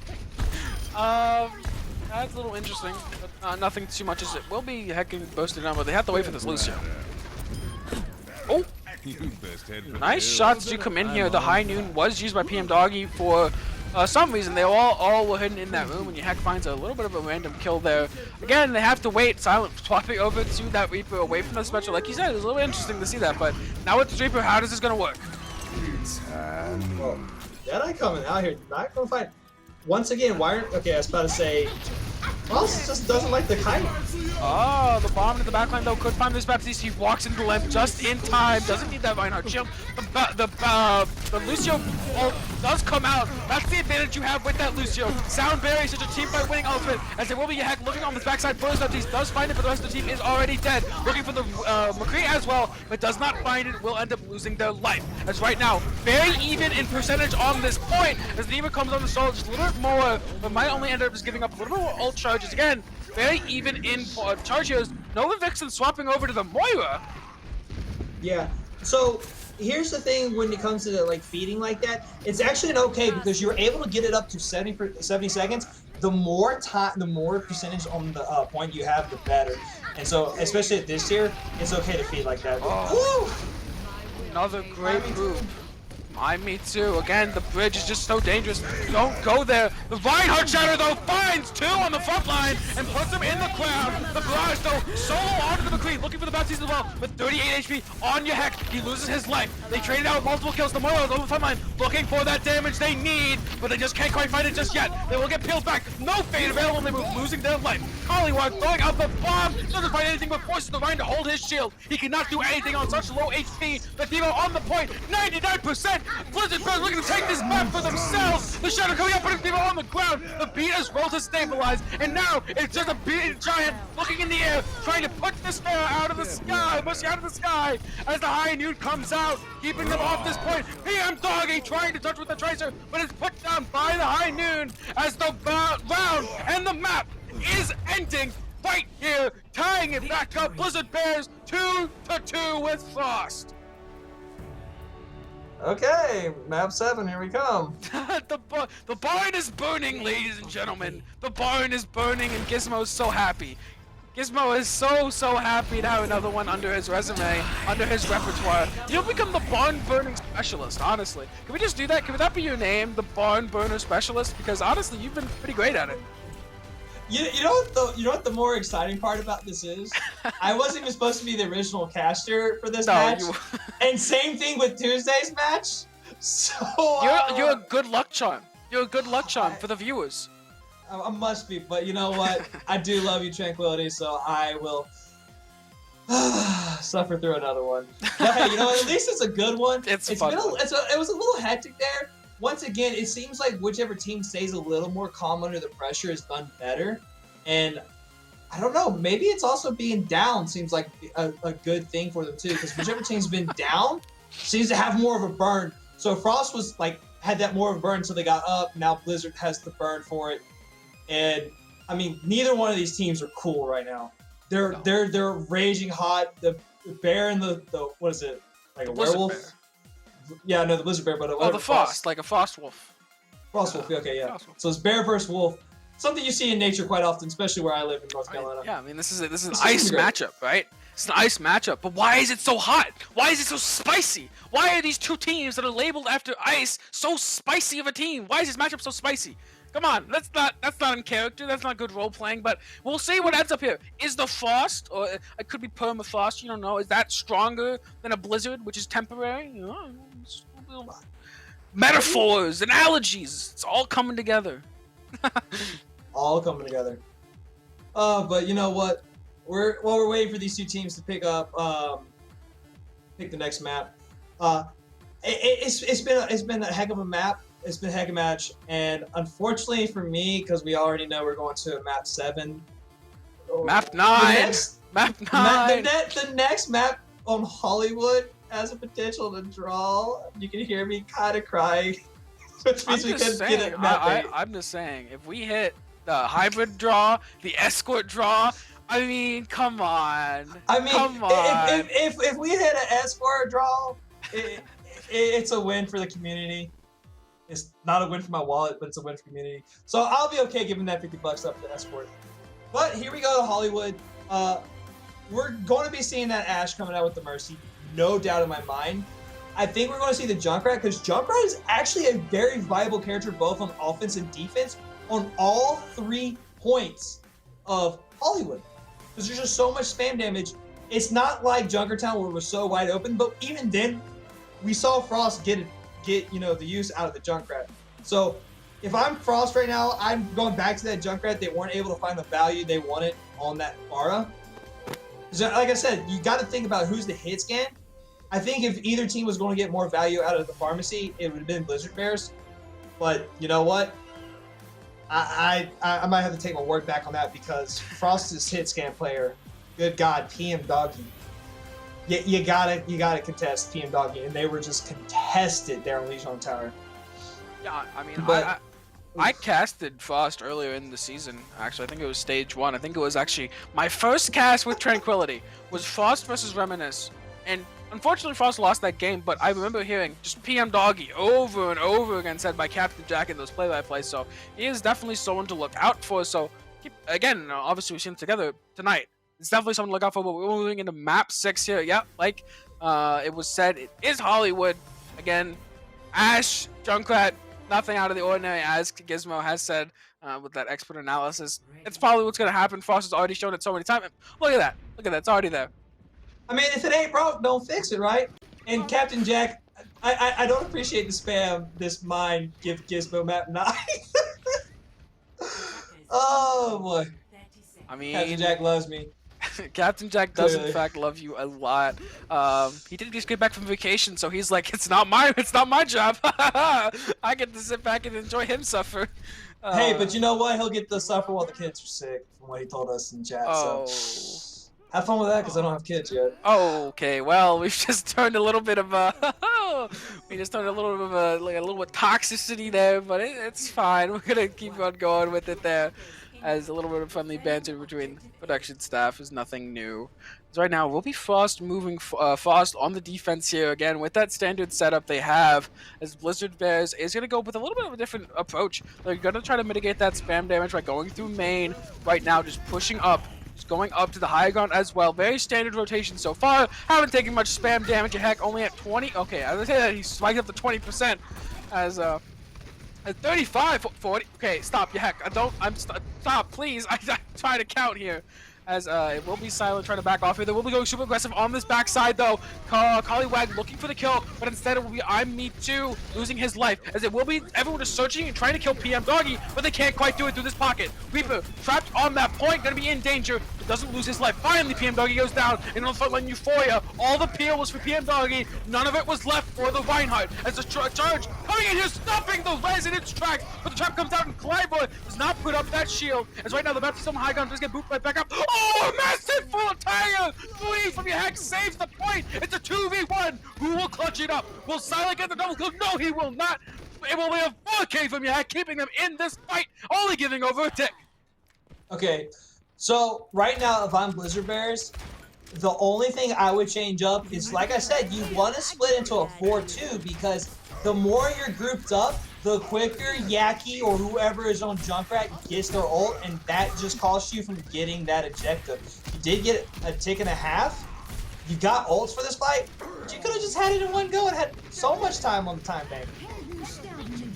That's a little interesting, but nothing too much as it will be hecking boasted down, but they have to wait for this Lucio. Oh! Nice shots do come in here. The high noon was used by PM Doggy for some reason. They all were hidden in that room, and Heck finds a little bit of a random kill there. Again, they have to wait. Silent swapping over to that Reaper away from the special. Like you said, it was a little interesting to see that, but now with the Reaper, how is this going to work? Well, Deadeye coming out here, not going to fight. Once again, why aren't... Okay, I was about to say... Frost just doesn't like the kite. Oh, the bomb in the backline though could find this Baptiste. He walks into the lamp just in time. Doesn't need that Reinhardt shield. The Lucio ult does come out. That's the advantage you have with that Lucio. Sound Barrier is such a team fight winning ultimate, as there will be a hack looking on this backside for his Baptiste. Does find it, but the rest of the team is already dead. Looking for the McCree as well, but does not find it. Will end up losing their life. As right now, very even in percentage on this point. As Neva comes on the solo just a little bit more, but might only end up just giving up a little bit more ult charges again. Very even in charges. Nova Vixen swapping over to the Moira. Yeah. So here's the thing when it comes to like feeding like that, it's actually an okay because you're able to get it up to 70 seconds. The more time, the more percentage on the point you have, the better. And so, especially at this tier, it's okay to feed like that. Oh. Another great move. Me too. Again, the bridge is just so dangerous. Don't go there. The Reinhardt Shatter though finds two on the front line and puts him in the crowd. The Barrage though solo onto the McCree, looking for the Baptiste as well. With 38 HP on your heck, he loses his life. They traded out multiple kills. The Moira over the front line, looking for that damage they need, but they just can't quite find it just yet. They will get peeled back. No fade available. They move, losing their life. Collywog throwing out the bomb. Doesn't find anything but forces the Rhine to hold his shield. He cannot do anything on such low HP. The Devo on the point, 99%. Blizzard Bears looking to take this map for themselves. The Shadow coming up, putting people on the ground. The beat has rolled to stabilize, and now it's just a beaten giant looking in the air, trying to put this bear out of the sky, pushing out of the sky as the High Noon comes out, keeping them off this point. PM Doggy trying to touch with the Tracer, but it's put down by the High Noon as the round and the map is ending right here, tying it back up. Blizzard Bears 2-2 with Frost. Okay, map 7, here we come. The barn is burning, ladies and gentlemen. The barn is burning, and Gizmo is so happy. Gizmo is so happy to have another one under his resume, under his repertoire. You'll become the barn burning specialist, honestly. Can we just do that? Can that be your name, the barn burner specialist? Because honestly, you've been pretty great at it. You know what the more exciting part about this is? I wasn't even supposed to be the original caster for this match. And same thing with Tuesday's match. So you're a good luck charm. You're a good luck charm for the viewers. I must be, but you know what? I do love you, Tranquility, so I will suffer through another one. But hey, you know, at least it's a good one. It's fun. It was a little hectic there. Once again, it seems like whichever team stays a little more calm under the pressure is done better. And I don't know, maybe it's also being down seems like a good thing for them too, because whichever team's been down seems to have more of a burn. So Frost was like had that more of a burn, so they got up. Now Blizzard has the burn for it. And I mean, neither one of these teams are cool right now. They're raging hot. The bear and the what is it? Like a werewolf? Bear. Yeah, no, the Blizzard Bear, but the Frost, like a Frost Wolf. Frost Wolf, okay, yeah. So it's Bear versus Wolf. Something you see in nature quite often, especially where I live in North Carolina. Yeah, I mean, this is an ice matchup, right? It's an ice matchup, but why is it so hot? Why is it so spicy? Why are these two teams that are labeled after ice so spicy of a team? Why is this matchup so spicy? Come on, that's not in character. That's not good role playing. But we'll see what ends up here. Is the Frost, or it could be Permafrost, you don't know, is that stronger than a Blizzard, which is temporary? You know, metaphors, analogies, it's all coming together. All coming together. But you know what? While we're waiting for these two teams to pick the next map. It's been a heck of a map. It's been a heck of a match, and unfortunately for me, because we already know we're going to map 7. Map 9. Map 9. The next map on Hollywood has a potential to draw. You can hear me kind of crying. Which means we couldn't get it. I'm just saying, if we hit the hybrid draw, the escort draw, I mean, come on. Come on. If we hit an escort draw, it's a win for the community. It's not a win for my wallet, but it's a win for community. So I'll be okay giving that $50 up to escort. But here we go to Hollywood. We're going to be seeing that Ashe coming out with the Mercy, no doubt in my mind. I think we're going to see the Junkrat, because Junkrat is actually a very viable character both on offense and defense on all 3 points of Hollywood. Because there's just so much spam damage. It's not like Junkertown where we're so wide open, but even then, we saw Frost get the use out of the Junkrat. So if I'm Frost right now, I'm going back to that Junkrat. They weren't able to find the value they wanted on that Aura. So, like I said, you got to think about who's the hit scan. I think if either team was going to get more value out of the pharmacy, it would have been Blizzard Bears. But you know what? I might have to take my word back on that because Frost's hit scan player, good God, PM Doggy. You gotta contest PM Doggy, and they were just contested there on Legion Tower. Yeah, I mean, But- I casted Frost earlier in the season. Actually, I think it was stage 1. I think it was actually my first cast with Tranquility was Frost versus Reminisce, and unfortunately Frost lost that game. But I remember hearing just PM Doggy over and over again said by Captain Jack in those play-by-plays. So he is definitely someone to look out for. So again, obviously we've seen him together tonight. It's definitely something to look out for. But we're moving into map 6 here. Yep, like it was said, it is Hollywood again. Ash, Junkrat. Nothing out of the ordinary, as Gizmo has said with that expert analysis. It's probably what's going to happen. Frost has already shown it so many times. Look at that. Look at that. It's already there. I mean, if it ain't broke, don't fix it, right? And Captain Jack, I don't appreciate the spam. This mine give Gizmo map 9. Oh boy, I mean, Captain Jack loves me. Captain Jack does in Clearly. fact love you a lot. He did just get back from vacation, so he's like, it's not my job. I get to sit back and enjoy him suffer. Hey, but you know what? He'll get to suffer while the kids are sick, from what he told us in chat. Oh. So have fun with that, because I don't have kids yet. Okay, well, we've just turned a little bit of we just turned a little bit of a little bit of toxicity there, but it's fine. We're gonna keep on going with it there. As a little bit of friendly banter between production staff is nothing new. So right now, we'll be Frost moving Frost on the defense here again with that standard setup they have. As Blizzard Bears is going to go with a little bit of a different approach. They're going to try to mitigate that spam damage by going through main right now, just pushing up. Just going up to the high ground as well. Very standard rotation so far. Haven't taken much spam damage. Heck, only at 20. Okay, I was gonna say that he spiked up to 20% as at 35, 40. Okay, stop. Yeah, heck, stop, please. I'm trying to count here. As it will be Silent trying to back off here. They will be going super aggressive on this backside though. Collywag looking for the kill, but instead it will be I'm Me Too losing his life. As it will be everyone is searching and trying to kill PM Doggy, but they can't quite do it through this pocket. Reaper trapped on that point, gonna be in danger, but doesn't lose his life. Finally, PM Doggy goes down, and on the frontline Euphoria, all the peel was for PM Doggy, none of it was left for the Reinhardt. As the charge coming in here, stopping the Residence tracks, but the trap comes out and Clyboy does not put up that shield. As right now the Baptist on high ground does get booped right back up. Oh, a massive full tire! 3 from your heck saves the point! It's a 2v1! Who will clutch it up? Will Silent get the double kill? No, he will not! It will be a 4K from your heck, keeping them in this fight, only giving over a tick. Okay, so right now, if I'm Blizzard Bears, the only thing I would change up is, like I said, you want to split into a 4-2 because the more you're grouped up, the quicker Yaki or whoever is on Junkrat gets their ult, and that just costs you from getting that objective. You did get a tick and a half. You got ults for this fight, but you could have just had it in one go and had so much time on the time bank.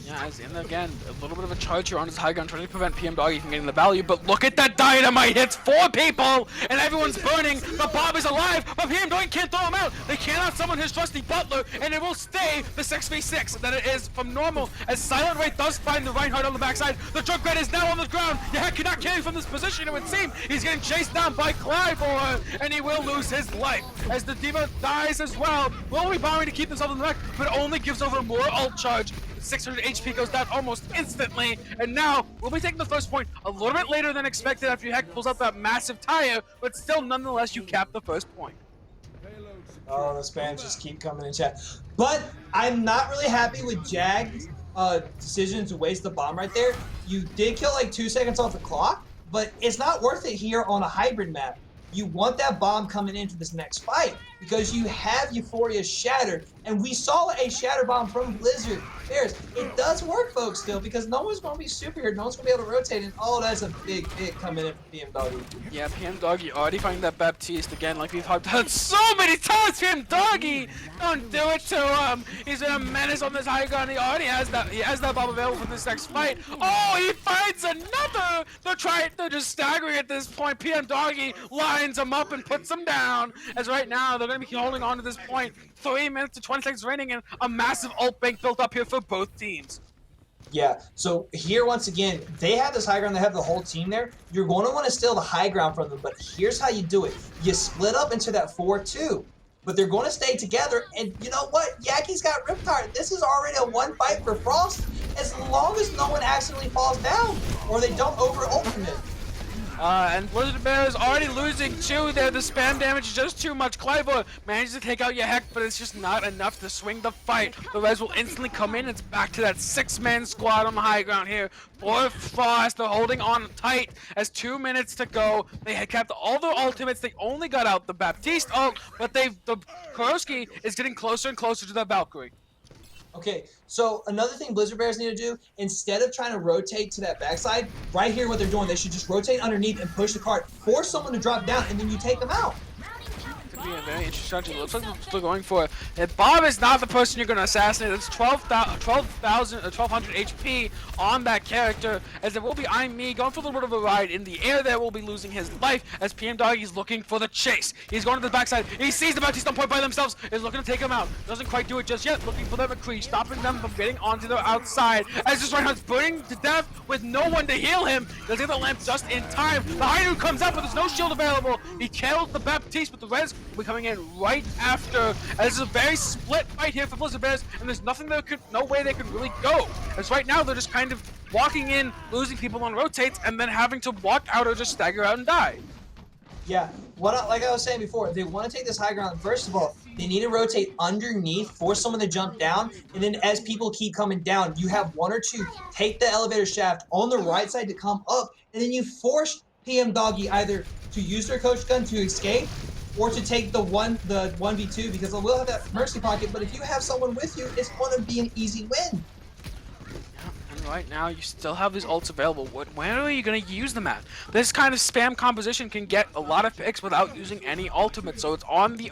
Yeah, and again, a little bit of a charge here on his high ground, trying to prevent PM Doggy from getting the value, but look at that dynamite! Hits 4 people, and everyone's burning! The Bob is alive, but PM Doggy can't throw him out! They cannot summon his trusty Butler, and it will stay the 6v6 that it is from normal, as Silent Ray does find the Reinhardt on the backside. The Junkrat is now on the ground! Yeah, cannot carry from this position, it would seem! He's getting chased down by Clyboy, and he will lose his life, as the Diva dies as well. Will be borrowing to keep himself in the back, but only gives over more ult charge. 600 HP goes down almost instantly, and now we'll be taking the first point a little bit later than expected after your heck pulls out that massive tire, but still, nonetheless, you cap the first point. Oh, the spams just keep coming in chat. But I'm not really happy with Jag's decision to waste the bomb right there. You did kill like 2 seconds off the clock, but it's not worth it here on a hybrid map. You want that bomb coming into this next fight because you have Euphoria Shatter, and we saw a Shatter Bomb from Blizzard Bears. It does work, folks, still, because no one's going to be super here. No one's going to be able to rotate, and oh, that's a big hit coming in from PM Doggy. Yeah, PM Doggy already finding that Baptiste again, like we've done so many times. PM Doggy, don't do it to him. He's been a menace on this high ground. He already has that bomb available for this next fight. Oh, he finds another. They're just staggering at this point. PM Doggy lines him up and puts him down. As right now they're going to be holding on to this point. 3 minutes to 20 seconds remaining, and a massive ult bank built up here for both teams. Yeah, so here once again, they have this high ground, they have the whole team there. You're going to want to steal the high ground from them, but here's how you do it. You split up into that 4-2, but they're going to stay together, and you know what? Yaki's got Riptide. This is already a one fight for Frost, as long as no one accidentally falls down, or they don't over-ultimate. And Blizzard Bear is already losing too there. The spam damage is just too much. Clive manages to take out your heck, but it's just not enough to swing the fight. The res will instantly come in. It's back to that 6-man squad on the high ground here. For Frost, they're holding on tight as 2 minutes to go. They had kept all their ultimates. They only got out the Baptiste ult, but the Kuroski is getting closer and closer to the Valkyrie. Okay, so another thing Blizzard Bears need to do, instead of trying to rotate to that backside, right here what they're doing, they should just rotate underneath and push the cart, force someone to drop down, and then you take them out. Could be a very interesting strategy. Looks like they're still going for it. And Bob is not the person you're going to assassinate. It's 12,000 or 1,200 HP on that character, as it will be Me going for a little bit of a ride in the air there, will be losing his life as PM Doggy's looking for the chase. He's going to the backside. He sees the Baptiste on point by themselves, is looking to take him out. Doesn't quite do it just yet, looking for the McCree, stopping them from getting onto the outside, as this Reinhardt's burning to death with no one to heal him. Does get the lamp just in time. The Hainu comes up, but there's no shield available. He killed the Baptiste, but the res will be coming in right after. As it's a very split fight here for Blizzard Bears, and there's no way they could really go. As right now they're just kind of walking in, losing people on rotates, and then having to walk out or just stagger out and die. Yeah, like I was saying before, if they want to take this high ground, first of all, they need to rotate underneath, force someone to jump down, and then as people keep coming down, you have one or two take the elevator shaft on the right side to come up, and then you force PM Doggy either to use their coach gun to escape, or to take the 1v2, because they will have that mercy pocket, but if you have someone with you, it's going to be an easy win. And right now, you still have these ults available. Where are you going to use them at? This kind of spam composition can get a lot of picks without using any ultimate, so the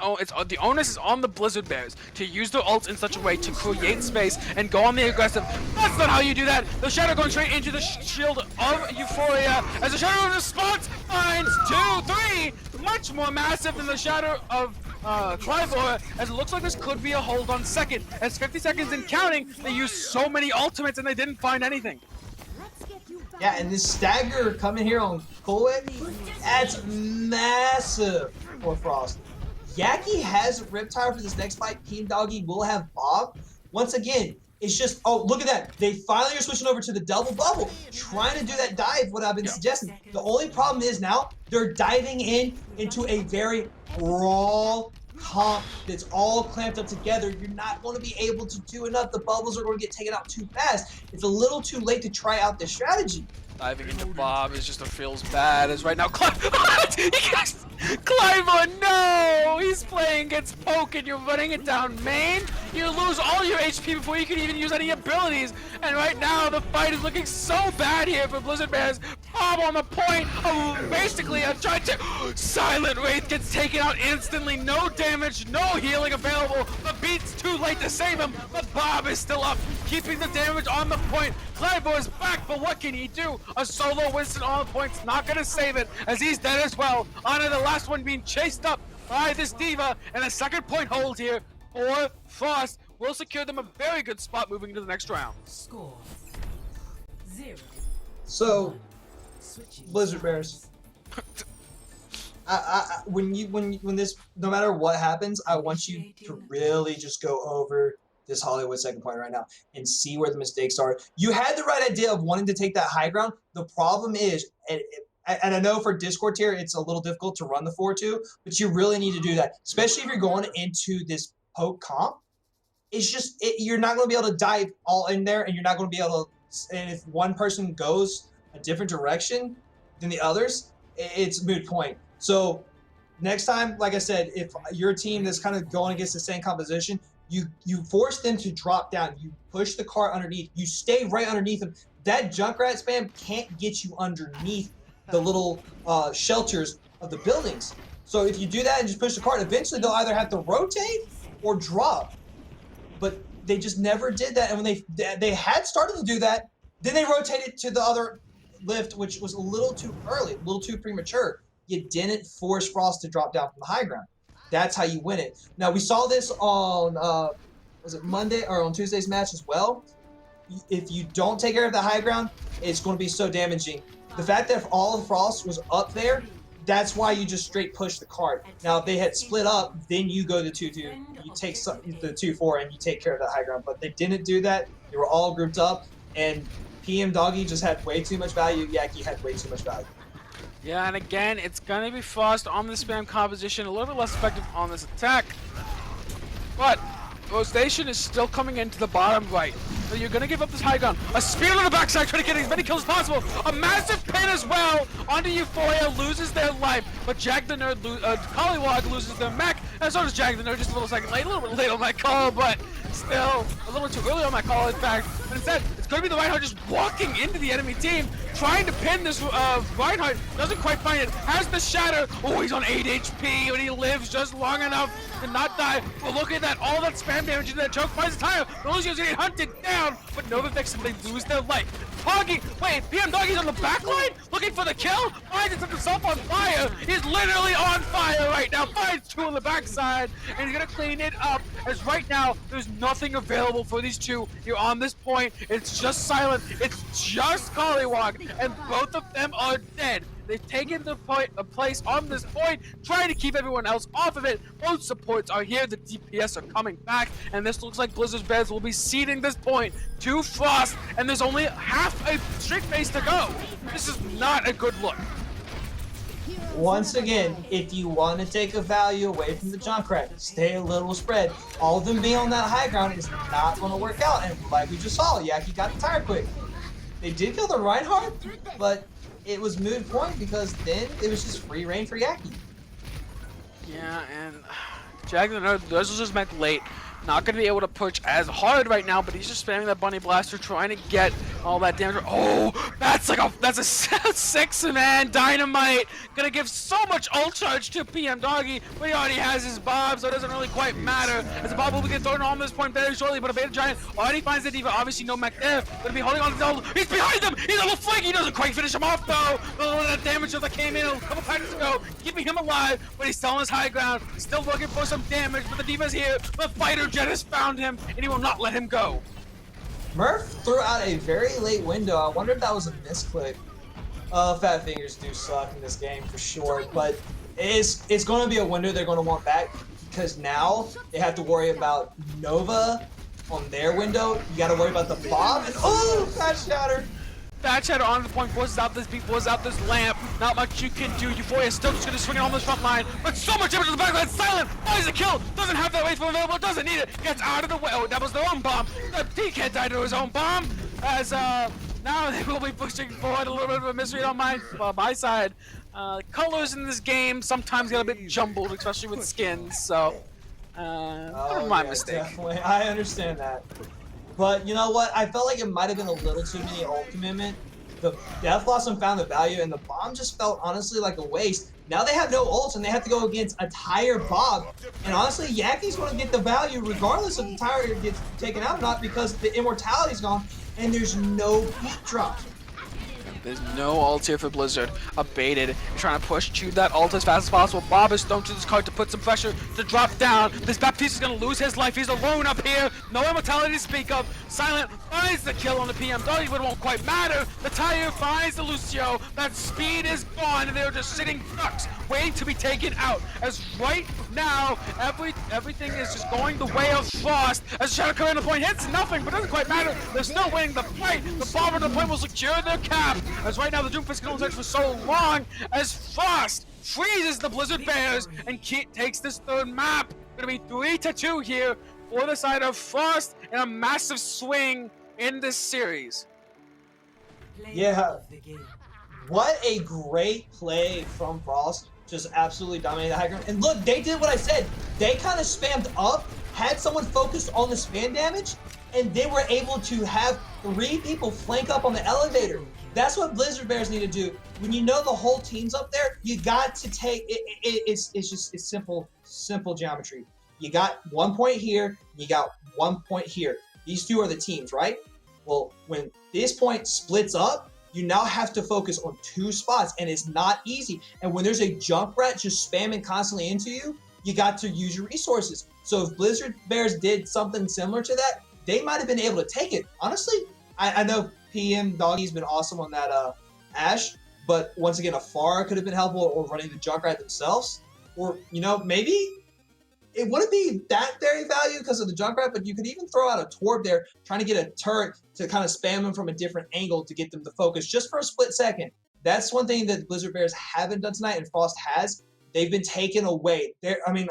onus is on the Blizzard Bears to use their ults in such a way to create space and go on the aggressive. That's not how you do that. The Shadow going straight into the shield of Euphoria, as the Shadow response finds 2-3, much more massive than the Shadow of Clivor, as it looks like this could be a hold on second. As 50 seconds and counting, they used so many ultimates and they didn't find anything. Yeah, and this stagger coming here on Koe, that's massive for Frost. Yaki has Riptire for this next fight. PM Doggy will have Bob. Once again, it's just, oh, look at that. They finally are switching over to the double bubble, trying to do that dive, what I've been suggesting. The only problem is now they're diving into a very raw comp that's all clamped up together. You're not going to be able to do enough. The bubbles are going to get taken out too fast. It's a little too late to try out this strategy. Diving into Bob is just feels bad, as right now Clive, no! He's playing against Poke and you're running it down main. You lose all your HP before you can even use any abilities. And right now the fight is looking so bad here for Blizzard Bears. Bob on the point of basically a try to Silent Wraith gets taken out instantly. No damage, no healing available. The beat's too late to save him, but Bob is still up, keeping the damage on the point. Clive is back, but what can he do? A solo Winston on the point's not gonna save it, as he's dead as well. Honor the last one being chased up by this Diva, and a second point hold here for Frost will secure them a very good spot moving into the next round. Score 0. So, Blizzard Bears. When this, no matter what happens, I want you to really just go over this Hollywood second point right now and see where the mistakes are. You had the right idea of wanting to take that high ground. The problem is, and I know for Discord tier, it's a little difficult to run the 4-2, but you really need to do that, especially if you're going into this Poke comp. It's just, you're not going to be able to dive all in there, and you're not going to be able to, and if one person goes a different direction than the others, it's a moot point. So next time, like I said, if your team that's kind of going against the same composition, you force them to drop down. You push the cart underneath. You stay right underneath them. That Junkrat spam can't get you underneath the little shelters of the buildings. So if you do that and just push the cart, eventually they'll either have to rotate or drop. But they just never did that. And when they had started to do that, then they rotated to the other lift, which was a little too early, a little too premature. You didn't force Frost to drop down from the high ground. That's how you win it. Now, we saw this on, was it Monday or on Tuesday's match as well? if you don't take care of the high ground, it's going to be so damaging. The fact that all of Frost was up there, that's why you just straight push the card. Now, if they had split up, then you go to 2-2. You take the 2-4 and you take care of the high ground. But they didn't do that. They were all grouped up, and PM Doggy just had way too much value. Yaki had way too much value. Yeah, and again, it's gonna be Frost on the spam composition, a little bit less effective on this attack. But Rotation is still coming into the bottom right. So you're gonna give up this high ground. A spear on the backside, trying to get as many kills as possible. A massive pin as well onto Euphoria, loses their life. But Jack the Nerd, Collywog loses their mech, and so does Jack the Nerd, just a little second late, a little bit late on that call, but still a little too early on that call, in fact. But instead, it's gonna be the Reinhardt just walking into the enemy team, trying to pin this Reinhardt, doesn't quite find it, has the shatter. Oh, he's on 8 HP, but he lives just long enough to not die. But look at that, all that spam damage into that choke finds the tire. Lucian's getting hunted down, but Nova Vex simply lose their life. Doggy, wait, PM Doggy's on the back line, looking for the kill, finds himself on fire. He's literally on fire right now, finds two on the backside, and he's gonna clean it up, as right now, there's nothing available for these two here on this point. It's just Silent, it's just Collywog, and both of them are dead. They've taken the place on this point, trying to keep everyone else off of it. Both supports are here, the DPS are coming back, and this looks like Blizzard Bears will be ceding this point to Frost, and there's only half a streak phase to go. This is not a good look. Once again, if you want to take a value away from the Junkrat, stay a little spread. All of them being on that high ground is not going to work out, and like we just saw, Yaki got the tire quick. They did kill the Reinhardt, but it was moot point because then it was just free reign for Yaki. Yeah, and Jack the Nerd, this was just meant late. Not going to be able to push as hard right now, but he's just spamming that Bunny Blaster, trying to get all that damage. Oh, that's a 6-man dynamite. Gonna give so much ult charge to PM Doggy, but he already has his Bob, so it doesn't really quite matter. As the Bob will be getting thrown on this point very shortly, but a Beta Giant already finds the Diva. Obviously, no mech there. Gonna be holding on to the ult. He's behind them. He's a little flank. He doesn't quite finish him off though. A little bit of damage that came in a couple patches ago, keeping him alive, but he's still on his high ground. He's still looking for some damage, but the Diva's here. The fighter jet has found him, and he will not let him go. Murph threw out a very late window. I wonder if that was a misclick. Fat Fingers do suck in this game for sure, but it's going to be a window they're going to want back because now they have to worry about Nova on their window. You got to worry about the Bob, and oh, Fat Shatter. Fat Shatter on the point, was out this lamp. Not much you can do. Euphoria still just gonna swing it on this front line, but so much damage to the back line. Silent finds a kill. Doesn't have that wave available. Doesn't need it. Gets out of the way. Oh, that was their own bomb. The DK died to his own bomb. As now they will be pushing forward. A little bit of a mystery on my side. Colors in this game sometimes get a bit jumbled, especially with skins. So, my mistake. Definitely. I understand that. But you know what? I felt like it might have been a little too many ult commitment. The Death Blossom found the value, and the bomb just felt honestly like a waste. Now they have no ults, and they have to go against a tire Bob. And honestly, Yaki's going to get the value regardless if the tire gets taken out or not because the immortality's gone, and there's no peak drop. There's no ult here for Blizzard. Abated. He's trying to push to that ult as fast as possible. Bob is thrown to this card to put some pressure to drop down. This Baptiste is going to lose his life. He's alone up here. No immortality to speak of. Silent finds the kill on the PM Doggy, but it won't quite matter. The tire finds the Lucio. That speed is gone, and they're just sitting ducks, waiting to be taken out. As right now, everything is just going the way of Frost. As Shadow coming to the point hits nothing, but doesn't quite matter. They're still winning the fight. The bomber to the point will secure their cap. As right now, the Doomfist can only search for so long as Frost freezes the Blizzard Bears and takes this third map. Gonna be 3-2 here for the side of Frost and a massive swing in this series. Yeah. What a great play from Frost. Just absolutely dominated the high ground. And look, they did what I said. They kind of spammed up, had someone focused on the spam damage, and they were able to have 3 people flank up on the elevator. That's what Blizzard Bears need to do. When you know the whole team's up there, you got to take it. It's simple geometry. You got 1 point here, you got 1 point here. These two are the teams, right? Well, when this point splits up, you now have to focus on 2 spots, and it's not easy. And when there's a Junkrat just spamming constantly into you, you got to use your resources. So if Blizzard Bears did something similar to that, they might have been able to take it. Honestly, I know PM Doggy's been awesome on that Ashe, but once again, a Pharah could have been helpful, or running the Junkrat themselves, or maybe it wouldn't be that very value because of the Junkrat, but you could even throw out a Torb there, trying to get a turret to kind of spam them from a different angle to get them to focus just for a split second. That's one thing that Blizzard Bears haven't done tonight, and Frost has. They've been taken away.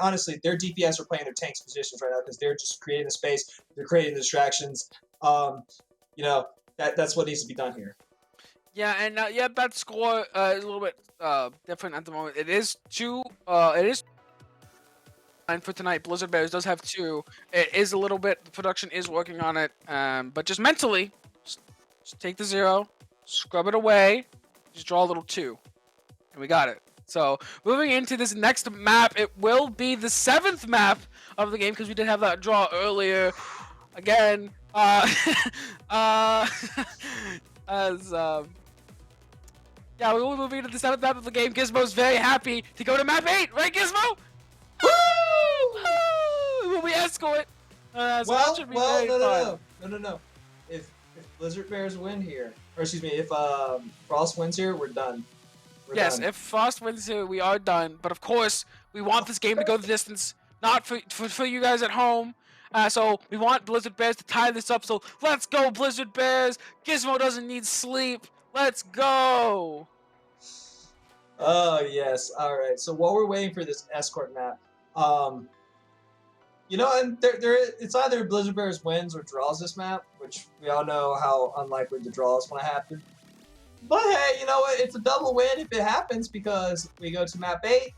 Honestly, their DPS are playing their tanks positions right now because they're just creating the space. They're creating distractions. That's what needs to be done here. Yeah, and that score is a little bit different at the moment. It is 2. And for tonight, Blizzard Bears does have 2. It is a little bit. The production is working on it, but just mentally, just take the 0, scrub it away, just draw a little 2, and we got it. So moving into this next map, it will be the 7th map of the game because we did have that draw earlier. Again, yeah, we will move into the 7th map of the game. Gizmo's very happy to go to map 8, right, Gizmo? Woo! Will we escort? So that should be very fun. No. If Blizzard Bears win here, or excuse me, if Frost wins here, we're done. Yes, if Frost wins here, we are done. But of course, we want this game to go the distance, not for you guys at home. So we want Blizzard Bears to tie this up. So let's go, Blizzard Bears. Gizmo doesn't need sleep. Let's go. Oh yes. All right. So while we're waiting for this escort map, and it's either Blizzard Bears wins or draws this map, which we all know how unlikely the draw is going to happen. But hey, you know what? It's a double win if it happens because we go to map 8.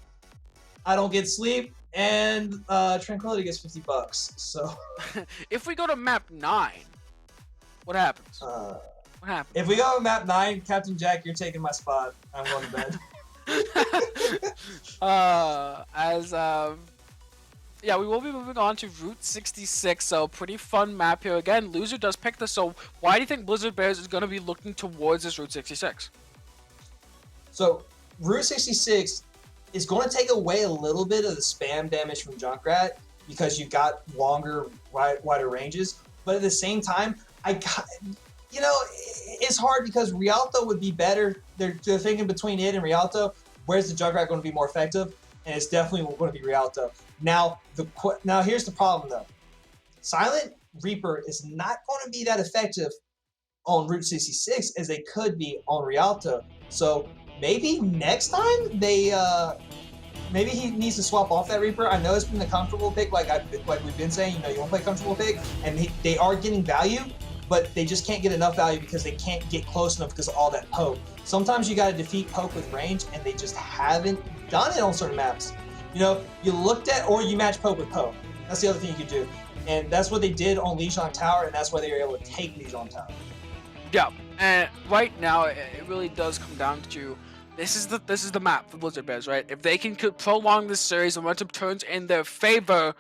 I don't get sleep, and Tranquility gets $50. So if we go to map 9, what happens? What happens? If we go to map 9, Captain Jack, you're taking my spot. I'm going to bed. Yeah, we will be moving on to Route 66, so pretty fun map here. Again, loser does pick this, so why do you think Blizzard Bears is going to be looking towards this Route 66? So, Route 66 is going to take away a little bit of the spam damage from Junkrat because you got longer, wider ranges, but at the same time, it's hard because Rialto would be better. They're thinking between it and Rialto, where's the Junkrat going to be more effective? And it's definitely going to be Rialto. Now here's the problem though. Silent Reaper is not going to be that effective on Route 66 as they could be on Rialto. So maybe next time maybe he needs to swap off that Reaper. I know it's been the comfortable pick, like we've been saying. You want to play comfortable pick, and they are getting value, but they just can't get enough value because they can't get close enough because of all that poke. Sometimes you got to defeat poke with range, and they just haven't done it on certain maps. You looked at, or you match poke with poke. That's the other thing you could do. And that's what they did on Lijiang Tower, and that's why they were able to take Lijiang Tower. Yeah, and right now, it really does come down to, this is the map for Blizzard Bears, right? If they can prolong this series, momentum turns in their favor.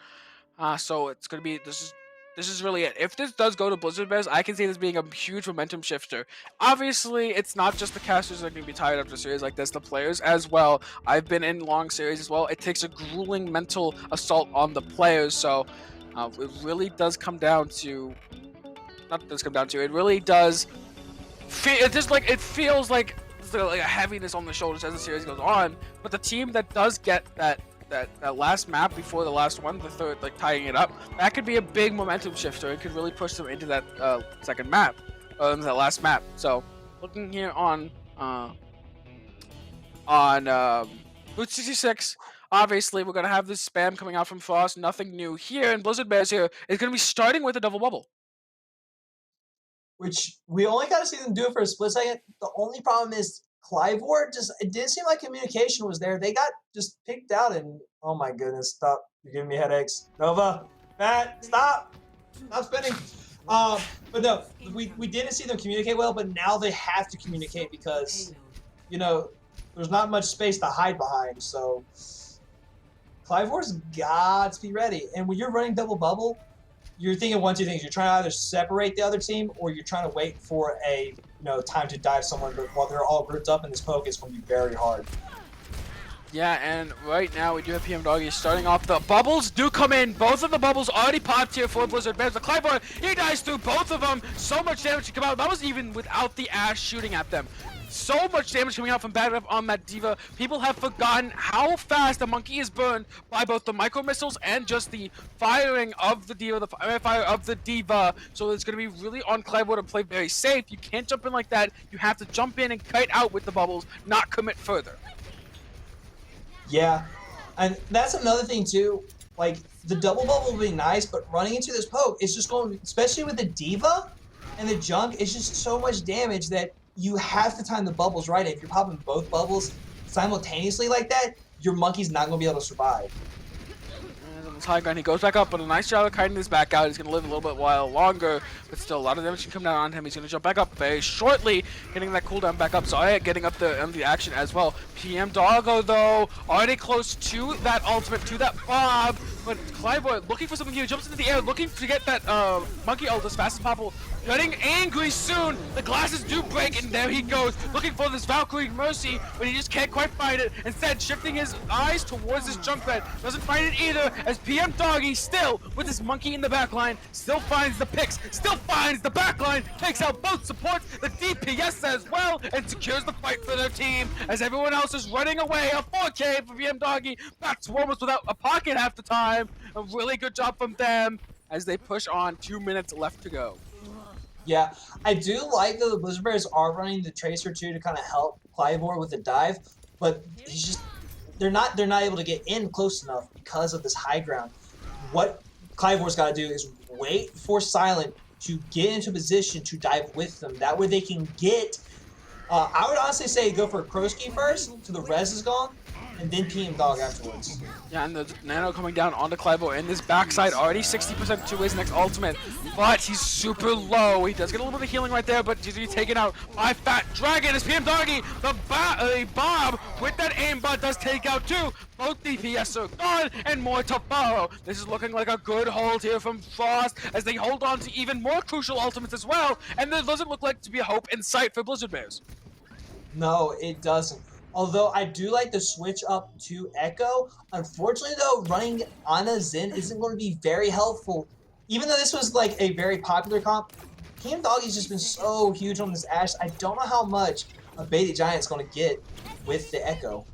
So it's going to be, this is really it. If this does go to Blizzard Bears, I can see this being a huge momentum shifter. Obviously, it's not just the casters that are going to be tired after a series like this, the players as well. I've been in long series as well. It takes a grueling mental assault on the players, so it really does come down to, it really does feel, it feels like a heaviness on the shoulders as the series goes on, but the team that does get that last map before the last one, the third, tying it up, that could be a big momentum shifter. It could really push them into that second map, that last map. So, looking here on Route 66, obviously we're gonna have this spam coming out from Frost. Nothing new here, and Blizzard Bears here is gonna be starting with a double bubble, which we only got to see them do it for a split second. The only problem is Clivor, it didn't seem like communication was there. They got just picked out, and oh my goodness, stop. You're giving me headaches. Nova, Matt, stop spinning. But no, we didn't see them communicate well, but now they have to communicate because, there's not much space to hide behind. So Clivor's got to be ready. And when you're running double bubble, you're thinking one, two things. You're trying to either separate the other team, or you're trying to wait for a time to dive someone. But while they're all grouped up in this poke, it's going to be very hard. Yeah, and right now we do have PM Doggy starting off. The bubbles do come in. Both of the bubbles already popped here for Blizzard Bears. The Clyboy, he dies through both of them. So much damage to come out. That was even without the Ash shooting at them. So much damage coming out from Bad Rep on that Diva. People have forgotten how fast the monkey is burned by both the micro missiles and just the firing of the Diva, the fire of the Diva. So it's going to be really on Clyboy to play very safe. You can't jump in like that. You have to jump in and kite out with the bubbles, not commit further. Yeah, and that's another thing too. Like the double bubble will be nice, but running into this poke is just going, especially with the Diva and the Junk, it's just so much damage that you have to time the bubbles right. If you're popping both bubbles simultaneously like that, your monkey's not going to be able to survive. And on this high ground, he goes back up, but a nice job of kiting this back out. He's going to live a little bit while longer, but still a lot of damage can come down on him. He's going to jump back up very shortly, getting that cooldown back up. Zarya getting up the action as well. PM Doggo, though, already close to that ultimate, to that Bob, but Clyboy looking for something here, jumps into the air, looking to get that monkey ult as fast as possible. Getting angry soon, the glasses do break, and there he goes, looking for this Valkyrie Mercy, but he just can't quite find it. Instead, shifting his eyes towards this Junkrat, doesn't find it either, as PM Doggy still, with his monkey in the backline, still finds the picks, still finds the backline, takes out both supports, the DPS as well, and secures the fight for their team, as everyone else is running away. A 4K for PM Doggy, back to almost without a pocket half the time. A really good job from them, as they push on. 2 minutes left to go. Yeah, I do like that the Blizzard Bears are running the Tracer too to kind of help Clyboy with the dive, but he's just they're not able to get in close enough because of this high ground. What Clyboy's got to do is wait for Silent to get into position to dive with them. That way they can get. I would honestly say go for Krosky first till the res is gone, and then PM Dog afterwards. Yeah, and the Nano coming down onto Clyboy, and this backside already 60% to his next ultimate, but he's super low. He does get a little bit of healing right there, but he's taken out by Fat Dragon as PM Doggy. The Bob with that aimbot does take out two. Both DPS are gone, and more to follow. This is looking like a good hold here from Frost as they hold on to even more crucial ultimates as well, and there doesn't look like to be a hope in sight for Blizzard Bears. No, it doesn't. Although I do like the switch up to Echo. Unfortunately, though, running Ana Zen isn't going to be very helpful. Even though this was like a very popular comp, PM Doggy's just been so huge on this Ashe. I don't know how much a Beta Giant's going to get with the Echo.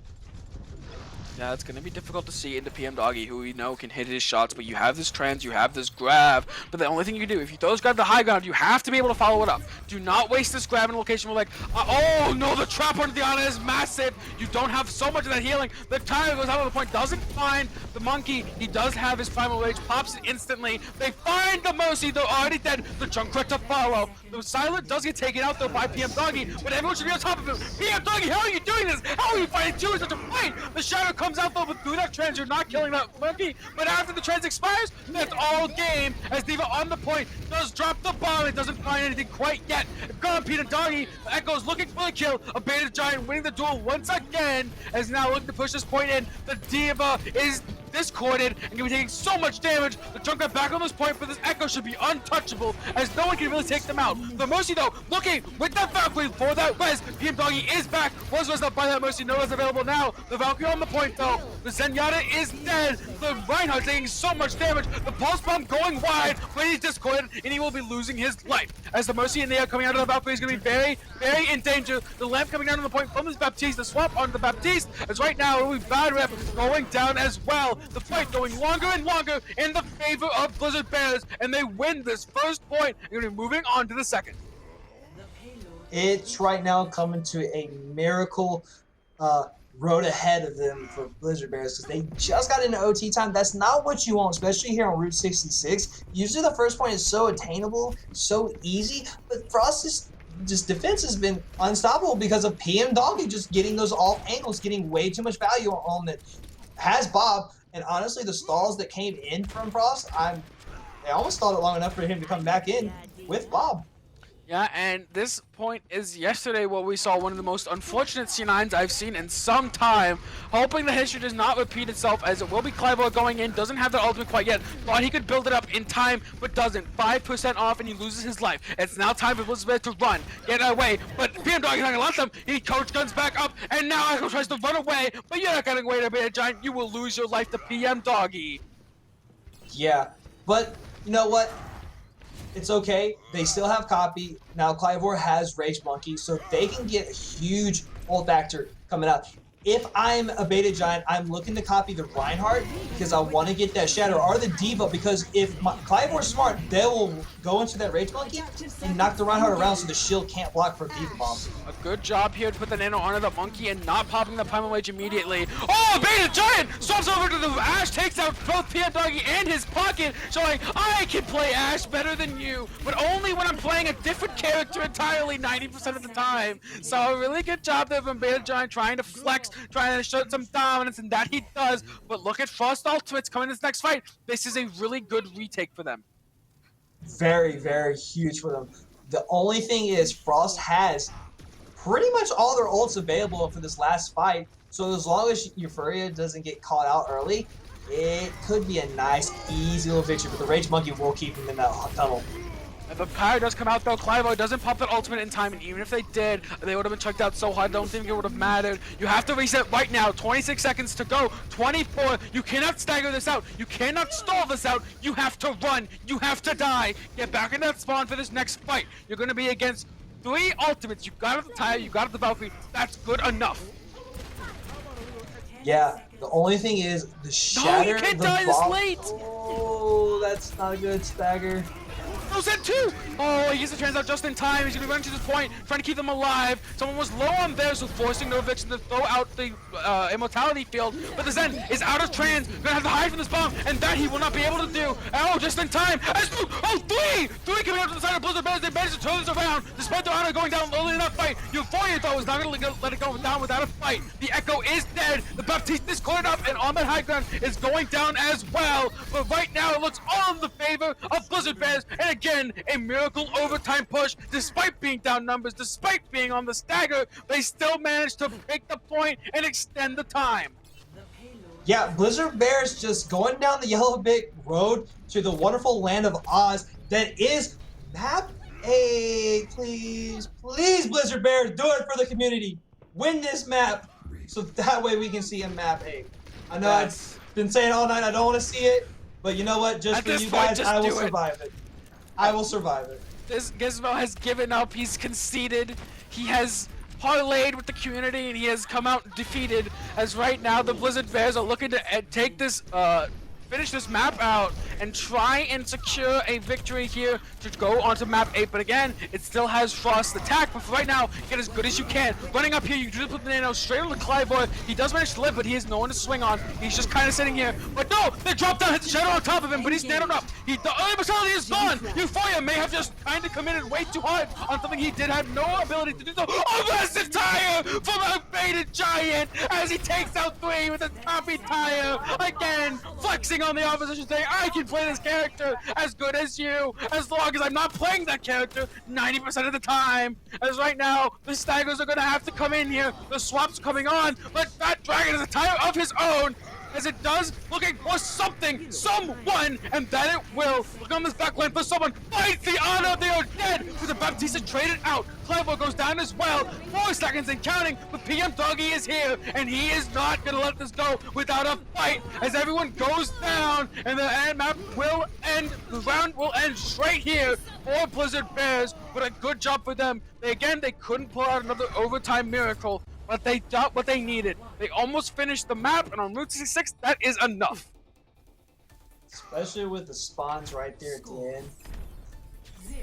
Yeah, it's going to be difficult to see into PM Doggy, who we know can hit his shots, but you have this trans, you have this grab, but the only thing you can do, if you throw this grab to high ground, you have to be able to follow it up. Do not waste this grab in a location where like, oh no, the trap under the Ana is massive. You don't have so much of that healing. The tire goes out of the point, doesn't find the monkey. He does have his primal rage, pops it instantly. They find the Mercy, they're already dead. The Junkrat to follow. The Silent does get taken out though by PM Doggy, but everyone should be on top of him. PM Doggy, how are you doing this? How are you fighting two in such a fight? The Shadow comes out though, but through that trans, you're not killing that monkey. But after the trans expires, that's all game. As Diva on the point does drop the bomb, it doesn't find anything quite yet. Gone, Peter Doggy. The Echo's looking for the kill. A Beta Giant winning the duel once again. As now looking to push this point in. The Diva is discorded and gonna be taking so much damage. The Junkrat back on this point, but this Echo should be untouchable as no one can really take them out. The Mercy though, looking with that Valkyrie for that res. PM Doggy is back. Was resed up by that Mercy. No res available now. The Valkyrie on the point though. The Zenyatta is dead. The Reinhardt taking so much damage. The Pulse Bomb going wide, but he's discorded and he will be losing his life. As the Mercy in the air coming out of the Valkyrie is gonna be very, very in danger. The Lamp coming down on the point from this Baptiste. The swap onto the Baptiste as right now it will be Bad Rep going down as well. The fight going longer and longer in the favor of Blizzard Bears, and they win this first point. They're going to be moving on to the second. It's right now coming to a miracle road ahead of them for Blizzard Bears because they just got into OT time. That's not what you want, especially here on Route 66. Usually the first point is so attainable, so easy, but for us, just defense has been unstoppable because of PM Doggy just getting those off angles, getting way too much value on it. Has Bob. And honestly, the stalls that came in from Frost, I almost thought it long enough for him to come back in with Bob. Yeah, and this point is yesterday what we saw one of the most unfortunate C9s I've seen in some time. Hoping the history does not repeat itself, as it will be Clivo going in, doesn't have the ultimate quite yet. Thought he could build it up in time, but doesn't. 5% off and he loses his life. It's now time for Elizabeth to run, get away, but PM Dog is not gonna let them. He coach guns back up, and now Echo tries to run away, but you're not getting away to be a giant. You will lose your life to PM Doggy. Yeah, but you know what? It's okay. They still have copy. Now Clivor has Rage Monkey, so they can get a huge ult factor coming out. If I'm a beta giant, I'm looking to copy the Reinhardt because I want to get that Shadow or the Diva, because if Clivor's smart, they will go into that Rage Monkey and knock the Reinhardt around so the shield can't block for Diva Bomb. A good job here to put the nano onto the monkey and not popping the Primal Rage immediately. Oh, Beta Giant swaps over to the Ashe, takes out both PM Doggy and his pocket, showing I can play Ashe better than you, but only when I'm playing a different character entirely 90% of the time. So a really good job there from Beta Giant trying to flex, trying to show some dominance, and that he does. But look at Frost Ultimates coming in this next fight. This is a really good retake for them. Very, very huge for them. The only thing is Frost has pretty much all their ults available for this last fight, so as long as Euphoria doesn't get caught out early, it could be a nice, easy little victory, but the Rage Monkey will keep him in that tunnel. If the power does come out though, Clivo doesn't pop that ultimate in time, and even if they did, they would have been checked out so hard, I don't think it would have mattered. You have to reset right now, 26 seconds to go, 24, you cannot stagger this out, you cannot stall this out, you have to run, you have to die, get back in that spawn for this next fight. You're going to be against 3 ultimates, you got it the Tire, you got it the Valkyrie, that's good enough. Yeah, the only thing is the shatter. No, you can't the die this bomb. late! Oh, that's not a good stagger. Those at 2! Oh, he gets the trans out just in time. He's gonna be running to this point, trying to keep them alive. Someone was low on there, so forcing no eviction to throw out the immortality field. But the Zen is out of trans, gonna have to hide from this bomb, and that he will not be able to do. Oh, just in time. Oh, 3! 3 coming out to the side of Blizzard Bears. They managed to turn this around, despite their honor going down early in that fight. Euphoria thought was not gonna let it go down without a fight. The Echo is dead. The Baptiste is cleared up, and on that high ground is going down as well. But right now, it looks all in the favor of Blizzard Bears, and again, a miracle overtime push. Despite being down numbers, despite being on the stagger, they still managed to break the point and extend the time. Yeah, Blizzard Bears just going down the Yellow Brick Road to the wonderful land of Oz that is map 8. Please, please, Blizzard Bears, do it for the community. Win this map so that way we can see a map 8. I know I've been saying all night I don't want to see it, but you know what? Just At for this you point, guys, just I will do it. survive it. I will survive it. This Gizmo has given up. He's conceded. He has parlayed with the community, and he has come out defeated. As right now, the Blizzard Bears are looking to take this, finish this map out and try and secure a victory here to go onto map 8. But again, it still has Frost attack. But for right now, get as good as you can. Running up here, you just put the nano straight on the Clive. He does manage to live, but he has no one to swing on. He's just kind of sitting here. But no, they drop down, hit the shadow on top of him, but he's nanoed up. The early mortality is gone. Euphoria may have just kind of committed way too hard on something he did have no ability to do so. Oh, massive tire from a beta giant as he takes out 3 with a copy tire. Again, flexing on the opposition, saying, I can play this character as good as you, as long as I'm not playing that character 90% of the time. As right now, the staggers are going to have to come in here. The swap's coming on, but Fat Dragon has a tire of his own, as it does, looking for something, someone, and that it will. Look on this backline for someone. Fights the honor, they are dead, with the Baptista traded out. Clevo goes down as well. 4 seconds and counting, but PM Doggy is here, and he is not gonna let this go without a fight, as everyone goes down, and the end map will end, the round will end straight here for Blizzard Bears, but a good job for them. They couldn't pull out another overtime miracle, but they got what they needed. They almost finished the map, and on Route 66, that is enough. Especially with the spawns right there at the end.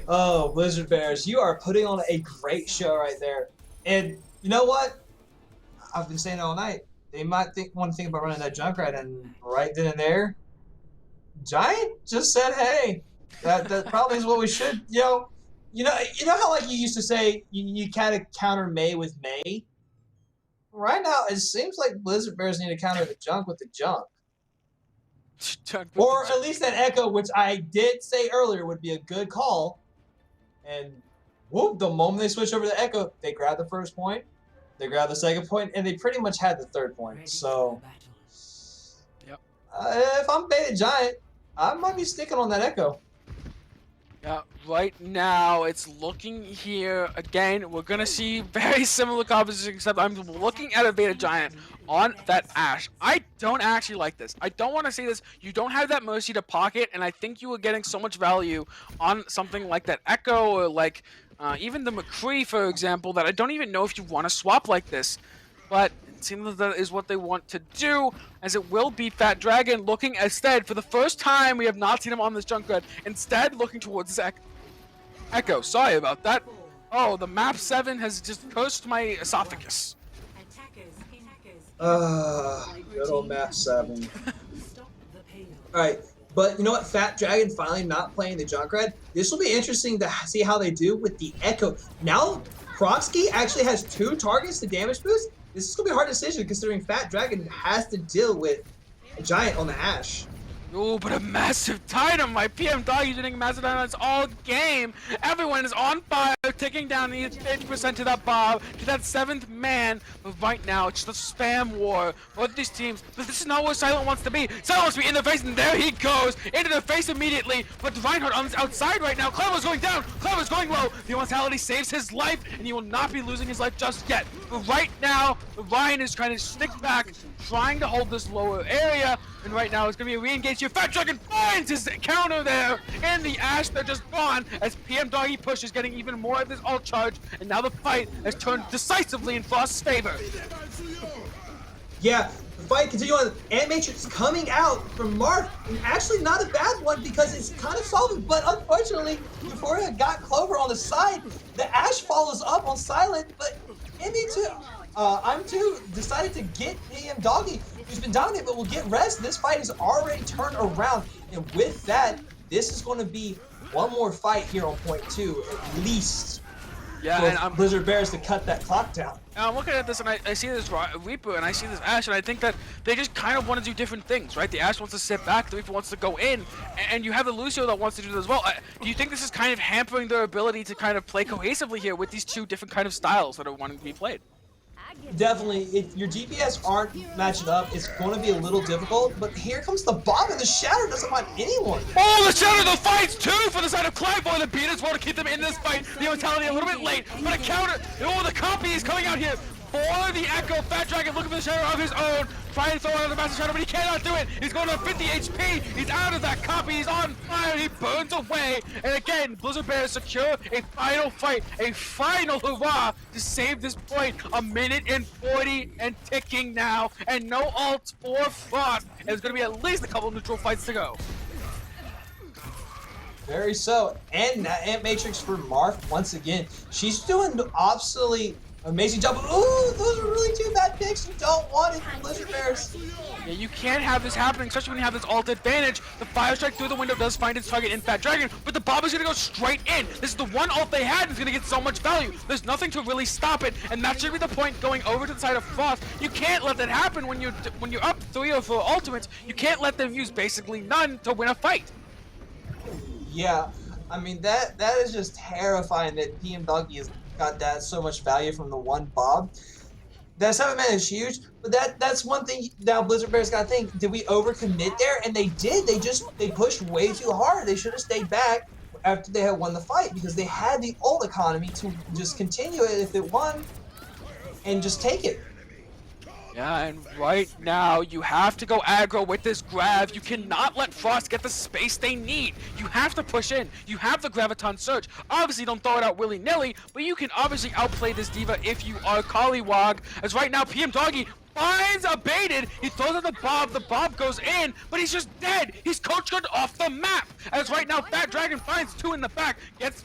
Oh, Blizzard Bears, you are putting on a great show right there. And you know what? I've been saying it all night. They might want to think about running that Junkrat, and right then and there, Giant just said, "Hey, that probably is what we should." You know how like you used to say you kind of counter May with May. Right now, it seems like Blizzard Bears need to counter the Junk with the Junk. Or at least that Echo, which I did say earlier would be a good call. And whoop, the moment they switch over to Echo, they grab the first point, they grab the second point, and they pretty much had the third point. So, Yep. If I'm Beta Giant, I might be sticking on that Echo. Yeah, right now it's looking here again. We're gonna see very similar composition, except I'm looking at a Beta Giant on that Ashe. I don't actually like this. I don't want to say this. You don't have that Mercy to pocket, and I think you were getting so much value on something like that Echo or like even the McCree, for example, that I don't even know if you want to swap like this. But it seems that is what they want to do, as it will be Fat Dragon looking instead. For the first time, we have not seen him on this Junkrat. Instead, looking towards this Echo. Sorry about that. Oh, the map 7 has just cursed my esophagus. Good old map 7. Alright, but you know what? Fat Dragon finally not playing the Junkrat. This will be interesting to see how they do with the Echo. Now, Kronsky actually has 2 targets to damage boost. This is going to be a hard decision considering Fat Dragon has to deal with a Giant on the Ashe. Oh, but a massive Titan! My PM dog is doing massive Titans all game! Everyone is on fire, taking down the 50% to that Bob, to that 7th man. But right now, it's just a spam war with these teams. But this is not where Silent wants to be. Silent wants to be in the face, and there he goes! Into the face immediately. But Reinhardt on the outside right now. Clever's going down! Clever's going low! The immortality saves his life, and he will not be losing his life just yet. But right now, Ryan is trying to stick back, trying to hold this lower area. And right now, it's going to be a re-engage here. Fat Dragon finds his counter there, and the Ashe, they're just gone as PM Doggy pushes, getting even more of this ult charge, and now the fight has turned decisively in Frost's favor. Yeah, the fight continues on. Ant Matrix coming out from Marth, and actually not a bad one because it's kind of solid, but unfortunately, Euphoria got Clover on the side. The Ashe follows up on Silent, but I'm2 decided to get PM Doggy, who's been dominant, but will get rest. This fight is already turned around, and with that, this is going to be one more fight here on point 2, at least. Yeah, and I'm Blizzard Bears to cut that clock down. I'm looking at this, and I see this Reaper, and I see this Ashe, and I think that they just kind of want to do different things, right? The Ashe wants to sit back, the Reaper wants to go in, and you have the Lucio that wants to do this as well. Do you think this is kind of hampering their ability to kind of play cohesively here with these 2 different kind of styles that are wanting to be played? Definitely, if your DPS aren't matching up, it's going to be a little difficult, but here comes the Bob, and the Shatter doesn't find anyone. Oh, the Shatter, the fights too for the side of Clive. The beaters want to keep them in this fight. The Immortality a little bit late, but a counter. Oh, the copy is coming out here for the Echo. Fat Dragon looking for the Shatter of his own. Trying to throw out the Master Shadow, but he cannot do it. He's going to 50 HP. He's out of that copy. He's on fire. He burns away. And again, Blizzard Bears secure a final fight, a final hurrah to save this point. 1:40 and ticking now, and no ults for Frost. And there's going to be at least a couple of neutral fights to go. Very so. And Ant Matrix for Marth once again. She's doing absolutely amazing job. Ooh, those are really 2 bad picks. You don't want it from Blizzard Bears. Yeah, you can't have this happening, especially when you have this ult advantage. The Fire Strike through the window does find its target in Fat Dragon, but the Bob is going to go straight in. This is the one ult they had, and it's going to get so much value. There's nothing to really stop it, and that should be the point going over to the side of Frost. You can't let that happen when you're up 3 or 4 ultimates. You can't let them use basically none to win a fight. Yeah, I mean, that is just terrifying that PM Doggy has got that so much value from the one Bob. That 7 man is huge, but that's one thing now Blizzard Bears got to think. Did we overcommit there? And they did. They pushed way too hard. They should have stayed back after they had won the fight because they had the ult economy to just continue it if it won and just take it. Yeah, and right now, you have to go aggro with this grab. You cannot let Frost get the space they need. You have to push in. You have the Graviton Surge. Obviously, don't throw it out willy-nilly, but you can obviously outplay this Diva if you are Collywog. As right now, PM Doggy finds a baited. He throws at the Bob goes in, but he's just dead. He's coach-gunned off the map. As right now, Fat Dragon finds 2 in the back, gets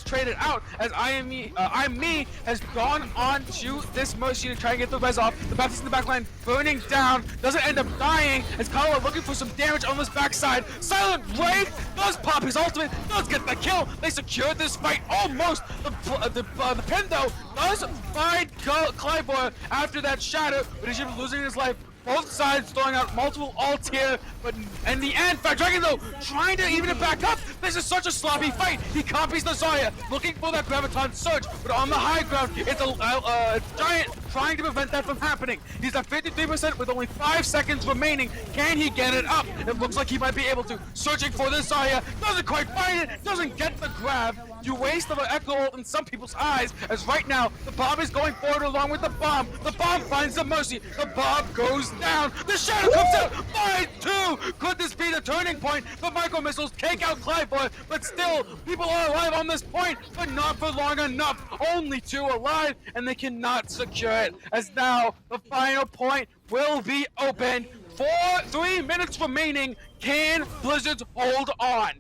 traded out as I'm me has gone on to this Mercy to try and get the res off. The Baptist in the back line burning down, doesn't end up dying as Kala looking for some damage on this backside. Silent Raid does pop his ultimate, does get the kill. They secured this fight almost. The pen though does find Clyboy after that shatter, but he's losing his life. Both sides throwing out multiple ults here, but in the end, Fat Dragon though, trying to even it back up. This is such a sloppy fight. He copies the Zarya, looking for that Graviton surge, but on the high ground, it's a Giant trying to prevent that from happening. He's at 53% with only 5 seconds remaining. Can he get it up? It looks like he might be able to. Searching for this Zarya, doesn't quite find it, doesn't get the grab. You waste of an Echo ult in some people's eyes, as right now, the bomb is going forward along with the bomb. The bomb finds the Mercy. The bomb goes down. The Shadow comes out. 5-2. Could this be the turning point? The micro missiles take out Clive, but still, people are alive on this point, but not for long enough. Only 2 alive, and they cannot secure it, as now the final point will be opened. 3 minutes remaining. Can Blizzard hold on?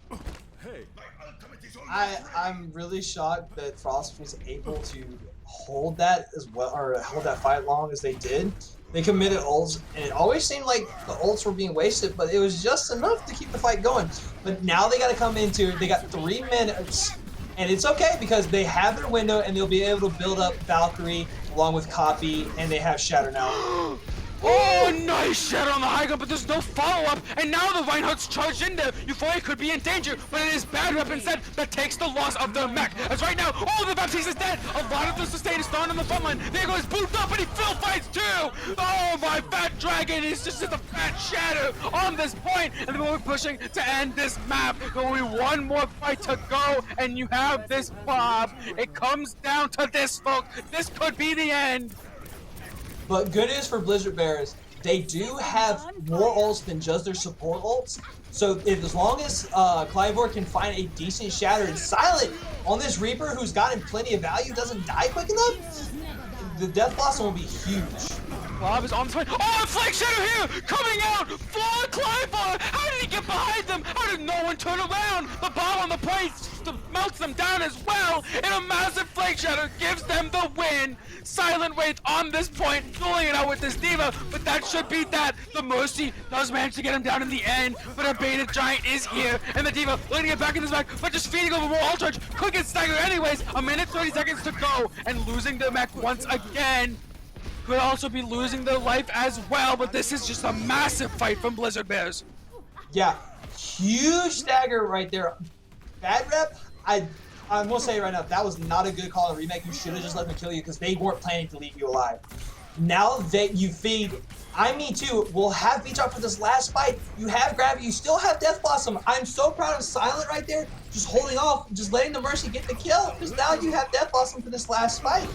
I'm really shocked that Frost was able to hold that as well, or hold that fight long as they did. They committed ults, and it always seemed like the ults were being wasted, but it was just enough to keep the fight going. But now they got to come into it. They got 3 minutes, and it's okay because they have their window, and they'll be able to build up Valkyrie along with Copy, and they have Shatter now. Oh, nice Shadow on the high ground, but there's no follow-up, and now the Reinhardt's charged in there. Euphoria could be in danger, but it is bad rep instead that takes the loss of their mech. As right now, oh, the Baptiste is dead. A lot of the sustain is thrown on the front line. There goes Boot up, and he fill fights too. Oh, my Fat Dragon is just a Fat Shadow on this point, and then we're pushing to end this map. There's only one more fight to go, and you have this Bob. It comes down to this, folks. This could be the end. But good news for Blizzard Bears, they do have more ults than just their support ults. So as long as Clivor can find a decent Shatter and Silent on this Reaper who's gotten plenty of value, doesn't die quick enough, the Death Blossom will be huge. Bob is on the way. Oh, a Flake Shadow here! Coming out for Clivor! How did he get behind them? How did no one turn around? The bomb on the point melts them down as well, and a massive Flake Shadow gives them the win. Silent Wraith on this point, dueling it out with this Diva, but that should be that. The Mercy does manage to get him down in the end, but a Baited Giant is here, and the Diva letting it back in his back, but just feeding over more Ultra Charge. Could get staggered anyways. A minute 30 seconds to go, and losing the mech once again. Could also be losing their life as well, but this is just a massive fight from Blizzard Bears. Yeah, huge stagger right there. Bad rep, I'm gonna say right now, that was not a good call on remake. You should have just let them kill you because they weren't planning to leave you alive. Now that you feed, Me Too, we'll have Beach Up for this last fight. You have Gravity, you still have Death Blossom. I'm so proud of Silent right there, just holding off, just letting the Mercy get the kill, because now you have Death Blossom for this last fight.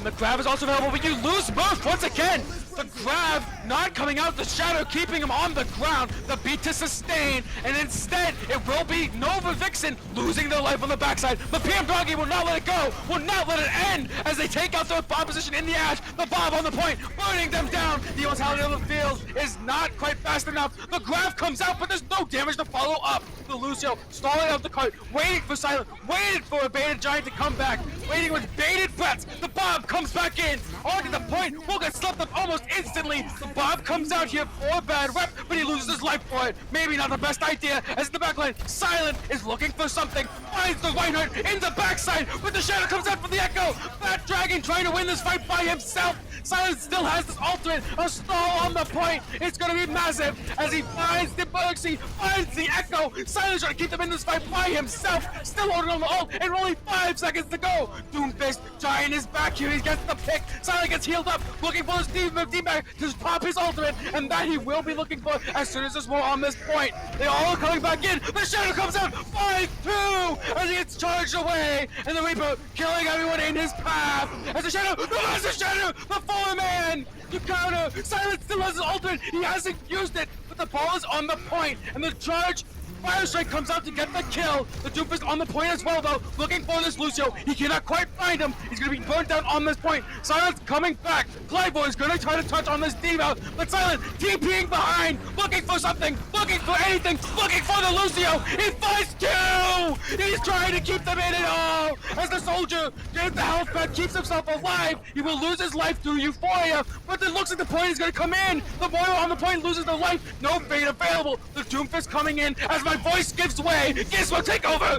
The grab is also available, but you lose both once again. The grab not coming out, the Shadow keeping him on the ground. The beat to sustain, and instead it will be Nova Vixen losing their life on the backside. But PM Doggy will not let it go, will not let it end as they take out their bomb position in the ash. The bomb on the point, burning them down. The mortality on the field is not quite fast enough. The grab comes out, but there's no damage to follow up. The Lucio stalling out the cart, waiting for Silent, waiting for a Baited Giant to come back, waiting with bated breaths. The bomb comes back in, onto the point, will get slept up almost instantly. The bomb comes out here for a bad rep, but he loses his life for it. Maybe not the best idea, as in the backline, Silent is looking for something, finds the Reinhardt in the backside, but the Shadow comes out for the Echo. Fat Dragon trying to win this fight by himself. Silent still has this ultimate, a stall on the point. It's gonna be massive, as he finds the Bergsy, finds the Echo. Silent's trying to keep them in this fight by himself, still holding on the ult, and only 5 seconds to go. Doomfist Giant is back here, he gets the pick. Silent gets healed up, looking for his D-back to pop his ultimate, and that he will be looking for as soon as there's more on this point. They all are coming back in. The Shadow comes out 5-2 as he gets charged away, and the Reaper killing everyone in his path. As the Shadow, the Master Shadow, the 4-man, you counter. Silent still has his ultimate. He hasn't used it, but the ball is on the point, and the charge. Fire Strike comes out to get the kill. The Doomfist on the point as well, though, looking for this Lucio. He cannot quite find him. He's going to be burnt down on this point. Silent's coming back. Clivor is going to try to touch on this Diva, but Silent TPing behind, looking for something, looking for anything, looking for the Lucio. He finds 2! He's trying to keep them in it all. As the soldier gets the health pad, keeps himself alive. He will lose his life through Euphoria, but it looks like the point is going to come in. The Moira on the point loses their life. No fate available. The Doomfist coming in as my voice gives way. Gizmo, take over.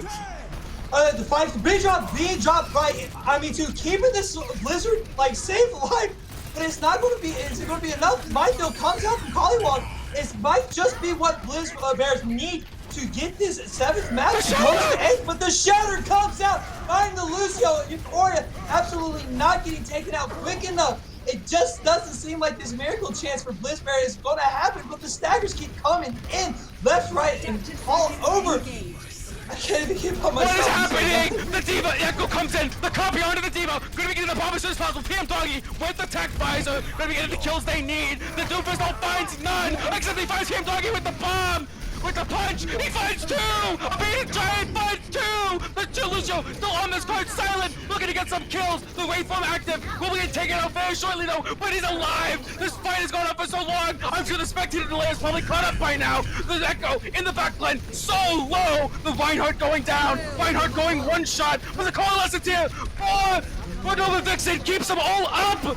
The fight, being dropped right. Me Too, keeping this Blizzard like safe alive. but it's not going to be. It's going to be enough. Minefield comes out from Collywog. It might just be what Blizz Bears need to get this 7th match to go to the 8th, but the Shatter comes out, finding the Lucio. Euphoria absolutely not getting taken out quick enough. It just doesn't seem like this miracle chance for Blizz Bear is going to happen, but the staggers keep coming in left, right, and all over. I can't even keep on myself. What is happening? The Diva Echo comes in. The copy onto the Diva. Gonna be getting the bomb as soon as possible. PM Doggy with the tech visor. Gonna be getting the kills they need. The Doofus don't finds none. Except he finds PM Doggy with the bomb. With the punch. He finds 2. A beating giant finds 2. The Lucio still on this card. Silent. Looking to get some kills. The waveform active. Will be taken out very shortly though. But he's alive. This fight has gone on for so long. I'm sure the spectator delay is probably caught up by now. The Echo in the back line. So low. The Reinhardt going down. Reinhardt going 1 shot. But the Coalescence here. For Nova Vixen keeps them all up.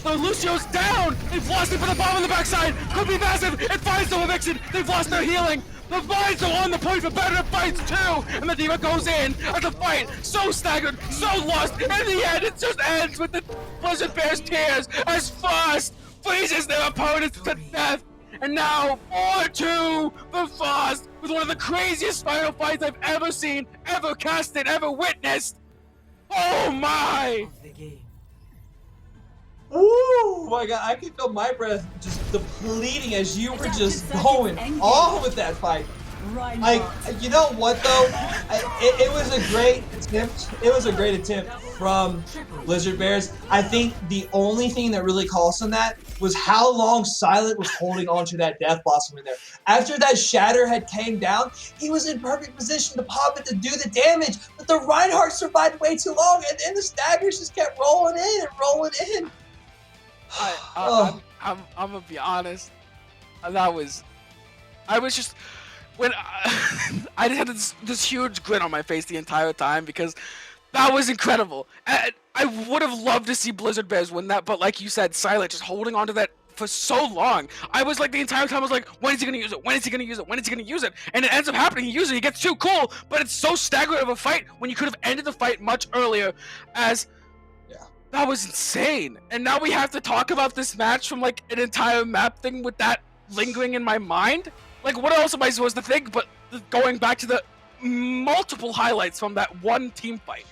The Lucio's down! They've lost it for the bomb on the backside! Could be massive! It finds Nova Vixen! They've lost their healing! The vines are on the point for better fights too! And the Diva goes in at the fight! So staggered! So lost! In the end, it just ends with the Blizzard Bears tears as Frost freezes their opponents to death! And now, 4-2 for Frost with one of the craziest final fights I've ever seen, ever casted, ever witnessed! Oh my! Ooh, my God, I can feel my breath just depleting as you were just going on with that fight. Like, you know what though? It was a great attempt. It was a great attempt from Blizzard Bears. I think the only thing that really cost them that was how long Silent was holding on to that Death Blossom in there. After that Shatter had came down, he was in perfect position to pop it to do the damage, but the Reinhardt survived way too long, and then the Staggers just kept rolling in and rolling in. I'm gonna be honest. I was just when I just had this huge grin on my face the entire time because that was incredible. I would have loved to see Blizzard Bears win that, but like you said, Silent just holding on to that for so long. I was like the entire time I was like, when is he gonna use it? When is he gonna use it? When is he gonna use it? And it ends up happening. He uses it. He gets too cool, but it's so staggering of a fight when you could have ended the fight much earlier. That was insane. And now we have to talk about this match from like an entire map thing with that lingering in my mind. Like what else am I supposed to think but going back to the multiple highlights from that one team fight?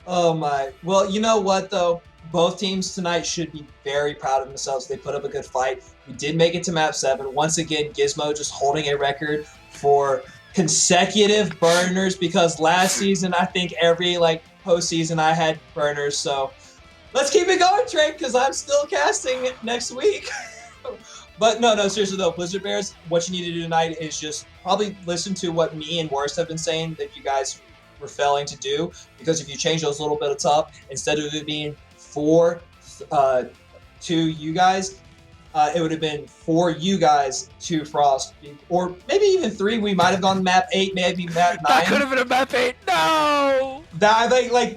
Oh my. Well, you know what though? Both teams tonight should be very proud of themselves. They put up a good fight. We did make it to map 7. Once again, Gizmo just holding a record for consecutive burners because last season I think every postseason I had burners, so let's keep it going, Trey, because I'm still casting next week. But no, seriously though, Blizzard Bears, what you need to do tonight is just probably listen to what me and Worst have been saying that you guys were failing to do, because if you change those little bit of top, instead of it being 4 to you guys, it would have been 4 you guys, 2 Frost, or maybe even 3. We might have gone map 8, maybe map 9. That could have been a map 8. No. That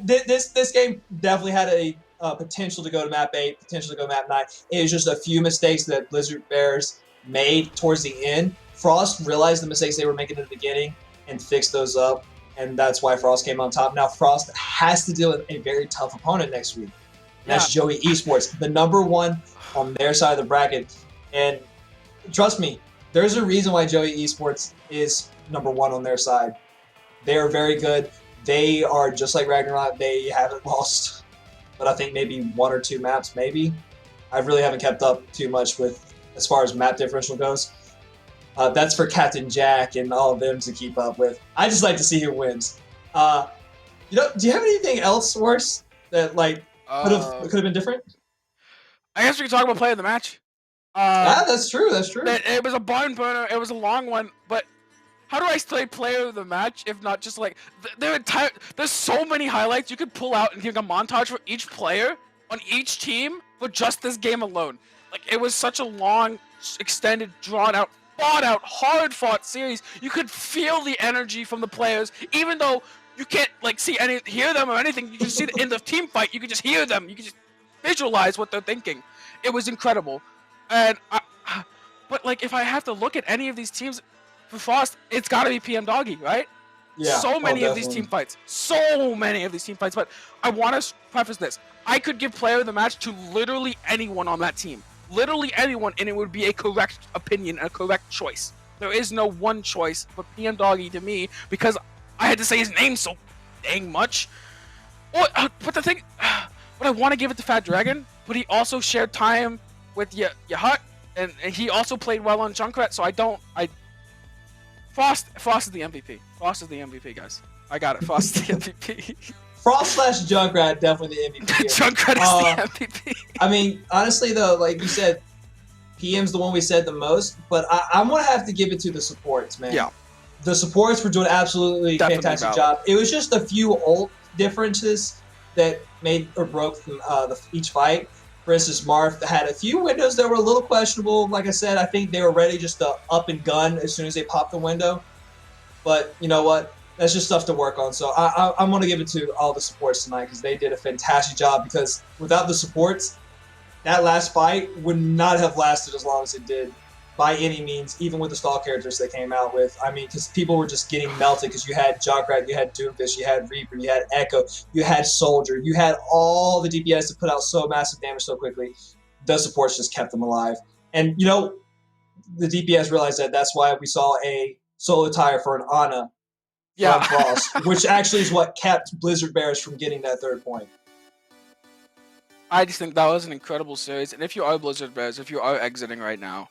this game definitely had a potential to go to map 8, potential to go map 9. It was just a few mistakes that Blizzard Bears made towards the end. Frost realized the mistakes they were making in the beginning and fixed those up, and that's why Frost came on top. Now Frost has to deal with a very tough opponent next week. That's Joey Esports, the number 1 on their side of the bracket. And trust me, there's a reason why Joey Esports is number 1 on their side. They are very good. They are just like Ragnarok. They haven't lost, but I think maybe 1 or 2 maps, maybe. I really haven't kept up too much with as far as map differential goes. That's for Captain Jack and all of them to keep up with. I just like to see who wins. Do you have anything else worse that could have been different? I guess we can talk about play of the match. That's true. That's true. It was a barn burner. It was a long one, but how do I say player of the match if not just like there's so many highlights you could pull out and give a montage for each player on each team for just this game alone. Like it was such a long, extended, drawn out, fought out, hard fought series. You could feel the energy from the players, even though you can't hear them or anything. You just see in the team fight. You can just hear them. You can just visualize what they're thinking. It was incredible, and but if I have to look at any of these teams for Frost, it's got to be PM Doggy, right? Yeah. So many of these definitely. team fights. So many of these team fights. But I want to preface this. I could give player of the match to literally anyone on that team. Literally anyone, and it would be a correct opinion, a correct choice. There is no one choice but PM Doggy to me because I had to say his name so dang much. But the thing, but I want to give it to Fat Dragon, but he also shared time with Yahut, and he also played well on Junkrat, so Frost is the MVP. Frost is the MVP, guys. I got it. Frost is the MVP. Frost / Junkrat definitely the MVP. Here. Junkrat is the MVP. I mean, honestly though, like you said, PM's the one we said the most, but I'm gonna have to give it to the supports, man. Yeah. The supports were doing absolutely Definitely fantastic valid. job. It was just a few ult differences that made or broke each fight. For instance, Marth had a few windows that were a little questionable. Like I said, I think they were ready just to up and gun as soon as they popped the window. But you know what? That's just stuff to work on. So I'm going to give it to all the supports tonight because they did a fantastic job. Because without the supports, that last fight would not have lasted as long as it did by any means, even with the stall characters they came out with. I mean, because people were just getting melted because you had Junkrat, you had Doomfist, you had Reaper, you had Echo, you had Soldier, you had all the DPS to put out so massive damage so quickly. The supports just kept them alive. And, you know, the DPS realized that that's why we saw a solo tire for an Ana from Frost, which actually is what kept Blizzard Bears from getting that third point. I just think that was an incredible series. And if you are Blizzard Bears, if you are exiting right now,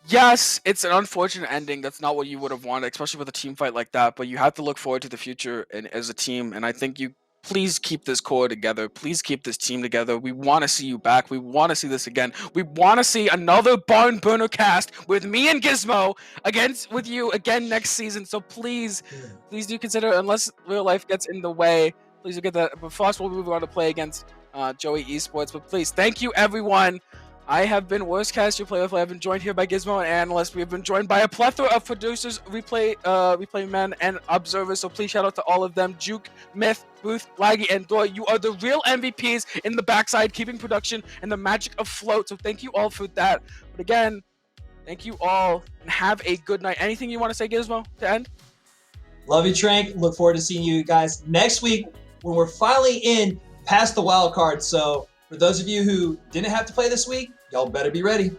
yes, it's an unfortunate ending. That's not what you would have wanted, especially with a team fight like that. But you have to look forward to the future and as a team. And I think you please keep this core together. Please keep this team together. We want to see you back. We want to see this again. We want to see another Barn Burner cast with me and Gizmo with you again next season. So please do consider, unless real life gets in the way, please do get that. But Frost will move on to play against Joey Esports. But please, thank you everyone. I have been Worstcaster Play with. I've been joined here by Gizmo and Analyst. We have been joined by a plethora of producers, replay men, and observers. So please shout out to all of them. Juke, Myth, Booth, Laggy, and Doy. You are the real MVPs in the backside, keeping production and the magic afloat. So thank you all for that. But again, thank you all, and have a good night. Anything you want to say, Gizmo, to end? Love you, Trank. Look forward to seeing you guys next week when we're finally in past the wild card. So for those of you who didn't have to play this week, y'all better be ready.